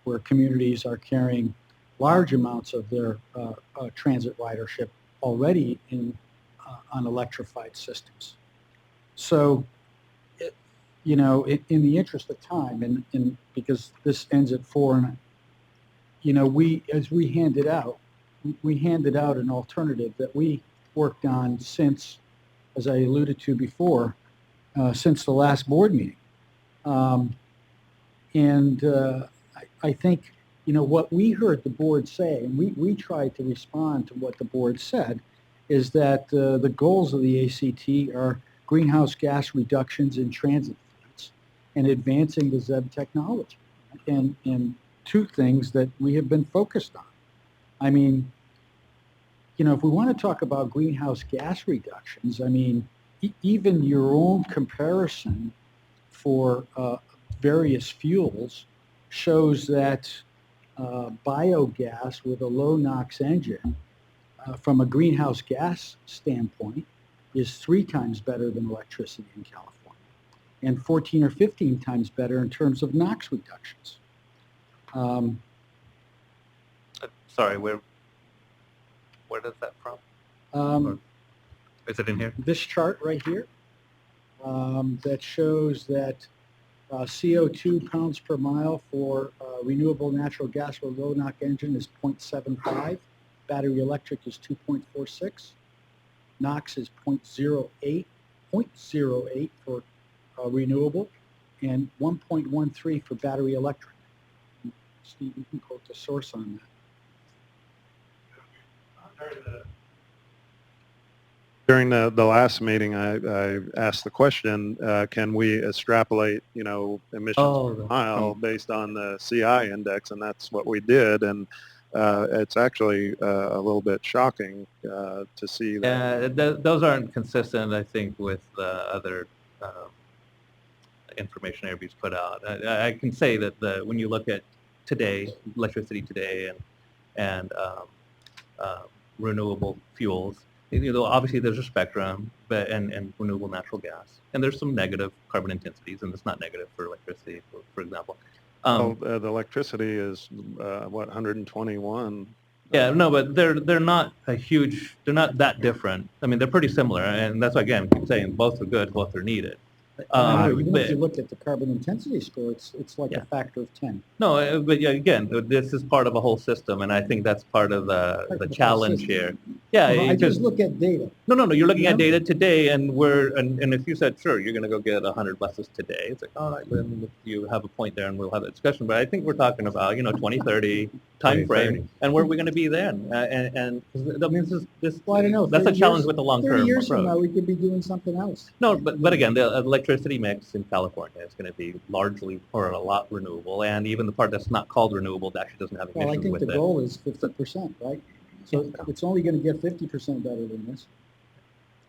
where communities are carrying large amounts of their transit ridership already on electrified systems. So, you know, in the interest of time, and because this ends at 4, and you know, as we handed out an alternative that we worked on since, as I alluded to before, since the last board meeting. I think, you know, what we heard the board say, and we tried to respond to what the board said, is that the goals of the ACT are greenhouse gas reductions in transit fleets and advancing the ZEB technology, and 2 things that we have been focused on. I mean, you know, if we want to talk about greenhouse gas reductions, I mean, even your own comparison for various fuels shows that biogas with a low NOx engine from a greenhouse gas standpoint is 3 times better than electricity in California, and 14 or 15 times better in terms of NOx reductions. Sorry, where is that from? Is it in here? This chart right here that shows that CO2 pounds per mile for renewable natural gas with low NOx engine is 0.75. Battery electric is 2.46. NOx is 0.08 for renewable, and 1.13 for battery electric. Steve, you can quote the source on that. During the last meeting, I asked the question, can we extrapolate, you know, emissions per mile based on the CI index, and that's what we did, and it's actually a little bit shocking to see that. Those aren't consistent, I think, with other information everybody's put out. I can say that when you look at today, electricity today, and renewable fuels, you know, obviously there's a spectrum, but and renewable natural gas, and there's some negative carbon intensities, and it's not negative for electricity, for example. The electricity is what, 121? Yeah, no, but they're not they're not that different. I mean, they're pretty similar, and that's why, again, I keep saying both are good, both are needed. Even if you look at the carbon intensity score, it's like a factor of 10. No, but yeah, again, this is part of a whole system, and I think that's part of the challenge here. Yeah, well, I just look at data. No, you're looking at data today, and if you said, sure, you're going to go get 100 buses today, it's like, all right, then you have a point there, and we'll have a discussion. But I think we're talking about, 2030 time frame, and where are we going to be then? And that means this. Well, I don't know. That's a challenge with the long-term approach. 30 years from now, we could be doing something else. No, but again, the electricity mix in California is going to be largely or a lot renewable, and even the part that's not called renewable that actually doesn't have emissions with it. Well, I think the goal is 50%, right? So it's only going to get 50% better than this.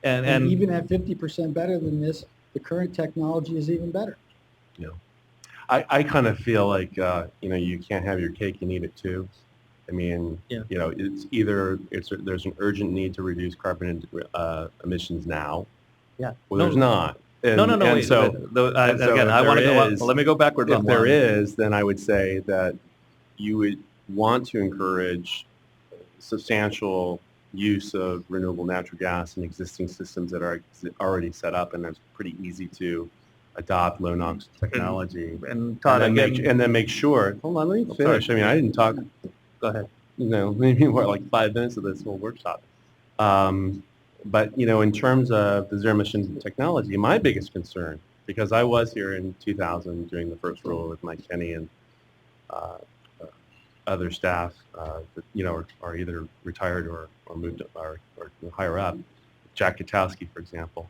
And even at 50% better than this, the current technology is even better. Yeah. I kind of feel like, you can't have your cake and eat it too. I mean, Yeah. you know, it's either there's an urgent need to reduce carbon emissions now, Yeah. or No. there's not. And, No, and wait. so, Again, if I want to there go up. is- Let me go backwards If on there one. is, then I would say that you would want to encourage substantial use of renewable natural gas in existing systems that are already set up, and it's pretty easy to adopt low NOx technology. And Todd, and then make sure. Hold on, let me finish. I mean, I didn't talk. Go ahead. You know, maybe more like 5 minutes of this whole workshop. But you know, in terms of the zero emission technology, my biggest concern, because I was here in 2000 doing the first rule with Mike Kenny and other staff that you know are either retired or moved or higher up, Jack Katowski, for example.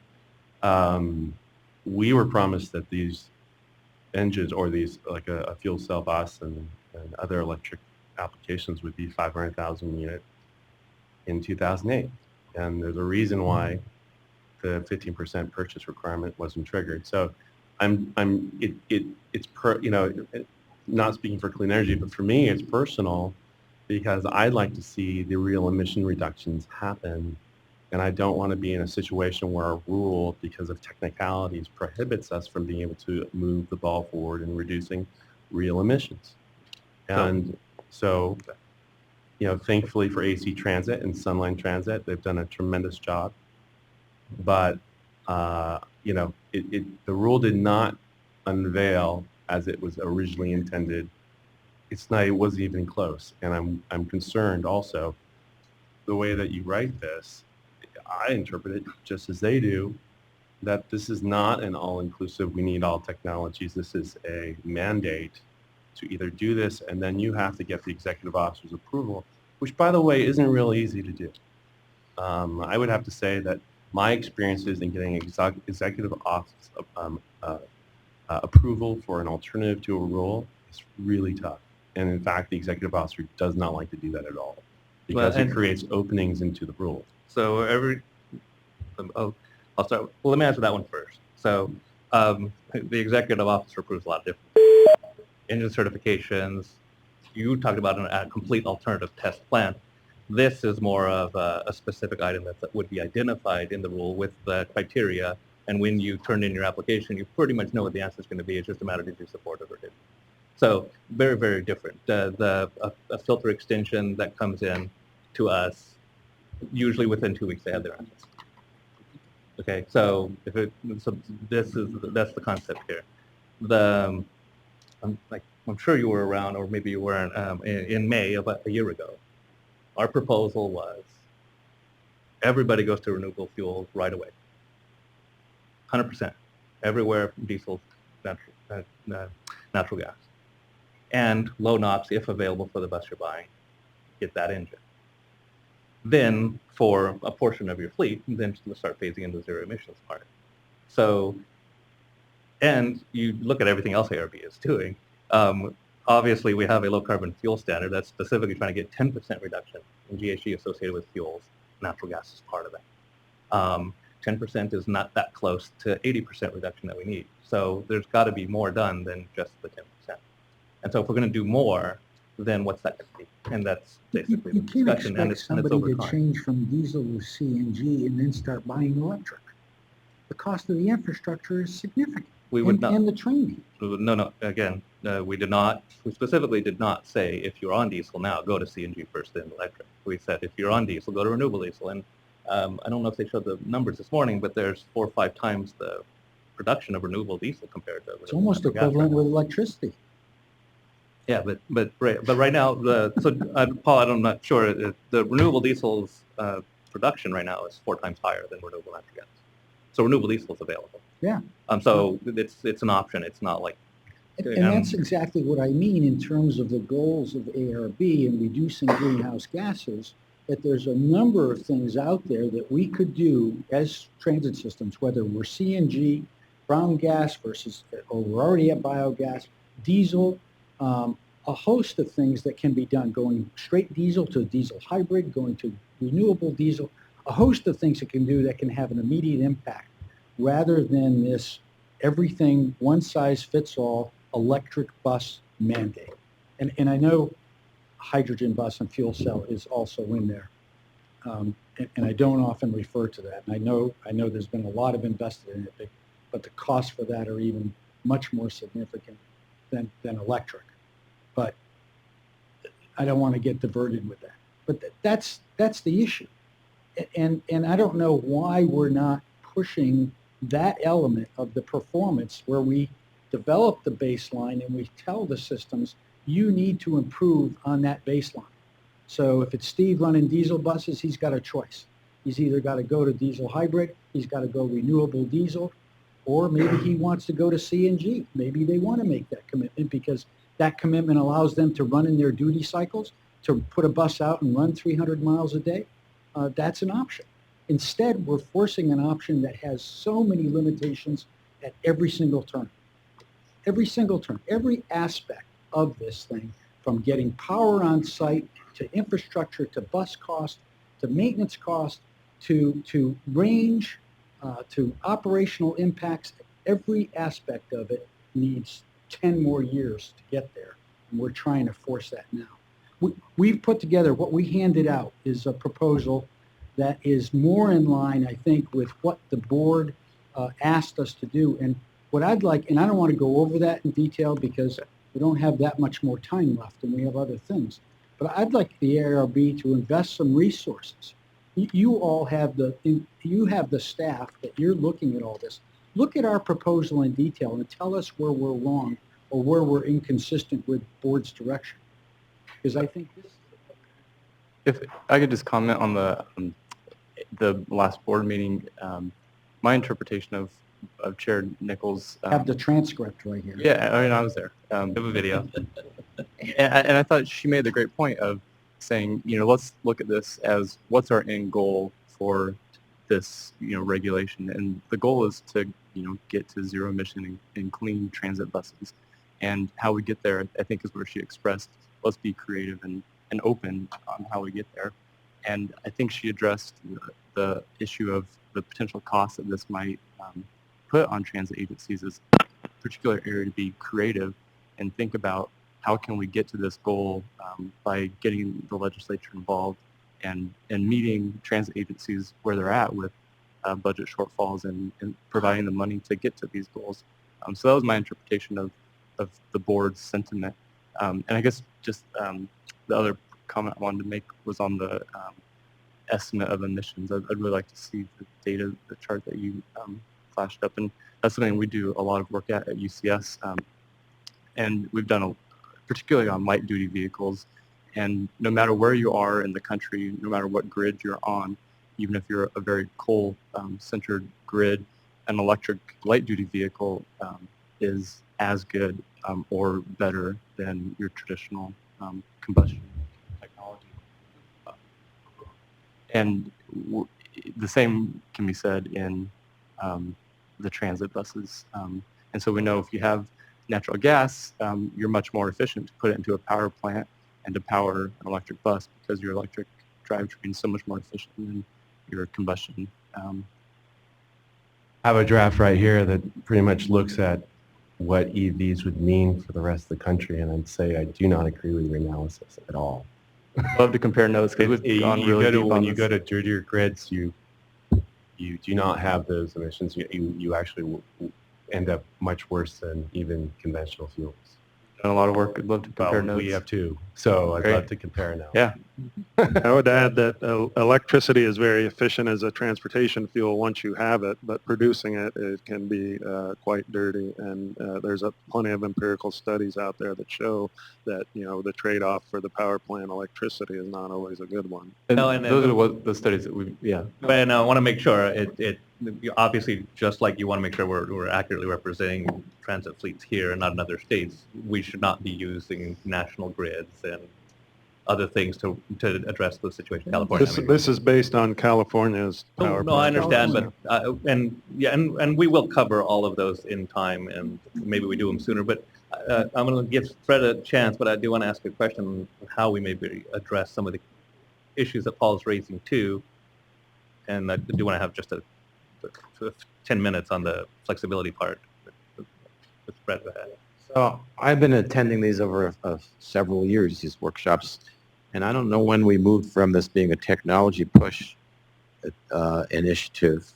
We were promised that these engines or these like a fuel cell bus and other electric applications would be 500,000 unit in 2008, and there's a reason why the 15% purchase requirement wasn't triggered. So not speaking for clean energy, but for me it's personal because I'd like to see the real emission reductions happen, and I don't want to be in a situation where a rule, because of technicalities, prohibits us from being able to move the ball forward in reducing real emissions. And so, you know, thankfully for AC Transit and Sunline Transit, they've done a tremendous job. But, you know, the rule did not unveil as it was originally intended. It wasn't even close. And I'm concerned also, the way that you write this, I interpret it just as they do, that this is not an all-inclusive, we need all technologies. This is a mandate to either do this, and then you have to get the executive officer's approval, which, by the way, isn't real easy to do. I would have to say that my experiences in getting executive office approval for an alternative to a rule is really tough. And in fact, the executive officer does not like to do that at all, because it creates openings into the rule. So I'll start. Well, let me answer that one first. So the executive officer approves a lot of different engine certifications. You talked about a complete alternative test plan. This is more of a specific item that would be identified in the rule with the criteria, and when you turn in your application, you pretty much know what the answer is going to be. It's just a matter of did you support it or didn't. So very, very different. A filter extension that comes in to us, usually within 2 weeks they have their answers. Okay, so that's the concept here. I'm sure you were around, or maybe you weren't, in May of a year ago. Our proposal was everybody goes to renewable fuels right away. 100%. Everywhere, diesel, natural gas. And low NOx, if available for the bus you're buying, get that engine. Then for a portion of your fleet, then start phasing into the zero emissions part. So, and you look at everything else ARB is doing. Obviously, we have a low carbon fuel standard that's specifically trying to get 10% reduction in GHG associated with fuels. Natural gas is part of that. 10% is not that close to 80% reduction that we need. So there's got to be more done than just the 10%. And so if we're going to do more, then what's that going to be? And that's basically the discussion. You can't expect somebody to change from diesel to CNG and then start buying electric. The cost of the infrastructure is significant. We would not. And the training. No. Again, we specifically did not say if you're on diesel now, go to CNG first, then electric. We said if you're on diesel, go to renewable diesel. And I don't know if they showed the numbers this morning, but there's 4 or 5 times the production of renewable diesel compared to It's almost equivalent with electricity. Yeah, but right now, Paul, I'm not sure. The renewable diesel's production right now is 4 times higher than renewable natural gas. So renewable diesel is available. Yeah. So it's an option. It's not like. And that's exactly what I mean in terms of the goals of ARB and reducing greenhouse gases, that there's a number of things out there that we could do as transit systems, whether we're CNG, brown gas versus, or we're already at biogas, diesel, a host of things that can be done, going straight diesel to diesel hybrid, going to renewable diesel, a host of things that can do that can have an immediate impact, rather than this everything one size fits all electric bus mandate. And I know hydrogen bus and fuel cell is also in there. And I don't often refer to that. And I know there's been a lot of invested in it, but the costs for that are even much more significant than electric. But I don't want to get diverted with that. But that's the issue. And I don't know why we're not pushing that element of the performance where we develop the baseline and we tell the systems, you need to improve on that baseline. So if it's Steve running diesel buses, he's got a choice. He's either got to go to diesel hybrid, he's got to go renewable diesel, or maybe he wants to go to CNG. Maybe they want to make that commitment because that commitment allows them to run in their duty cycles, to put a bus out and run 300 miles a day. That's an option. Instead, we're forcing an option that has so many limitations at every single turn. Every single turn, every aspect of this thing, from getting power on site to infrastructure to bus cost to maintenance cost to range to operational impacts, every aspect of it needs 10 more years to get there. And we're trying to force that now. We've put together, what we handed out is a proposal that is more in line, I think, with what the board asked us to do. And what I'd like, and I don't want to go over that in detail because we don't have that much more time left and we have other things, but I'd like the ARB to invest some resources. You all have the staff that you're looking at all this. Look at our proposal in detail and tell us where we're wrong or where we're inconsistent with board's direction. Because I think this. If I could just comment on the last board meeting, my interpretation of Chair Nichols. Have the transcript right here. Yeah, I mean, I was there. Have a video. And I thought she made the great point of saying, let's look at this as what's our end goal for this, regulation. And the goal is to, get to zero emission and clean transit buses. And how we get there, I think, is where she expressed, let's be creative and open on how we get there. And I think she addressed the issue of the potential cost that this might put on transit agencies as a particular area to be creative and think about how can we get to this goal by getting the legislature involved and meeting transit agencies where they're at with budget shortfalls and providing the money to get to these goals. So that was my interpretation of the board's sentiment. And I guess just the other comment I wanted to make was on the estimate of emissions. I'd really like to see the data, the chart that you flashed up. And that's something we do a lot of work at UCS. And we've done particularly on light duty vehicles. And no matter where you are in the country, no matter what grid you're on, even if you're a very coal-centered grid, an electric light duty vehicle is as good or better than your traditional combustion technology. And the same can be said in the transit buses. And so we know if you have natural gas, you're much more efficient to put it into a power plant and to power an electric bus because your electric drivetrain is so much more efficient than your combustion. I have a draft right here that pretty much looks at what EVs would mean for the rest of the country, and I'd say I do not agree with your analysis at all. Love to compare notes because we've gone really deep on when this. you go to dirtier grids, you do not have those emissions. You actually end up much worse than even conventional fuels. Done a lot of work. I'd love to compare notes. We have too, so I'd love to compare now. Yeah. I would add that electricity is very efficient as a transportation fuel once you have it, but producing it can be quite dirty. And there's plenty of empirical studies out there that show that the trade-off for the power plant electricity is not always a good one. And those are the studies that we, yeah. And I want to make sure it obviously, just like you want to make sure we're accurately representing transit fleets here and not in other states, we should not be using national grids and other things to address the situation in California. This is based on California's power plant. No, I understand, but and we will cover all of those in time, and maybe we do them sooner. But I'm going to give Fred a chance, but I do want to ask a question on how we maybe address some of the issues that Paul's raising too. And I do want to have just 10 minutes on the flexibility part. With Fred, go ahead. So I've been attending these over several years, these workshops, And I don't know when we moved from this being a technology push initiative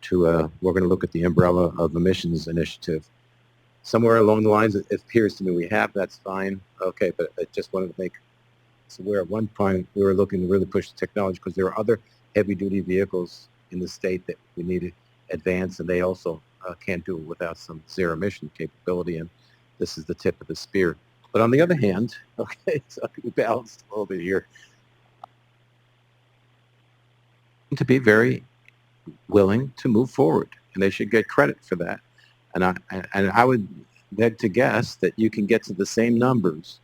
to we're going to look at the umbrella of emissions initiative. Somewhere along the lines, it appears to me we have, that's fine. Okay, but I just wanted to make, so where at one point we were looking to really push the technology because there are other heavy-duty vehicles in the state that we need to advance, and they also can't do it without some zero-emission capability, and this is the tip of the spear. But on the other hand, okay, so we balanced a little bit here, to be very willing to move forward, and they should get credit for that. And I would beg to guess that you can get to the same numbers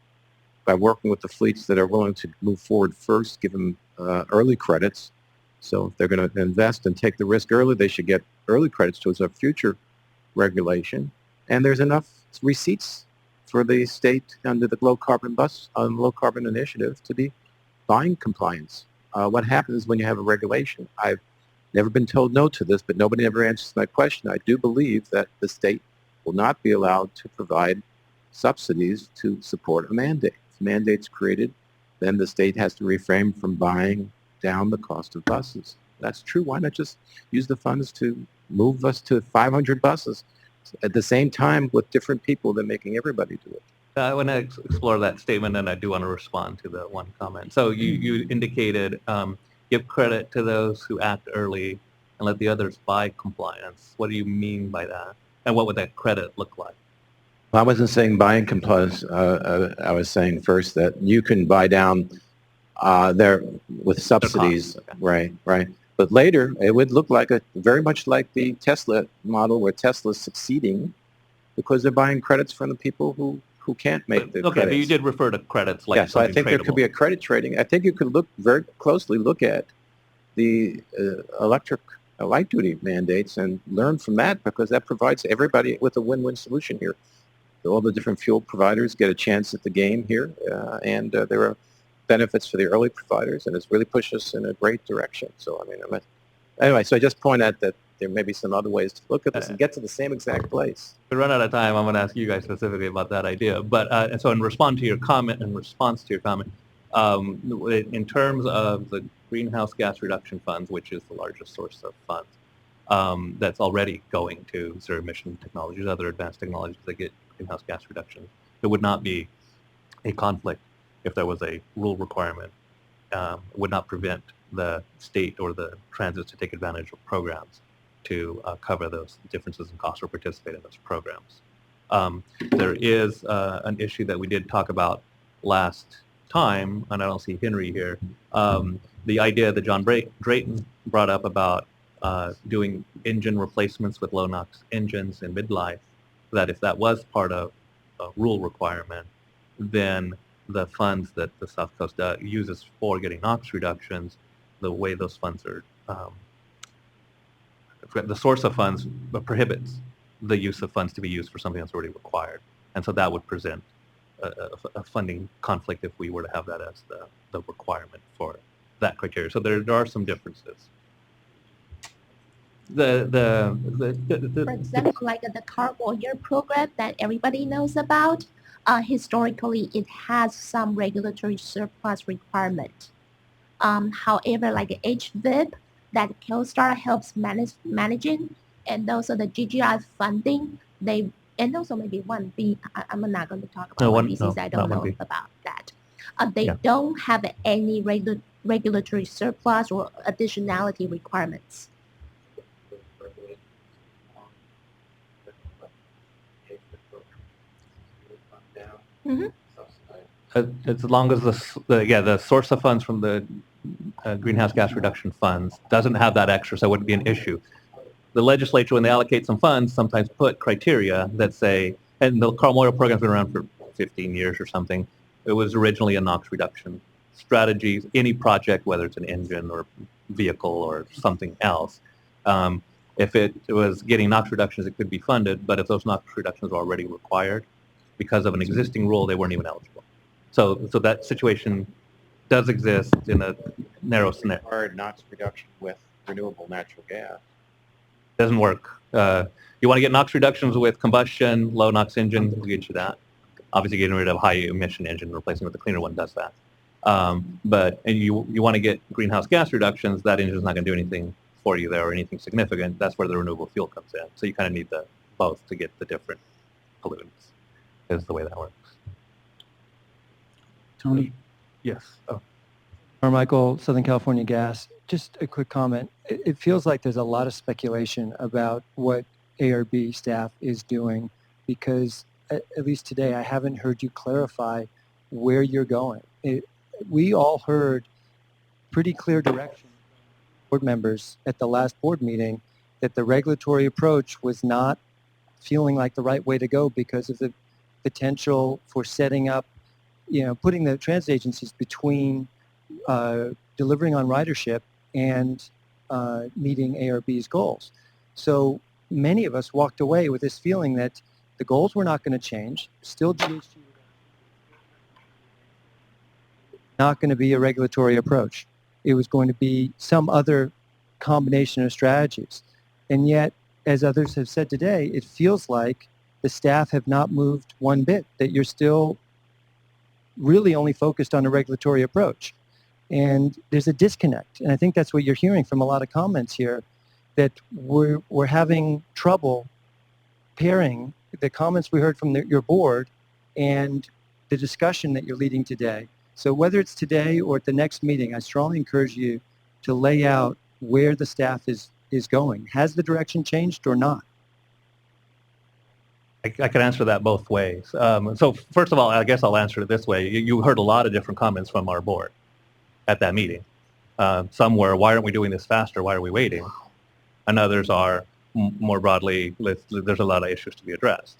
by working with the fleets that are willing to move forward first, give them early credits. So if they're going to invest and take the risk early, they should get early credits towards a future regulation. And there's enough receipts for the state under the low carbon initiative to be buying compliance. What happens when you have a regulation? I've never been told no to this, but nobody ever answers my question. I do believe that the state will not be allowed to provide subsidies to support a mandate. If a mandate's created, then the state has to refrain from buying down the cost of buses. That's true. Why not just use the funds to move us to 500 buses at the same time with different people than making everybody do it? I want to explore that statement, and I do want to respond to the one comment. So you indicated give credit to those who act early and let the others buy compliance. What do you mean by that? And what would that credit look like? Well, I wasn't saying buying compliance. I was saying first that you can buy down there with subsidies, okay. Right. But later, it would look like very much like the Tesla model, where Tesla's succeeding because they're buying credits from the people who can't make the credits. Okay, but you did refer to credits like so I think there could be a credit trading. I think you could very closely look at the electric light-duty mandates and learn from that, because that provides everybody with a win-win solution here. All the different fuel providers get a chance at the game here, and there are benefits for the early providers, and it's really pushed us in a great direction. So, I mean, anyway, so I just point out that there may be some other ways to look at this and get to the same exact place. We run out of time. I'm going to ask you guys specifically about that idea. But so in response to your comment, in terms of the greenhouse gas reduction funds, which is the largest source of funds, that's already going to zero emission technologies, other advanced technologies that get greenhouse gas reduction, there would not be a conflict if there was a rule requirement. It would not prevent the state or the transits to take advantage of programs to cover those differences in cost or participate in those programs. There is an issue that we did talk about last time, and I don't see Henry here, the idea that John Drayton brought up about doing engine replacements with low NOx engines in midlife, that if that was part of a rule requirement, then the funds that the South Coast uses for getting NOx reductions, the way those funds are, the source of funds prohibits the use of funds to be used for something that's already required. And so that would present a funding conflict if we were to have that as the requirement for that criteria. So there are some differences. For example, like the car warrior program that everybody knows about, historically it has some regulatory surplus requirement. However, like HVIP that CoStar helps managing, and also the GGI funding, and also maybe 1B, I'm not going to talk about 1B since I don't know about that. They don't have any regulatory surplus or additionality requirements. Mm-hmm. As long as the source of funds from the greenhouse gas reduction funds doesn't have that extra, so it wouldn't be an issue. The legislature, when they allocate some funds, sometimes put criteria that say, and the Carl Moyle program's been around for 15 years or something. It was originally a NOx reduction strategy. Any project, whether it's an engine or vehicle or something else, if it was getting NOx reductions, it could be funded. But if those NOx reductions were already required, because of an existing rule, they weren't even eligible. So that situation does exist in a narrow scenario. Hard NOx reduction with renewable natural gas. Doesn't work. You want to get NOx reductions with combustion, low NOx engine, we'll get you that. Obviously, getting rid of high emission engine, replacing with a cleaner one does that. And you want to get greenhouse gas reductions, that engine's not going to do anything for you there or anything significant. That's where the renewable fuel comes in. So you kind of need both to get the different pollutants, is the way that works. Tony? Yes. Oh. Carmichael, Southern California Gas. Just a quick comment. It feels like there's a lot of speculation about what ARB staff is doing because, at least today, I haven't heard you clarify where you're going. We all heard pretty clear direction from board members at the last board meeting that the regulatory approach was not feeling like the right way to go because of the potential for setting up, putting the transit agencies between delivering on ridership and meeting ARB's goals. So many of us walked away with this feeling that the goals were not going to change, still GHG not going to be a regulatory approach. It was going to be some other combination of strategies. And yet, as others have said today, it feels like the staff have not moved one bit, that you're still really only focused on a regulatory approach. And there's a disconnect. And I think that's what you're hearing from a lot of comments here, that we're having trouble pairing the comments we heard from your board and the discussion that you're leading today. So whether it's today or at the next meeting, I strongly encourage you to lay out where the staff is going. Has the direction changed or not? I can answer that both ways. So first of all, I guess I'll answer it this way. You heard a lot of different comments from our board at that meeting. Some were, why aren't we doing this faster? Why are we waiting? And others are more broadly, there's a lot of issues to be addressed.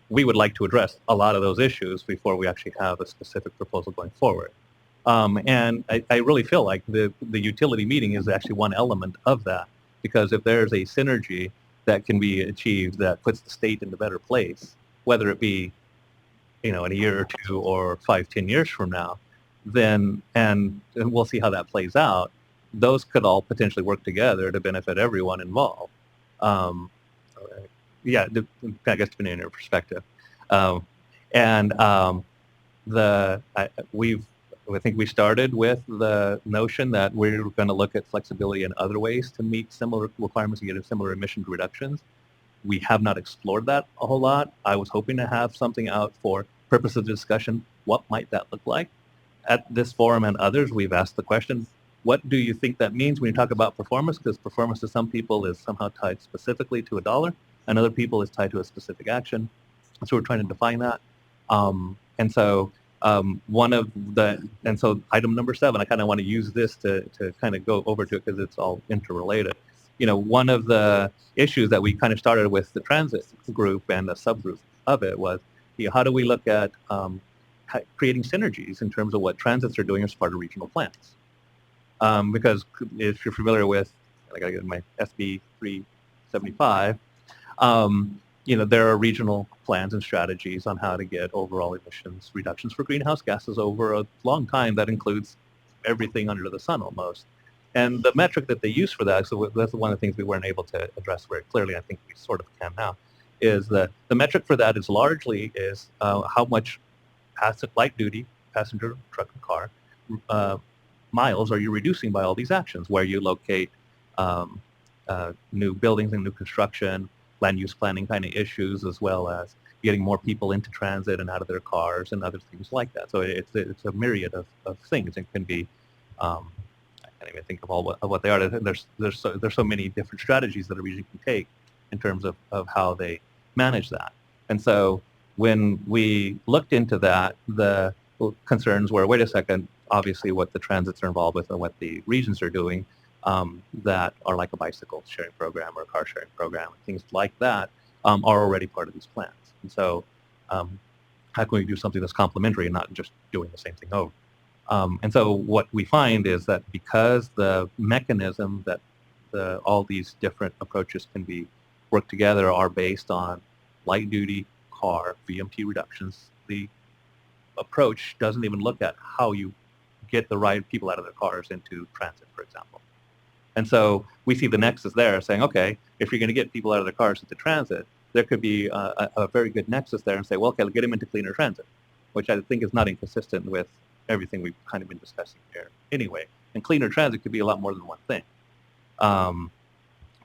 We would like to address a lot of those issues before we actually have a specific proposal going forward. And I really feel like the utility meeting is actually one element of that, because if there's a synergy that can be achieved that puts the state in a better place, whether it be, in a year or two or 5-10 years from now, then, and we'll see how that plays out, those could all potentially work together to benefit everyone involved. Yeah, I guess depending on your perspective. I think we started with the notion that we're going to look at flexibility in other ways to meet similar requirements and get similar emission reductions. We have not explored that a whole lot. I was hoping to have something out for purposes of discussion. What might that look like? At this forum and others, we've asked the question, what do you think that means when you talk about performance? Because performance to some people is somehow tied specifically to a dollar, and other people is tied to a specific action. So we're trying to define that. So item number 7, I kind of want to use this to kind of go over to it because it's all interrelated. One of the issues that we kind of started with the transit group and the subgroup of it was, how do we look at creating synergies in terms of what transits are doing as part of regional plans? Because if you're familiar with, I got to get my SB 375, there are regional plans and strategies on how to get overall emissions reductions for greenhouse gases over a long time. That includes everything under the sun almost. And the metric that they use for that, so that's one of the things we weren't able to address very clearly, I think we sort of can now, is that the metric for that is largely how much light duty, passenger, truck, and car miles are you reducing by all these actions, where you locate new buildings and new construction, land use planning kind of issues, as well as getting more people into transit and out of their cars and other things like that. So it's a myriad of things. It can be, I can't even think of what they are. There's so many different strategies that a region can take in terms of how they manage that. And so when we looked into that, the concerns were, wait a second, obviously what the transits are involved with and what the regions are doing that are like a bicycle sharing program or a car sharing program, things like that are already part of these plans. And so how can we do something that's complementary and not just doing the same thing over? And so what we find is that because the mechanism that all these different approaches can be worked together are based on light duty car VMT reductions, the approach doesn't even look at how you get the right people out of their cars into transit, for example. And so we see the nexus there saying, okay, if you're going to get people out of their cars into transit, there could be a very good nexus there and say, well, okay, get them into cleaner transit, which I think is not inconsistent with everything we've kind of been discussing here anyway. And cleaner transit could be a lot more than one thing. And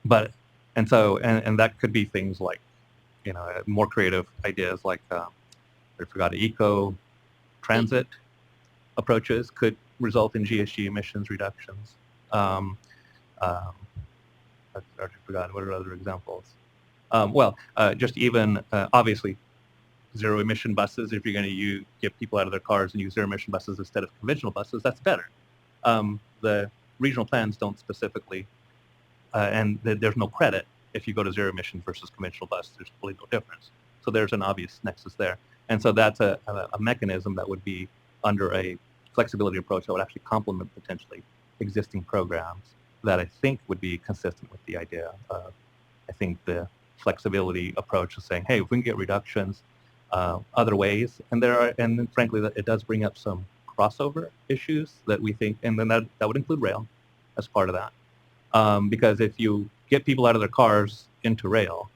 that could be things like, more creative ideas like, I forgot, eco transit approaches could result in GHG emissions reductions. I forgot, what are other examples? Just even, obviously, zero emission buses, if you're going to get people out of their cars and use zero emission buses instead of conventional buses, that's better. The regional plans don't specifically, and there's no credit if you go to zero emission versus conventional bus. There's really no difference. So there's an obvious nexus there. And so that's a mechanism that would be under a flexibility approach that would actually complement potentially existing programs that I think would be consistent with the idea of, I think, the flexibility approach of saying, hey, if we can get reductions other ways, and frankly, it does bring up some crossover issues that we think, and then that would include rail as part of that. Because if you get people out of their cars into rail,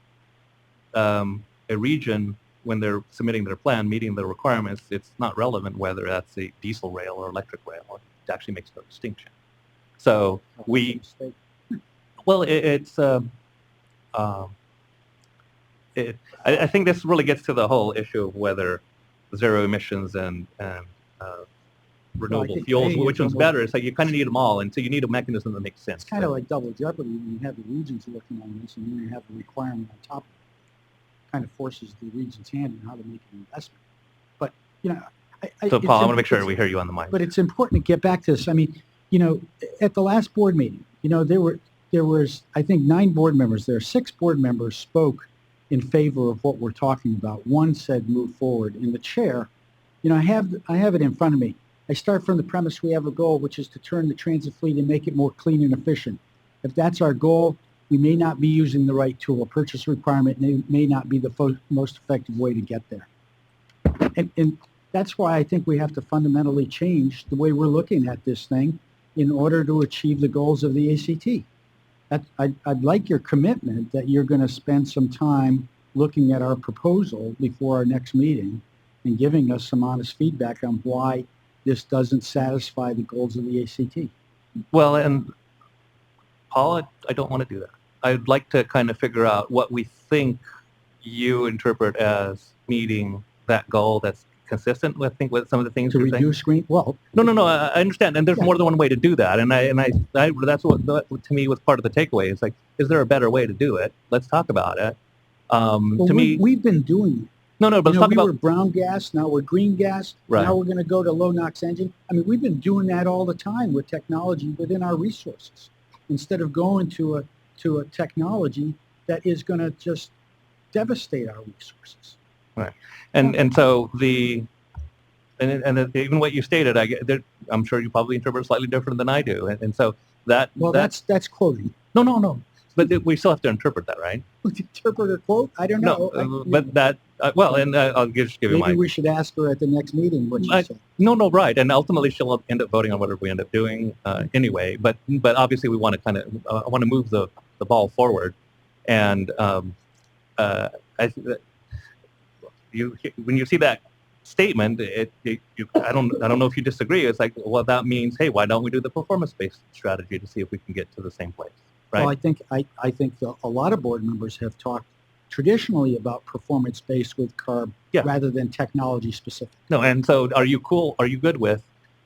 a region, when they're submitting their plan, meeting the requirements, it's not relevant whether that's a diesel rail or electric rail. It actually makes no distinction. So I think this really gets to the whole issue of whether zero emissions and renewable fuels, which one's better. It's like you kind of need them all, and so you need a mechanism that makes sense. It's kind of like double jeopardy when you have the regions working on this, and then you have the requirement on top of it. Kind of forces the region's hand in how to make an investment. But so Paul, I want to make sure we hear you on the mic. But it's important to get back to this. I mean, at the last board meeting, there was I think 9 board members there. 6 board members spoke in favor of what we're talking about. 1 said move forward. And the chair, I have it in front of me. I start from the premise we have a goal, which is to turn the transit fleet and make it more clean and efficient. If that's our goal, we may not be using the right tool. Purchase requirement may not be the most effective way to get there. And that's why I think we have to fundamentally change the way we're looking at this thing in order to achieve the goals of the ACT. I'd like your commitment that you're going to spend some time looking at our proposal before our next meeting and giving us some honest feedback on why this doesn't satisfy the goals of the ACT. Well, and Paul, I don't want to do that. I'd like to kind of figure out what we think you interpret as meeting that goal that's consistent with, with some of the things you're saying. To reduce screen? Well, no, I understand, and there's more than one way to do that, and I that's what to me was part of the takeaway. It's like, is there a better way to do it? Let's talk about it. We've been doing it. No, but let's talk about. We were brown gas, now we're green gas. Right. Now we're going to go to low NOx engine. I mean, we've been doing that all the time with technology within our resources, instead of going to a technology that is going to just devastate our resources. Right, and so even what you stated, I'm sure you probably interpret it slightly different than I do, and so that. Well, that's quoting. No, but we still have to interpret that, right? Interpret or quote? I don't know. But that I'll just give you my. Maybe we should ask her at the next meeting what she said. No, right, and ultimately she'll end up voting on whatever we end up doing anyway. But obviously we want to kind of I want to move the ball forward, and when you see that statement, I don't know if you disagree. It's like, well, that means, hey, why don't we do the performance-based strategy to see if we can get to the same place, right? Well, I think a lot of board members have talked traditionally about performance-based with CARB rather than technology-specific. No, and so are you good with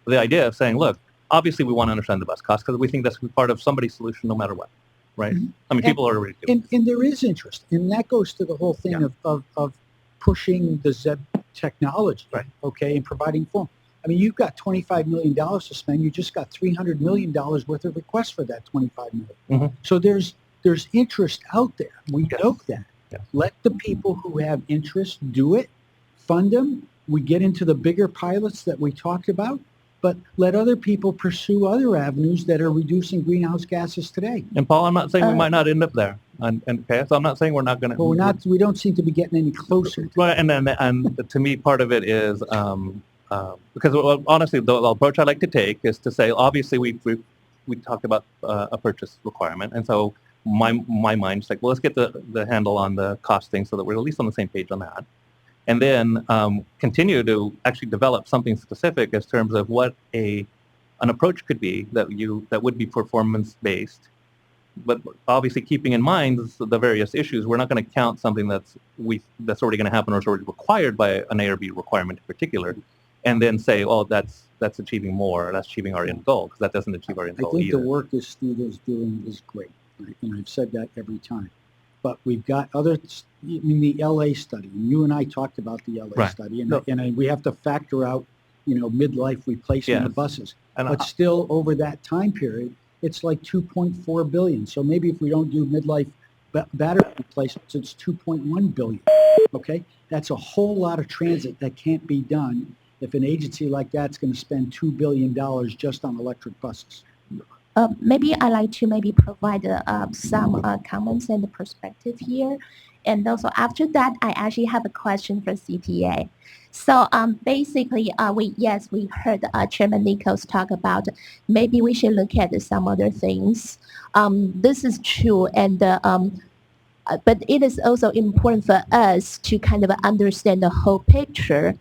the idea of saying, look, obviously we want to understand the bus cost because we think that's part of somebody's solution no matter what, right? Mm-hmm. I mean, people are already doing and there is interest, and that goes to the whole thing of pushing the ZEB technology, right? Okay, and providing form. I mean, you've got $25 million to spend. You just got $300 million worth of requests for that $25 million. Mm-hmm. So there's interest out there. We know that. Yes. Let the people who have interest do it, fund them. We get into the bigger pilots that we talked about, but let other people pursue other avenues that are reducing greenhouse gases today. And Paul, I'm not saying we might not end up there. And okay, so I'm not saying we're not going to. Well, we don't seem to be getting any closer. Right, and to me, part of it is because honestly, the approach I like to take is to say, obviously, we talked about a purchase requirement, and so my mind's like, well, let's get the handle on the cost thing so that we're at least on the same page on that. and then continue to actually develop something specific in terms of what an approach could be that would be performance-based, but obviously keeping in mind the various issues. We're not going to count something that's already going to happen or is already required by an A or B requirement in particular, and then say, oh, that's achieving more, or that's achieving our end goal, because that doesn't achieve our end I goal think either. the work that Steve is doing is great, right? And I've said that every time. But we've got other, in the LA study, and you and I talked about the LA Right. study, and we have to factor out, midlife replacement of Yes. buses. And But still, over that time period, it's like 2.4 billion. So maybe if we don't do midlife battery replacements, it's 2.1 billion. Okay, that's a whole lot of transit that can't be done if an agency like that's going to spend $2 billion just on electric buses. Maybe I'd like to provide some comments and perspective here. And also after that, I actually have a question for CTA. So basically, we heard Chairman Nichols talk about maybe we should look at some other things. This is true, and but it is also important for us to kind of understand the whole picture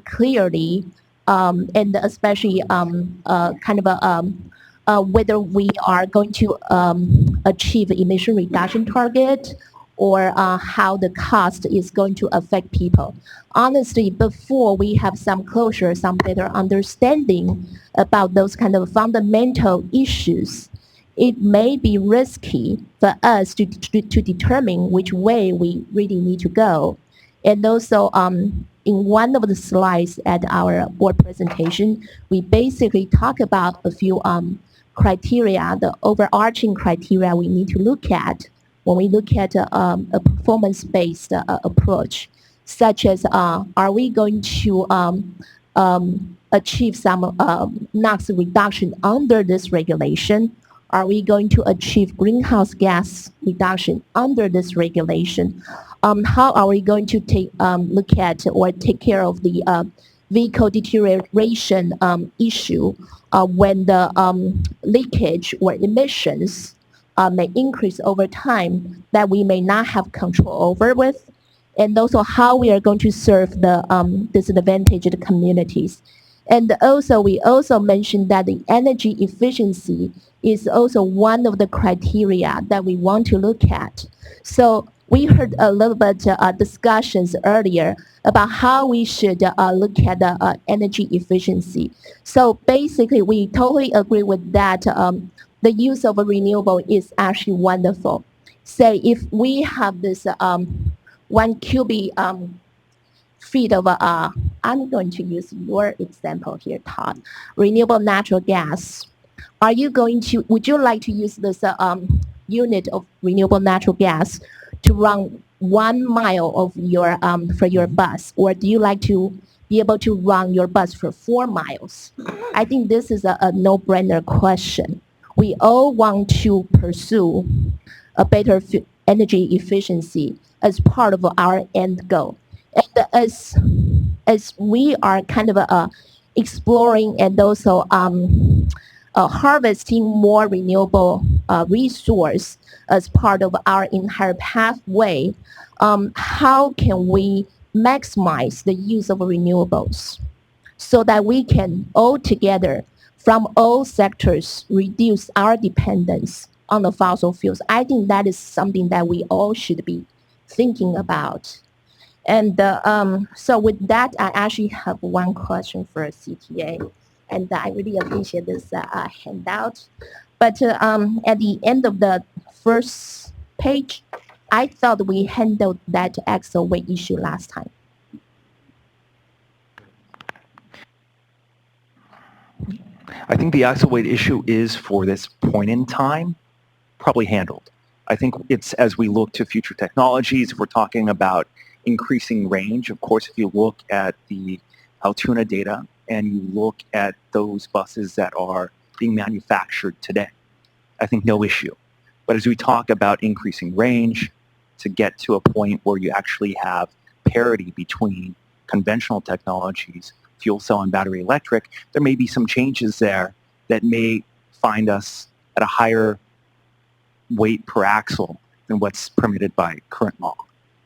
clearly, and especially whether we are going to achieve emission reduction target, or how the cost is going to affect people. Honestly, before we have some closure, some better understanding about those kind of fundamental issues, it may be risky for us to determine which way we really need to go. And also, in one of the slides at our board presentation, we basically talk about a few criteria, the overarching criteria we need to look at when we look at a performance-based approach, such as are we going to achieve some NOx reduction under this regulation? Are we going to achieve greenhouse gas reduction under this regulation? How are we going to look at or take care of the vehicle deterioration issue when the leakage or emissions may increase over time that we may not have control over with? And also how we are going to serve the disadvantaged communities. And also, we also mentioned that the energy efficiency is also one of the criteria that we want to look at. So we heard a little bit discussions earlier about how we should look at the energy efficiency. So basically, we totally agree with that. The use of a renewable is actually wonderful. Say if we have this 1 cubic feet of, I'm going to use your example here, Todd, renewable natural gas. Would you like to use this unit of renewable natural gas to run 1 mile of your, for your bus? Or do you like to be able to run your bus for 4 miles? I think this is a no-brainer question. We all want to pursue a better energy efficiency as part of our end goal. And as we are kind of exploring and also harvesting more renewable resource as part of our entire pathway, how can we maximize the use of renewables so that we can all together from all sectors reduce our dependence on the fossil fuels? I think that is something that we all should be thinking about. And so with that, I actually have one question for CTA, and I really appreciate this handout. But at the end of the first page, I thought we handled that axle weight issue last time. I think the axle weight issue is, for this point in time, probably handled. I think it's as we look to future technologies, if we're talking about increasing range, of course, if you look at the Altoona data and you look at those buses that are being manufactured today, I think no issue. But as we talk about increasing range to get to a point where you actually have parity between conventional technologies, fuel cell and battery electric, there may be some changes there that may find us at a higher weight per axle than what's permitted by current law.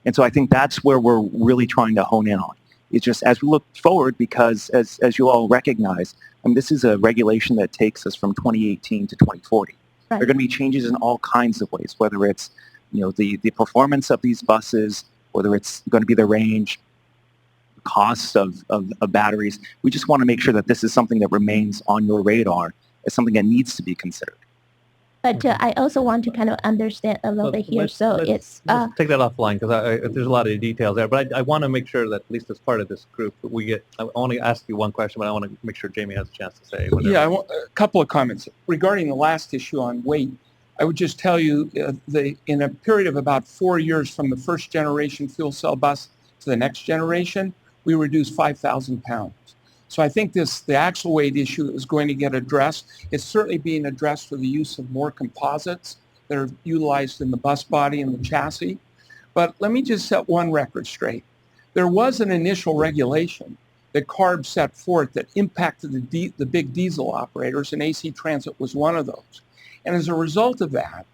And so I think that's where we're really trying to hone in on. It's just as we look forward, because as you all recognize, I mean, this is a regulation that takes us from 2018 to 2040. There are going to be changes in all kinds of ways, whether it's the performance of these buses, whether it's going to be the range, costs of batteries. We just want to make sure that this is something that remains on your radar as something that needs to be considered. But I also want to kind of understand a little bit here. Let's take that offline, because there's a lot of details there. But I want to make sure that at least as part of this group, we get. I want to ask you one question, but I want to make sure Jamie has a chance to say whatever. Yeah, a couple of comments regarding the last issue on weight. I would just tell you, in a period of about 4 years from the first generation fuel cell bus to the next generation, we reduced 5,000 pounds. So I think the axle weight issue is going to get addressed. It's certainly being addressed for the use of more composites that are utilized in the bus body and the chassis. But let me just set one record straight. There was an initial regulation that CARB set forth that impacted the big diesel operators, and AC Transit was one of those. And as a result of that,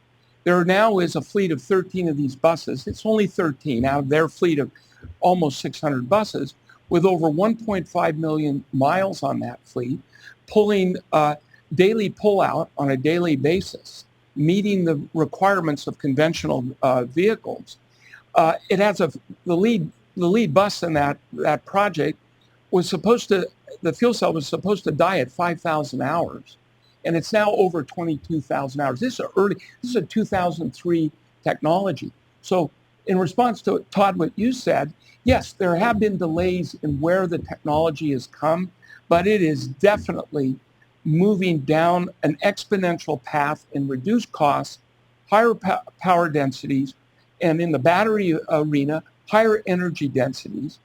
there now is a fleet of 13 of these buses. It's only 13 out of their fleet of almost 600 buses, with over 1.5 million miles on that fleet, pulling daily pullout on a daily basis, meeting the requirements of conventional vehicles. It has the lead bus in that project was supposed to, the fuel cell was supposed to die at 5,000 hours, and it's now over 22,000 hours. This is a 2003 technology. So in response to Todd, what you said, yes, there have been delays in where the technology has come, but it is definitely moving down an exponential path in reduced costs, higher power densities, and in the battery arena, higher energy densities.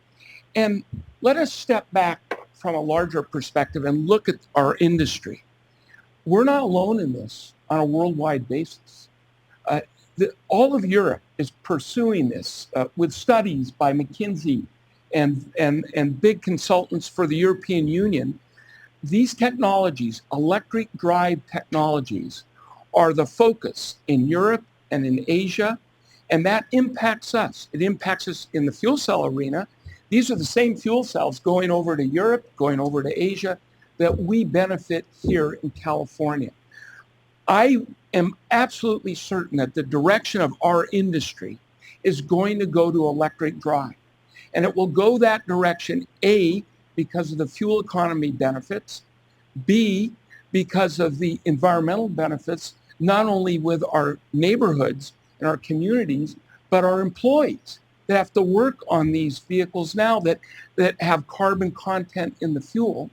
And let us step back from a larger perspective and look at our industry. We're not alone in this on a worldwide basis. All of Europe is pursuing this with studies by McKinsey and big consultants for the European Union. These technologies, electric drive technologies, are the focus in Europe and in Asia, and that impacts us. It impacts us in the fuel cell arena. These are the same fuel cells going over to Europe, going over to Asia, that we benefit here in California. I am absolutely certain that the direction of our industry is going to go to electric drive. And it will go that direction, A, because of the fuel economy benefits, B, because of the environmental benefits, not only with our neighborhoods and our communities, but our employees that have to work on these vehicles now that have carbon content in the fuel.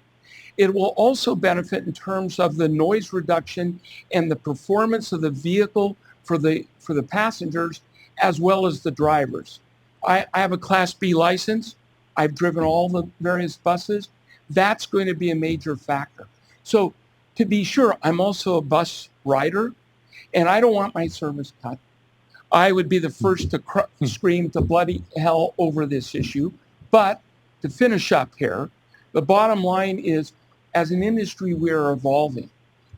It will also benefit in terms of the noise reduction and the performance of the vehicle for the passengers as well as the drivers. I have a Class B license. I've driven all the various buses. That's going to be a major factor. So to be sure, I'm also a bus rider, and I don't want my service cut. I would be the first to scream to bloody hell over this issue. But to finish up here, the bottom line is, as an industry, we're evolving.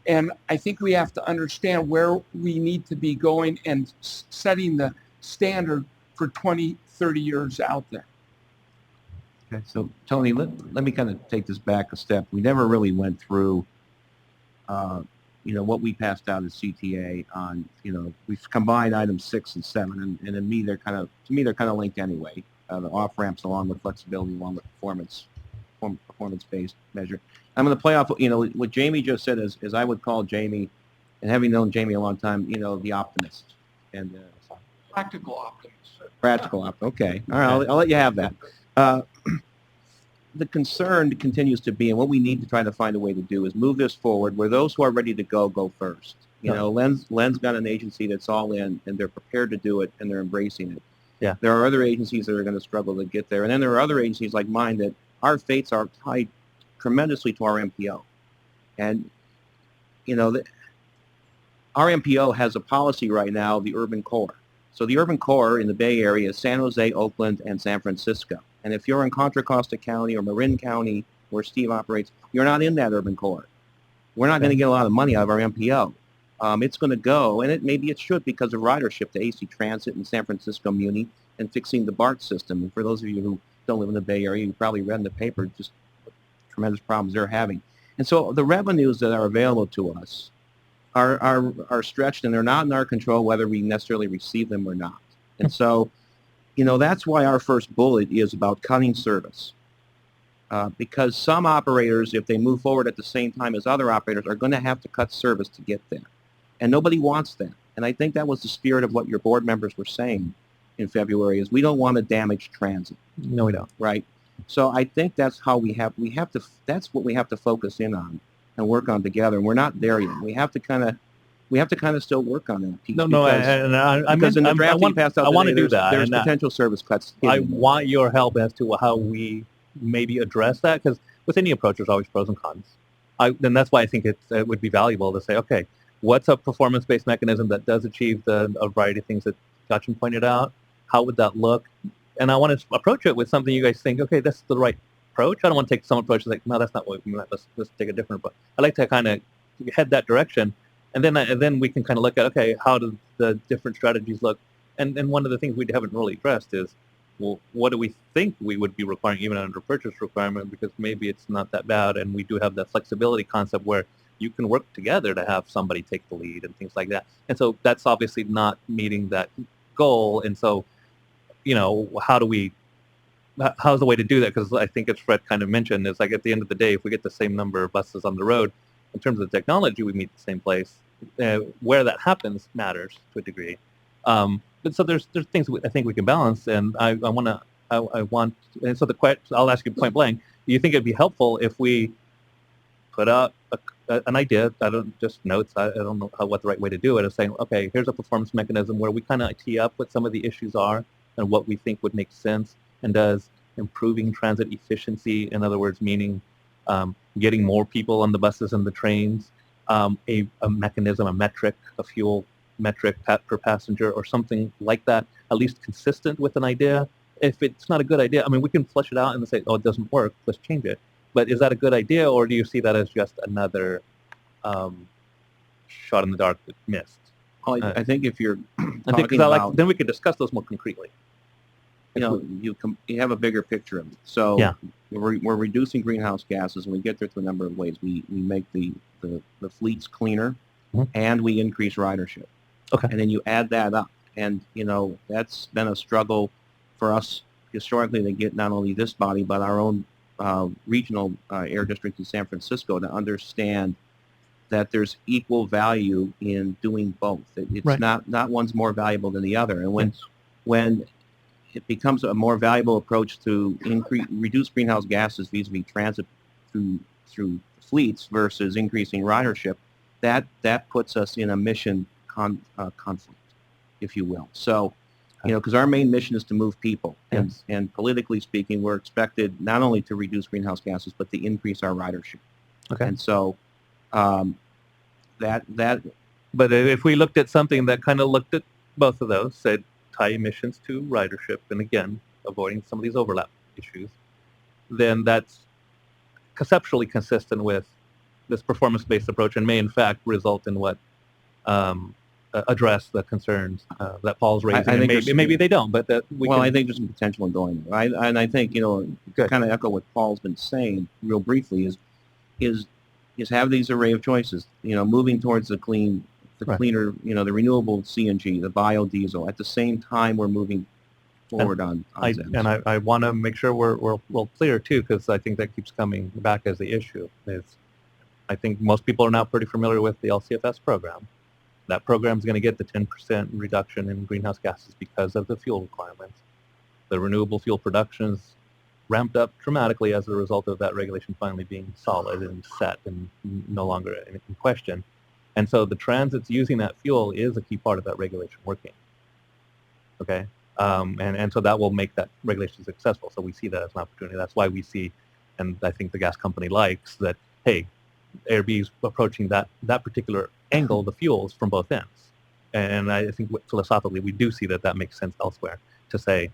And I think we have to understand where we need to be going and setting the standard for 20, 30 years out there. Okay, so Tony, let me kind of take this back a step. We never really went through, what we passed out as CTA on, we've combined items 6 and 7, and to me they're kind of linked anyway. The off ramps along with flexibility, along with performance-based measure. I'm going to play off, what Jamie just said is I would call Jamie, and having known Jamie a long time, the optimist. And practical optimist. Practical optimist. Okay. All right. I'll let you have that. The concern continues to be, and what we need to try to find a way to do is move this forward where those who are ready to go first. Len's got an agency that's all in, and they're prepared to do it, and they're embracing it. Yeah. There are other agencies that are going to struggle to get there. And then there are other agencies like mine that our fates are tied tremendously to our MPO. And, our MPO has a policy right now, the urban core. So the urban core in the Bay Area is San Jose, Oakland, and San Francisco. And if you're in Contra Costa County or Marin County, where Steve operates, you're not in that urban core. We're not going to get a lot of money out of our MPO. It's going to go, and maybe it should because of ridership to AC Transit in San Francisco Muni and fixing the BART system. And for those of you who don't live in the Bay Area, you probably read in the paper just what tremendous problems they're having. And so the revenues that are available to us are stretched, and they're not in our control whether we necessarily receive them or not. And so, that's why our first bullet is about cutting service. Because some operators, if they move forward at the same time as other operators, are going to have to cut service to get there. And nobody wants that. And I think that was the spirit of what your board members were saying in February, is we don't want to damage transit. No, we don't. Right? So I think that's how that's what we have to focus in on and work on together. And we're not there yet. We have to kind of still work on that piece. Because in the draft you passed out I want to today, do that. There's and potential service cuts. I want your help as to how we maybe address that, because with any approach, there's always pros and cons. And that's why I think it would be valuable to say, okay, what's a performance-based mechanism that does achieve a variety of things that Gachin pointed out? How would that look? And I want to approach it with something you guys think, okay, that's the right approach. I don't want to take some approach like, no, that's not what we meant. Let's take a different approach. I like to kind of head that direction, and then we can kind of look at, okay, how do the different strategies look? And one of the things we haven't really addressed is, well, what do we think we would be requiring even under purchase requirement? Because maybe it's not that bad, and we do have that flexibility concept where you can work together to have somebody take the lead and things like that. And so that's obviously not meeting that goal. And so, how's the way to do that? Because I think, as Fred kind of mentioned, is like at the end of the day, if we get the same number of buses on the road, in terms of the technology, we meet the same place. Where that happens matters to a degree. But so there's things I think we can balance, and I'll ask you point blank. Do you think it'd be helpful if we put out an idea? I don't know what the right way to do it is, saying, okay, here's a performance mechanism where we kind of tee up what some of the issues are and what we think would make sense, and does improving transit efficiency, in other words, meaning getting more people on the buses and the trains, a mechanism, a metric, a fuel metric per passenger or something like that, at least consistent with an idea. If it's not a good idea, I mean, we can flesh it out and say, oh, it doesn't work, let's change it. But is that a good idea, or do you see that as just another shot in the dark that missed? Well, I think if you're then we can discuss those more concretely. You have a bigger picture of it. So yeah. We're reducing greenhouse gases, and we get there through a number of ways. We make the fleets cleaner, and we increase ridership. Okay. And then you add that up, and that's been a struggle for us historically to get not only this body but our own regional air district in San Francisco to understand that there's equal value in doing both. It's right. not one's more valuable than the other. And when it becomes a more valuable approach to reduce greenhouse gases vis-a-vis transit through fleets versus increasing ridership, that puts us in a mission conflict, if you will. So, because our main mission is to move people, and politically speaking, we're expected not only to reduce greenhouse gases, but to increase our ridership. Okay. And so, that. But if we looked at something that kind of looked at both of those, said tie emissions to ridership, and again, avoiding some of these overlap issues, then that's conceptually consistent with this performance-based approach, and may in fact result in what address the concerns that Paul's raising. I think maybe they don't, but that I think there's some potential in going there. And I think kind of echo what Paul's been saying real briefly is have these array of choices. Moving towards the cleaner, the renewable CNG, the biodiesel. At the same time, we're moving forward on ZEBs. And I want to make sure we're clear too, because I think that keeps coming back as the issue. I think most people are now pretty familiar with the LCFS program. That program is going to get the 10% reduction in greenhouse gases because of the fuel requirements. The renewable fuel production is ramped up dramatically as a result of that regulation finally being solid and set and no longer in question. And so the transit's using that fuel is a key part of that regulation working. Okay? And so that will make that regulation successful. So we see that as an opportunity. That's why we see, and I think the gas company likes that, hey, AirB is approaching that particular angle, the fuels, from both ends. And I think philosophically we do see that makes sense elsewhere to say,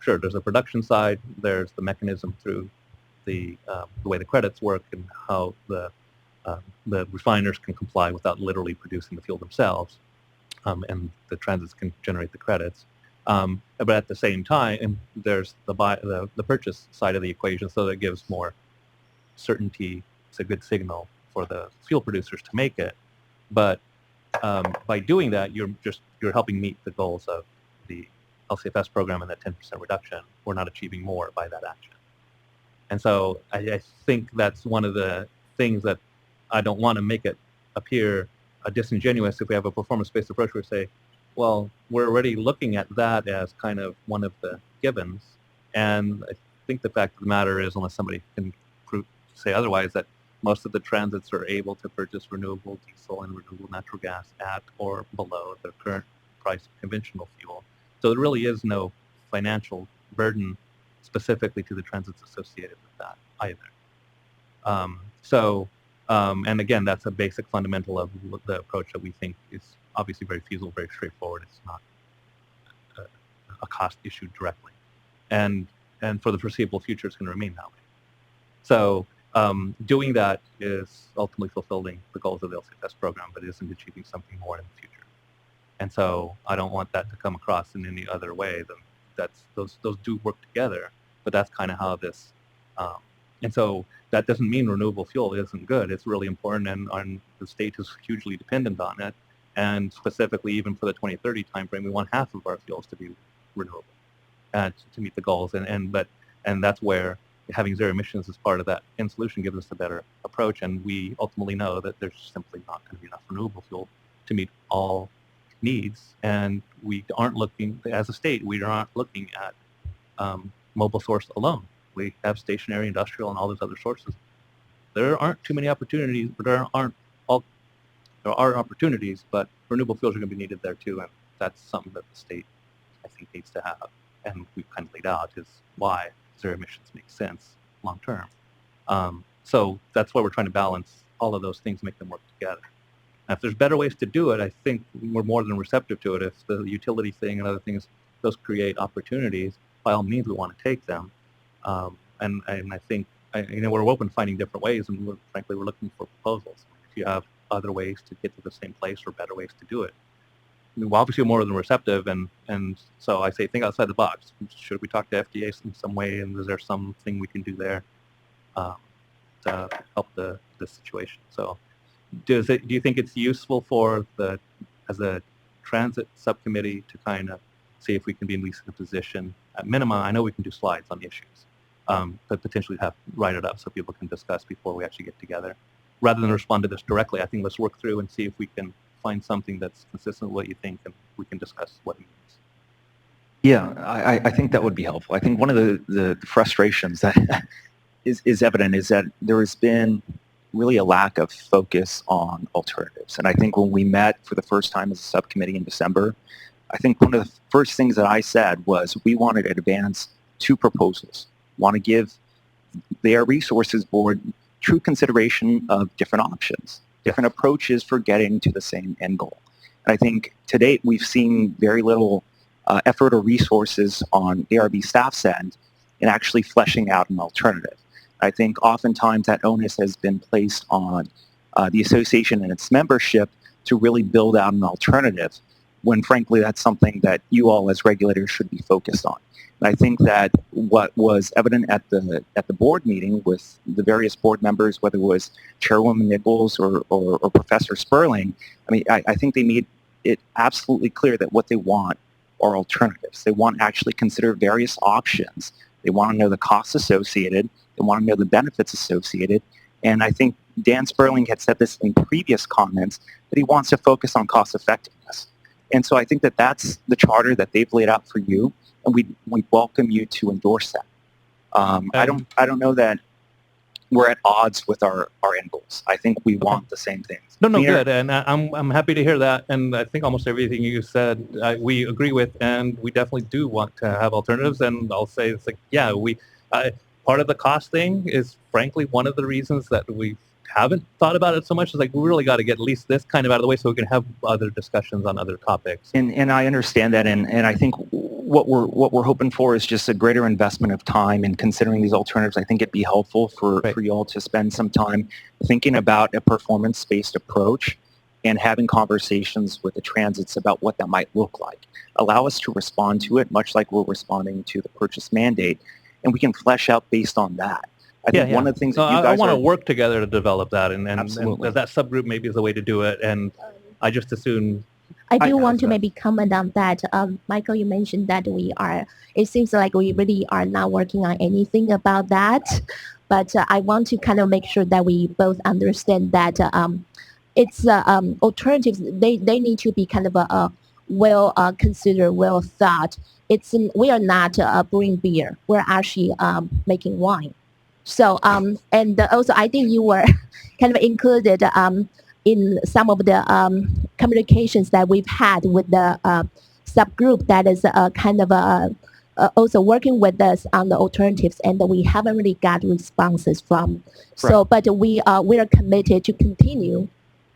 sure, there's a production side, there's the mechanism through the way the credits work and how the the refiners can comply without literally producing the fuel themselves, and the transits can generate the credits. But at the same time, there's the purchase side of the equation, so that gives more certainty. It's a good signal for the fuel producers to make it. But by doing that, you're helping meet the goals of the LCFS program and that 10% reduction. We're not achieving more by that action. And so I think that's one of the things that I don't want to make it appear disingenuous if we have a performance-based approach where we say, well, we're already looking at that as kind of one of the givens. And I think the fact of the matter is, unless somebody can say otherwise, that most of the transits are able to purchase renewable diesel and renewable natural gas at or below the current price of conventional fuel. So there really is no financial burden specifically to the transits associated with that either. And again, that's a basic fundamental of the approach that we think is obviously very feasible, very straightforward. It's not a cost issue directly. And for the foreseeable future, it's going to remain that way. So doing that is ultimately fulfilling the goals of the LCFS program, but it isn't achieving something more in the future. And so I don't want that to come across in any other way than those do work together, but that's kind of how this, and so that doesn't mean renewable fuel isn't good. It's really important, and the state is hugely dependent on it. And specifically, even for the 2030 timeframe, we want half of our fuels to be renewable to meet the goals. And that's where having zero emissions as part of that end solution gives us a better approach. And we ultimately know that there's simply not going to be enough renewable fuel to meet all needs. And we aren't looking, as a state, we aren't looking at mobile source alone. We have stationary, industrial, and all those other sources. There aren't too many opportunities, but there are opportunities, but renewable fuels are going to be needed there too, and that's something that the state, I think, needs to have. And we've kind of laid out is why zero emissions make sense long term. So that's why we're trying to balance all of those things, make them work together. And if there's better ways to do it, I think we're more than receptive to it. If the utility thing and other things, those create opportunities, by all means, we want to take them. And I think, we're open to finding different ways, and frankly, we're looking for proposals. If you have other ways to get to the same place or better ways to do it, we're obviously more than receptive, and so I say think outside the box. Should we talk to FDA in some way, and is there something we can do there to help the situation? So do you think it's useful for as a transit subcommittee to kind of see if we can be at least in a position, at minimum, I know we can do slides on the issues, but potentially write it up so people can discuss before we actually get together. Rather than respond to this directly, I think let's work through and see if we can find something that's consistent with what you think, and we can discuss what it means. Yeah, I think that would be helpful. I think one of the frustrations that is evident is that there has been really a lack of focus on alternatives. And I think when we met for the first time as a subcommittee in December, I think one of the first things that I said was we wanted to advance two proposals. Want to give the Air Resources Board true consideration of different options, different approaches for getting to the same end goal. And I think to date we've seen very little effort or resources on ARB staff's end in actually fleshing out an alternative. I think oftentimes that onus has been placed on the association and its membership to really build out an alternative, when frankly that's something that you all as regulators should be focused on. And I think that what was evident at the board meeting with the various board members, whether it was Chairwoman Nichols or Professor Sperling, I mean, I think they made it absolutely clear that what they want are alternatives. They want to actually consider various options. They want to know the costs associated. They want to know the benefits associated. And I think Dan Sperling had said this in previous comments, that he wants to focus on cost effectiveness. And so I think that that's the charter that they've laid out for you, and we welcome you to endorse that. I don't know that we're at odds with our end goals. I think we want the same things. No, good, and I'm happy to hear that. And I think almost everything you said we agree with, and we definitely do want to have alternatives. And I'll say it's like, yeah, part of the cost thing is frankly one of the reasons that we haven't thought about it so much. Is like we really got to get at least this kind of out of the way so we can have other discussions on other topics. And I understand that, and I think what we're hoping for is just a greater investment of time in considering these alternatives. I think it'd be helpful for you all to spend some time thinking about a performance-based approach and having conversations with the transits about what that might look like. Allow us to respond to it much like we're responding to the purchase mandate, and we can flesh out based on that. I think one of the things that you guys I want to work together to develop that, and that subgroup maybe is the way to do it, and I just assume... I do want to maybe comment on that. Michael, you mentioned that it seems like we really are not working on anything about that. But I want to kind of make sure that we both understand that it's alternatives, they need to be kind of well considered, well thought. We are not brewing beer. We're actually making wine. So, and also I think you were kind of included in some of the communications that we've had with the subgroup that is kind of also working with us on the alternatives, and we haven't really got responses from. So, but we are committed to continue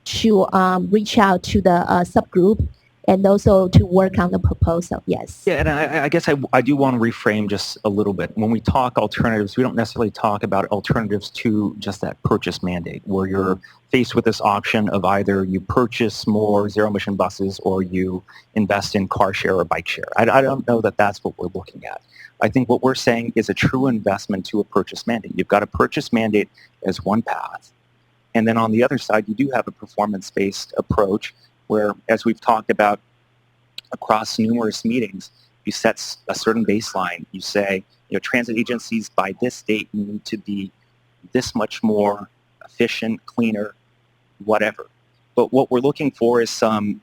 to reach out to the subgroup and also to work on the proposal, yes. Yeah, and I guess I do want to reframe just a little bit. When we talk alternatives, we don't necessarily talk about alternatives to just that purchase mandate, where you're faced with this option of either you purchase more zero-emission buses or you invest in car share or bike share. I don't know that that's what we're looking at. I think what we're saying is a true investment to a purchase mandate. You've got a purchase mandate as one path, and then on the other side, you do have a performance-based approach where, as we've talked about across numerous meetings, you set a certain baseline. You say, transit agencies by this date need to be this much more efficient, cleaner, whatever. But what we're looking for is some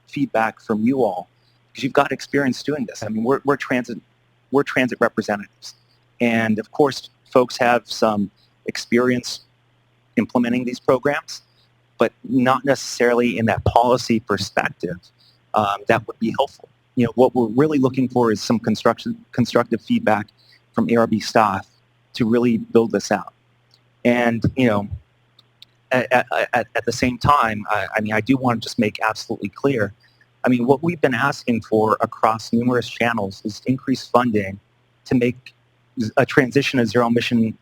feedback from you all, because you've got experience doing this. I mean, we're transit representatives, and of course, folks have some experience implementing these programs, but not necessarily in that policy perspective. That would be helpful. What we're really looking for is some constructive feedback from ARB staff to really build this out. And at the same time, I do want to just make absolutely clear. What we've been asking for across numerous channels is increased funding to make a transition to zero-emission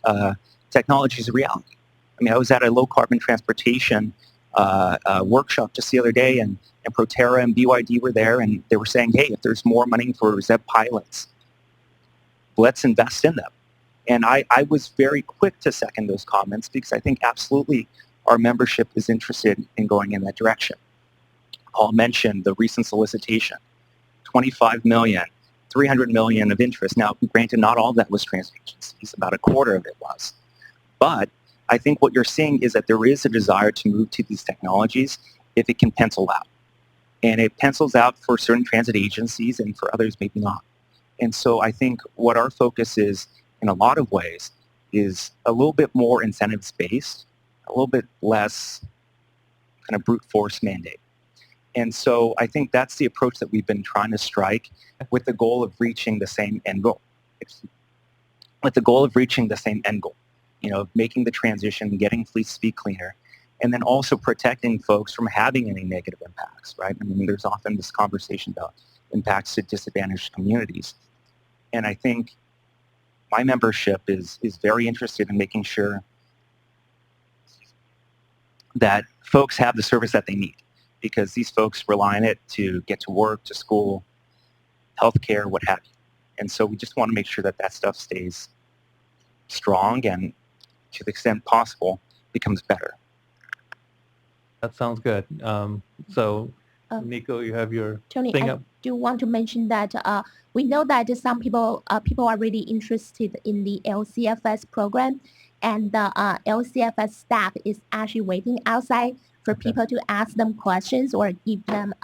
technologies a reality. I was at a low-carbon transportation workshop just the other day, and Proterra and BYD were there, and they were saying, hey, if there's more money for ZEB pilots, let's invest in them. And I was very quick to second those comments, because I think absolutely our membership is interested in going in that direction. Paul mentioned the recent solicitation, $25 million, $300 million of interest. Now, granted, not all of that was transit agencies, about a quarter of it was. But I think what you're seeing is that there is a desire to move to these technologies if it can pencil out. And it pencils out for certain transit agencies, and for others maybe not. And so I think what our focus is, in a lot of ways, is a little bit more incentives-based, a little bit less kind of brute force mandate. And so I think that's the approach that we've been trying to strike, with the goal of reaching the same end goal. Making the transition, getting fleets to be cleaner, and then also protecting folks from having any negative impacts, right? There's often this conversation about impacts to disadvantaged communities. And I think my membership is very interested in making sure that folks have the service that they need, because these folks rely on it to get to work, to school, healthcare, what have you. And so we just want to make sure that that stuff stays strong and, to the extent possible, becomes better. That sounds good. So, Nico, you have your Tony, thing I up. do want to mention that we know that some people are really interested in the LCFS program, and the LCFS staff is actually waiting outside for people to ask them questions or give them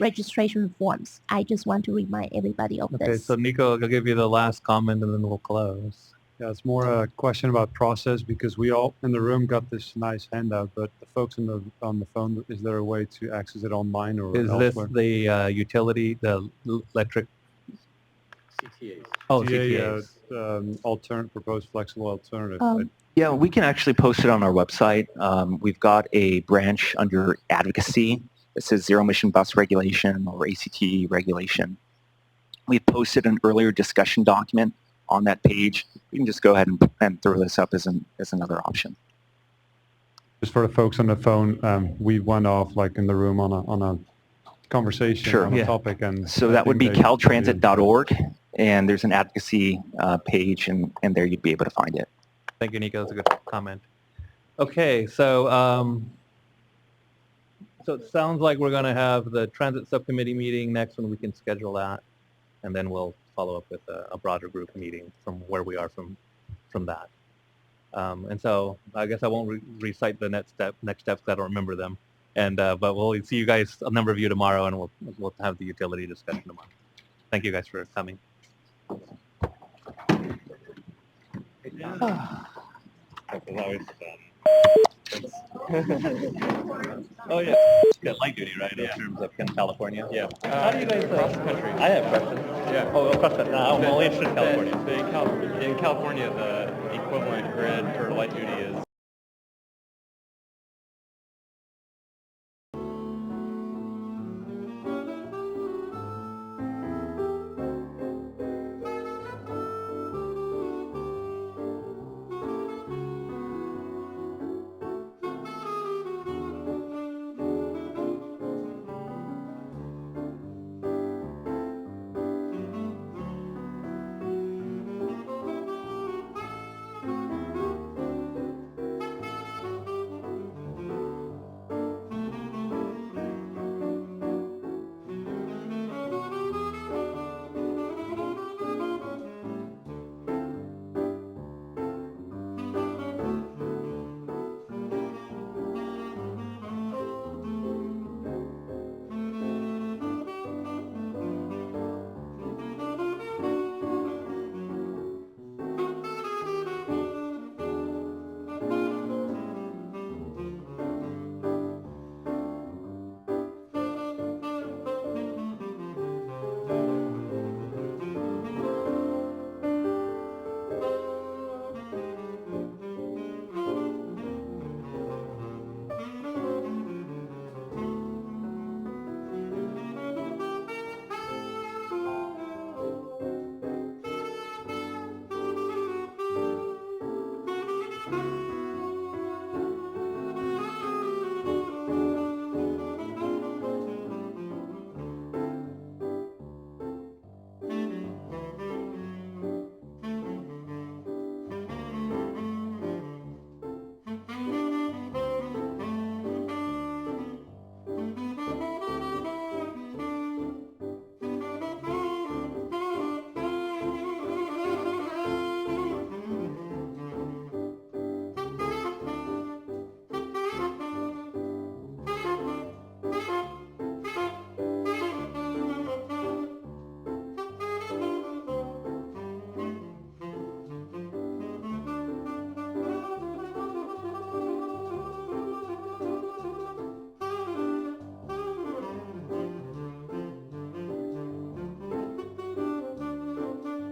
registration forms. I just want to remind everybody of Okay, this. so Nico, I'll give you the last comment, and then we'll close. Yeah, it's more a question about process, because we all in the room got this nice handout, but the folks on the phone, is there a way to access it online or Is elsewhere? this the utility, the electric? CTAs. Oh, CTAs. Proposed flexible alternative. Yeah, we can actually post it on our website. We've got a branch under advocacy that says zero emission bus regulation or ACT regulation. We posted an earlier discussion document on that page. You can just go ahead and throw this up as another option. Just for the folks on the phone, we went off like in the room on a conversation Sure. on a topic, and So that would be I think caltransit.org, and there's an advocacy page, and there you'd be able to find it. Thank you, Nico. That's a good comment. Okay, so so it sounds like we're going to have the transit subcommittee meeting next when we can schedule that, and then we'll follow up with a broader group meeting from where we are from that. And so I guess I won't recite the next steps because I don't remember them. And but we'll see you guys, a number of you tomorrow, and we'll have the utility discussion tomorrow. Thank you guys for coming. Oh yeah, light duty, right? In terms of California. Yeah. How do you guys across the country? I have questions. Yeah. Oh, across the. No, I'm only interested in California. In California, the equivalent grid for light duty is